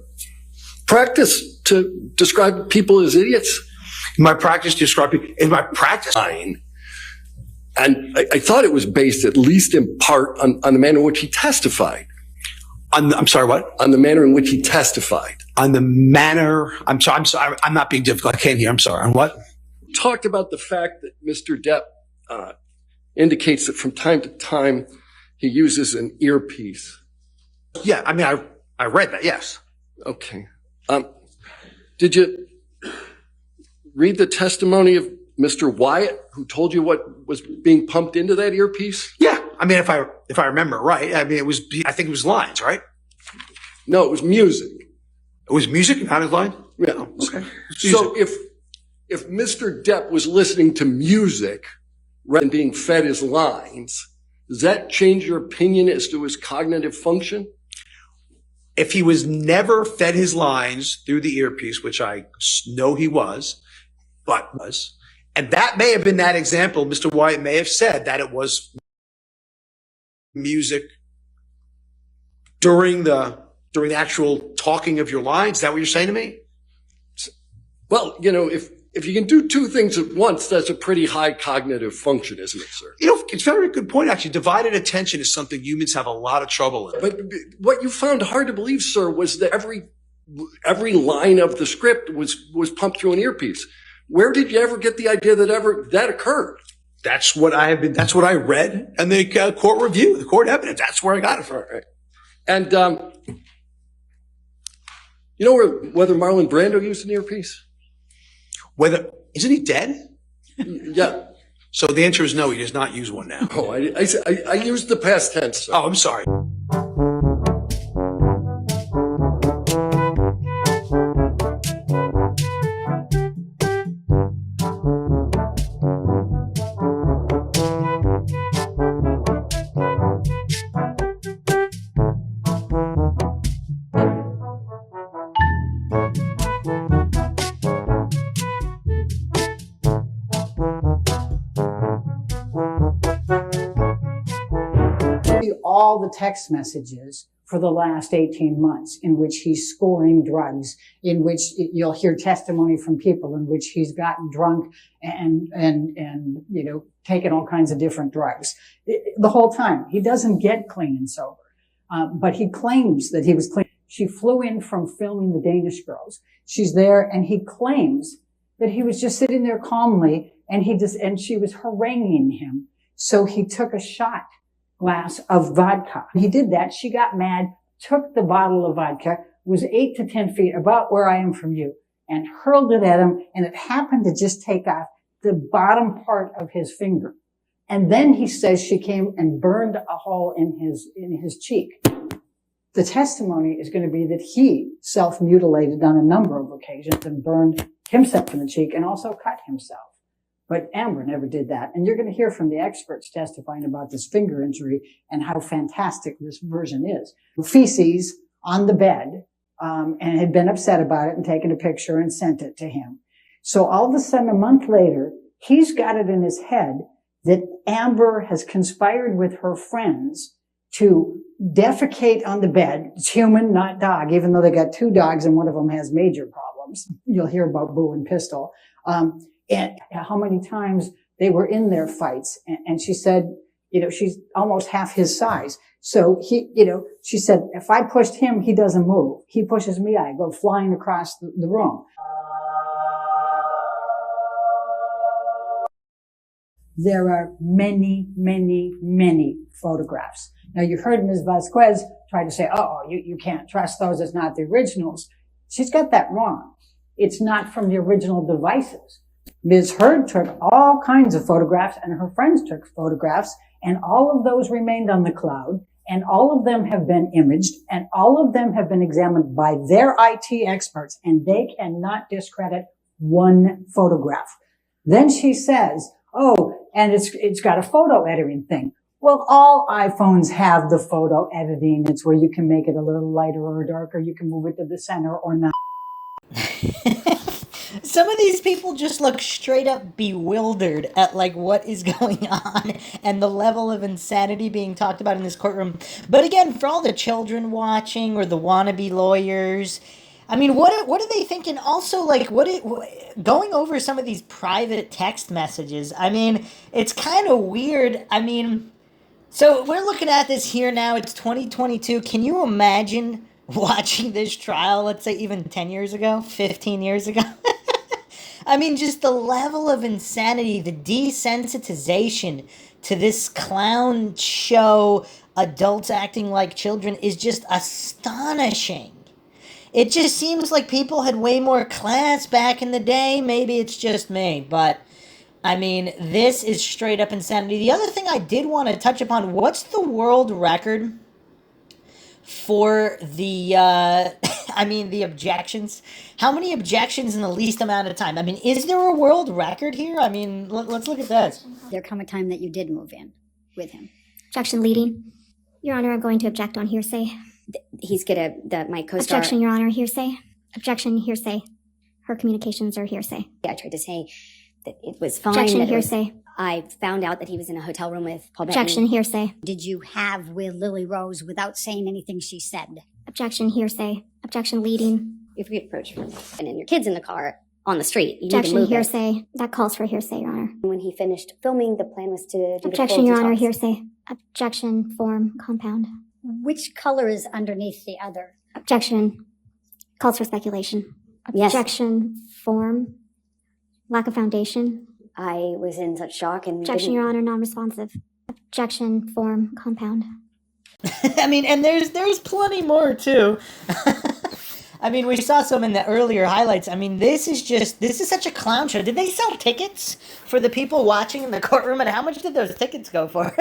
practice to describe people as idiots? My practice to describe people is my practice. And I thought it was based at least in part on the manner in which he testified. I'm sorry, what? On the manner in which he testified. On the manner, I'm sorry, I'm not being difficult. I can't hear. I'm sorry. On what? talked about the fact that Mr. Depp indicates that from time to time he uses an earpiece. Yeah, I mean, I read that, yes. Okay. Did you read the testimony of Mr. Wyatt, who told you what was being pumped into that earpiece? Yeah, I mean, if I remember right, I mean, I think it was lines, right? No, it was music. It was music, not his line? Yeah. Okay. So if Mr. Depp was listening to music rather than being fed his lines, does that change your opinion as to his cognitive function? If he was never fed his lines through the earpiece, which I know he was, and that may have been that example, Mr. Wyatt may have said that it was music during the actual talking of your lines. Is that what you're saying to me? Well, if you can do two things at once, that's a pretty high cognitive function, isn't it, sir? It's a very good point, actually. Divided attention is something humans have a lot of trouble in. But what you found hard to believe, sir, was that every line of the script was pumped through an earpiece. Where did you ever get the idea that occurred? That's what I read in the court review, the court evidence. That's where I got it from. Right. And you know whether Marlon Brando used an earpiece? Isn't he dead? Yeah. So the answer is no, he does not use one now. Oh, I used the past tense, sir. Oh, I'm sorry. All the text messages for the last 18 months in which he's scoring drugs, in which you'll hear testimony from people in which he's gotten drunk and taken all kinds of different drugs. The whole time. He doesn't get clean and sober. But he claims that he was clean. She flew in from filming The Danish Girls. She's there and he claims that he was just sitting there calmly and she was haranguing him. So he took a shot glass of vodka. He did that. She got mad, took the bottle of vodka, was 8 to 10 feet about where I am from you, and hurled it at him. And it happened to just take off the bottom part of his finger. And then he says she came and burned a hole in his cheek. The testimony is going to be that he self-mutilated on a number of occasions and burned himself in the cheek and also cut himself. But Amber never did that. And you're going to hear from the experts testifying about this finger injury and how fantastic this version is. Feces on the bed, and had been upset about it and taken a picture and sent it to him. So all of a sudden, a month later, he's got it in his head that Amber has conspired with her friends to defecate on the bed. It's human, not dog, even though they got 2 dogs and one of them has major problems. You'll hear about Boo and Pistol. And how many times they were in their fights. And she said, she's almost half his size. So she said, if I pushed him, he doesn't move. He pushes me, I go flying across the room. There are many, many, many photographs. Now you heard Ms. Vasquez try to say, you can't trust those. It's not the originals. She's got that wrong. It's not from the original devices. Ms. Heard took all kinds of photographs and her friends took photographs and all of those remained on the cloud and all of them have been imaged and all of them have been examined by their IT experts and they cannot discredit one photograph. Then she says, and it's got a photo editing thing. Well, all iPhones have the photo editing. It's where you can make it a little lighter or darker. You can move it to the center or not. Some of these people just look straight up bewildered at what is going on and the level of insanity being talked about in this courtroom. But again, for all the children watching or the wannabe lawyers, I mean, what are they thinking? Also, going over some of these private text messages, I mean, it's kind of weird. I mean, so we're looking at this here now. It's 2022. Can you imagine watching this trial, let's say even 10 years ago, 15 years ago? I mean, just the level of insanity, the desensitization to this clown show, adults acting like children, is just astonishing. It just seems like people had way more class back in the day. Maybe it's just me, but I mean, this is straight up insanity. The other thing I did want to touch upon, what's the world record for the, I mean, the objections? How many objections in the least amount of time? I mean, is there a world record here? I mean, let's look at this. There come a time that you did move in with him. Objection leading. Your Honor, I'm going to object on hearsay. He's my co-star. Objection, Your Honor, hearsay. Objection, hearsay. Her communications are hearsay. I tried to say that it was fine. Objection, that it was- hearsay. I found out that he was in a hotel room with Paul Objection, Bettany. hearsay. Did you have with Lily Rose without saying anything she said? Objection, hearsay. Objection leading. If we approach her and then your kid's in the car on the street, you need to Objection, move it. hearsay. That calls for hearsay, Your Honor. When he finished filming, the plan was to do the Objection, full Your Honor, detox. hearsay. Objection, form, compound. Which color is underneath the other? Objection. Calls for speculation. Yes. Objection, form, lack of foundation. I was in such shock and Objection, Your Honor, non-responsive. Objection, form, compound. I mean, and there's plenty more too. I mean, we saw some in the earlier highlights. I mean, this is such a clown show. Did they sell tickets for the people watching in the courtroom, and how much did those tickets go for?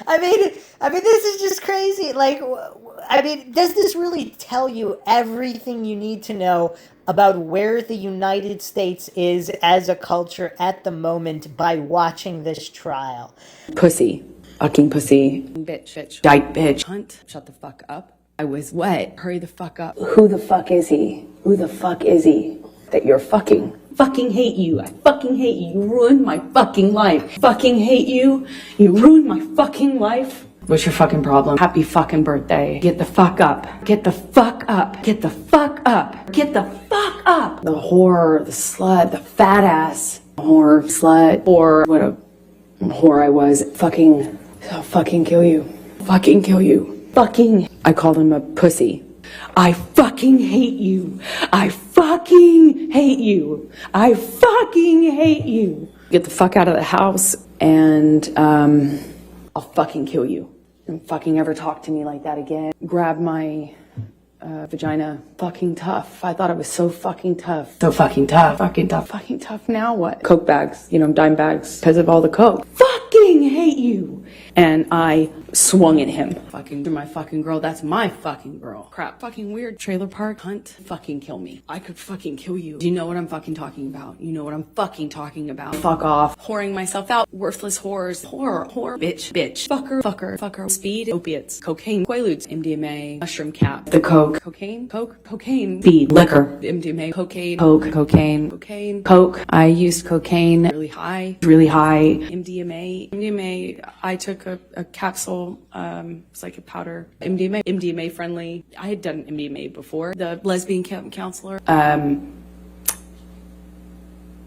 I mean, this is just crazy. Like, I mean, does this really tell you everything you need to know about where the United States is as a culture at the moment by watching this trial? Pussy. Fucking pussy. Bitch. Dyke bitch. Hunt. Shut the fuck up. I was wet. Hurry the fuck up. Who the fuck is he? Who the fuck is he? That you're fucking. Fucking hate you. I fucking hate you. You ruined my fucking life. Fucking hate you. You ruined my fucking life. What's your fucking problem? Happy fucking birthday. Get the fuck up. Get the fuck up. Get the fuck up. Get the fuck up. The whore, the slut, the fat ass. Whore, slut, whore. What a whore I was. Fucking, I'll fucking kill you. Fucking kill you. Fucking. I called him a pussy. I fucking hate you. I fucking hate you. I fucking hate you. Get the fuck out of the house and, I'll fucking kill you. Don't fucking ever talk to me like that again. Grab my vagina. Fucking tough. I thought I was so fucking tough. So fucking tough. Fucking tough. Fucking tough. Now what? Coke bags. Dime bags. Because of all the coke. Fucking hate you. And I swung at him. Fucking to my fucking girl. That's my fucking girl. Crap. Fucking weird. Trailer park. Hunt. Fucking kill me. I could fucking kill you. Do you know what I'm fucking talking about? You know what I'm fucking talking about. Fuck off. Whoring myself out. Worthless whores. Whore. Bitch. Fucker. Speed. Opiates. Cocaine. Quaaludes. MDMA. Mushroom cap. The coke. Cocaine. Speed. Liquor. MDMA. Cocaine. Cocaine. Coke. I used cocaine. Really high. MDMA. I took a capsule. It's like a powder. MDMA friendly. I had done MDMA before. The lesbian counselor.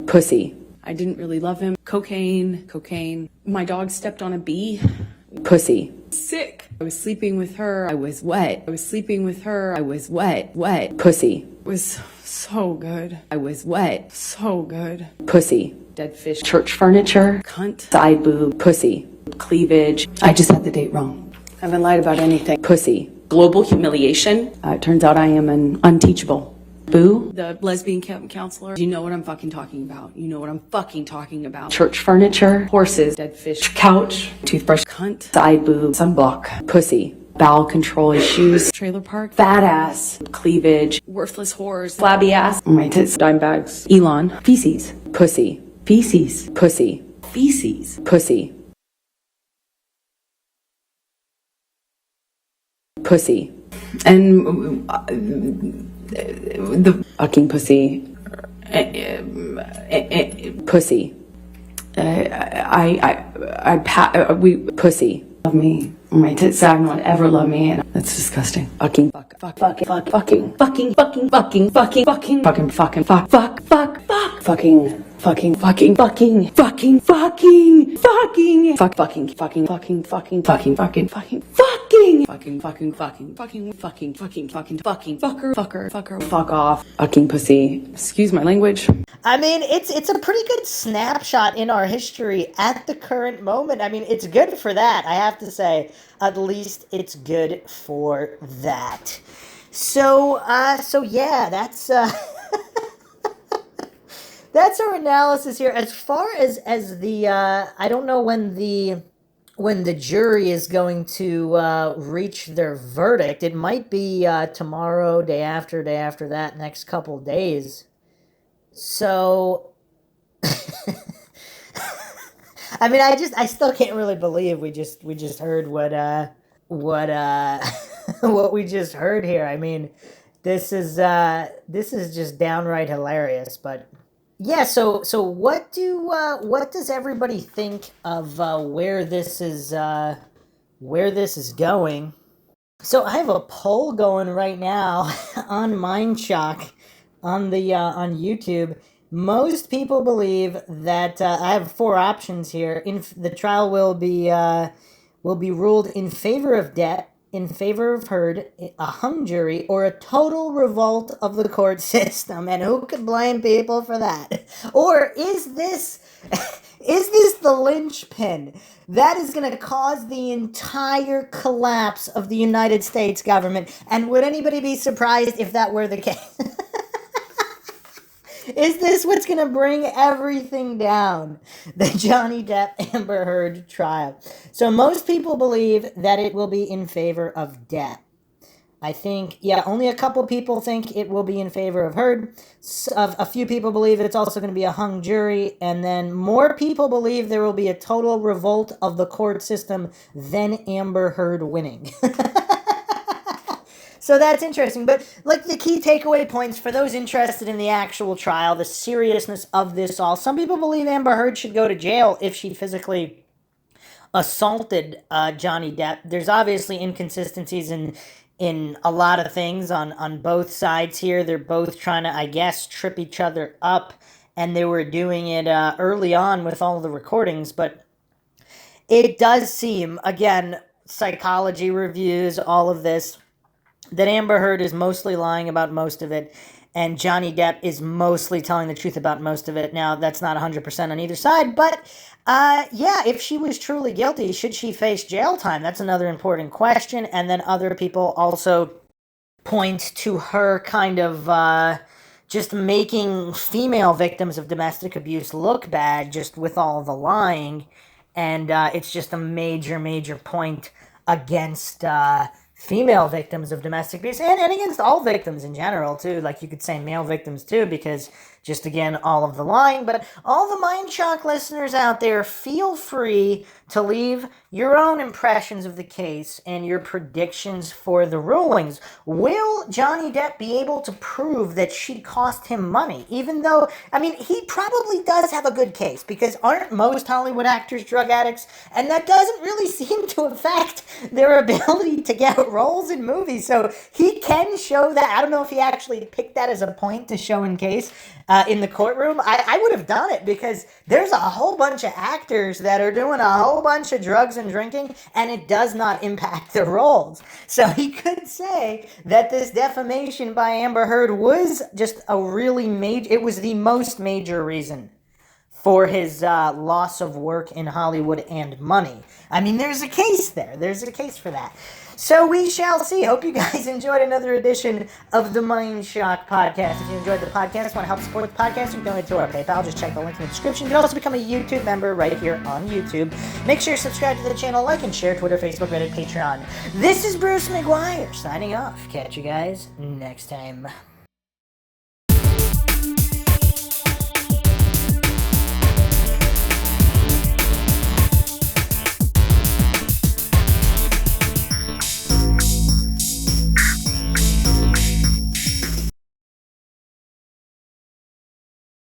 Pussy. I didn't really love him. Cocaine. My dog stepped on a bee. Pussy. Sick. I was sleeping with her. I was wet. Pussy. It was so good. I was wet. So good. Pussy. Dead fish. Church furniture. Cunt. Side boob. Pussy. Cleavage. I just had the date wrong. I haven't lied about anything. Pussy. Global humiliation. It turns out I am an unteachable. Boo. The lesbian counselor. You know what I'm fucking talking about. Church furniture. Horses. Dead fish. Couch. Toothbrush. Cunt. Side boob. Sunblock. Pussy. Bowel control issues. Trailer park. Fat ass. Cleavage. Worthless whores. Flabby ass. My tits. Dime bags. Elon. Feces. Pussy. Feces. Pussy. Feces. Pussy. Pussy. And the fucking pussy. Pussy. We pussy. Love me. My tits sag not ever love me. That's disgusting. Fucking fucking cheating. Fucking, fucker, fuck off. Fucking pussy. Excuse my language. I mean, it's a pretty good snapshot in our history at the current moment. I mean, it's good for that, I have to say. At least it's good for that. So yeah, that's that's our analysis here. As far as the I don't know when the jury is going to reach their verdict. It might be tomorrow, day after that, next couple days. So, I mean, I still can't really believe we just heard what what we just heard here. I mean, this is just downright hilarious. But yeah, so what does everybody think of where this is going? So I have a poll going right now on MindShock on YouTube. Most people believe that I have 4 options here. The trial will be ruled in favor of Depp, in favor of Heard, a hung jury, or a total revolt of the court system. And who could blame people for that? Or is this the linchpin that is going to cause the entire collapse of the United States government? And would anybody be surprised if that were the case? Is this what's going to bring everything down? The Johnny Depp Amber Heard trial. So most people believe that it will be in favor of Depp. I think, yeah, only a couple people think it will be in favor of Heard. A few people believe it's also going to be a hung jury. And then more people believe there will be a total revolt of the court system than Amber Heard winning. So that's interesting. But like the key takeaway points for those interested in the actual trial, the seriousness of this all. Some people believe Amber Heard should go to jail if she physically assaulted Johnny Depp. There's obviously inconsistencies in a lot of things on both sides here. They're both trying to, I guess, trip each other up. And they were doing it early on with all the recordings. But it does seem, again, psychology reviews, all of this, that Amber Heard is mostly lying about most of it, and Johnny Depp is mostly telling the truth about most of it. Now, that's not 100% on either side, but yeah, if she was truly guilty, should she face jail time? That's another important question. And then other people also point to her kind of just making female victims of domestic abuse look bad just with all the lying, and it's just a major point against female victims of domestic abuse, and against all victims in general, too. Like, you could say male victims, too, because just, again, all of the lying. But all the MindShock listeners out there, feel free to leave your own impressions of the case and your predictions for the rulings. Will Johnny Depp be able to prove that she cost him money? Even though, I mean, he probably does have a good case, because aren't most Hollywood actors drug addicts? And that doesn't really seem to affect their ability to get roles in movies. So he can show that. I don't know if he actually picked that as a point to show in case in the courtroom. I would have done it, because there's a whole bunch of actors that are doing a whole bunch of drugs and drinking, and it does not impact their roles. So he could say that this defamation by Amber Heard was just a really major, it was the most major reason for his loss of work in Hollywood and money. I mean, there's a case there. There's a case for that. So we shall see. Hope you guys enjoyed another edition of the MindShock podcast. If you enjoyed the podcast, want to help support the podcast, you can donate to our PayPal. Just check the link in the description. You can also become a YouTube member right here on YouTube. Make sure you subscribe to the channel, like and share, Twitter, Facebook, Reddit, Patreon. This is Bruce McGuire signing off. Catch you guys next time.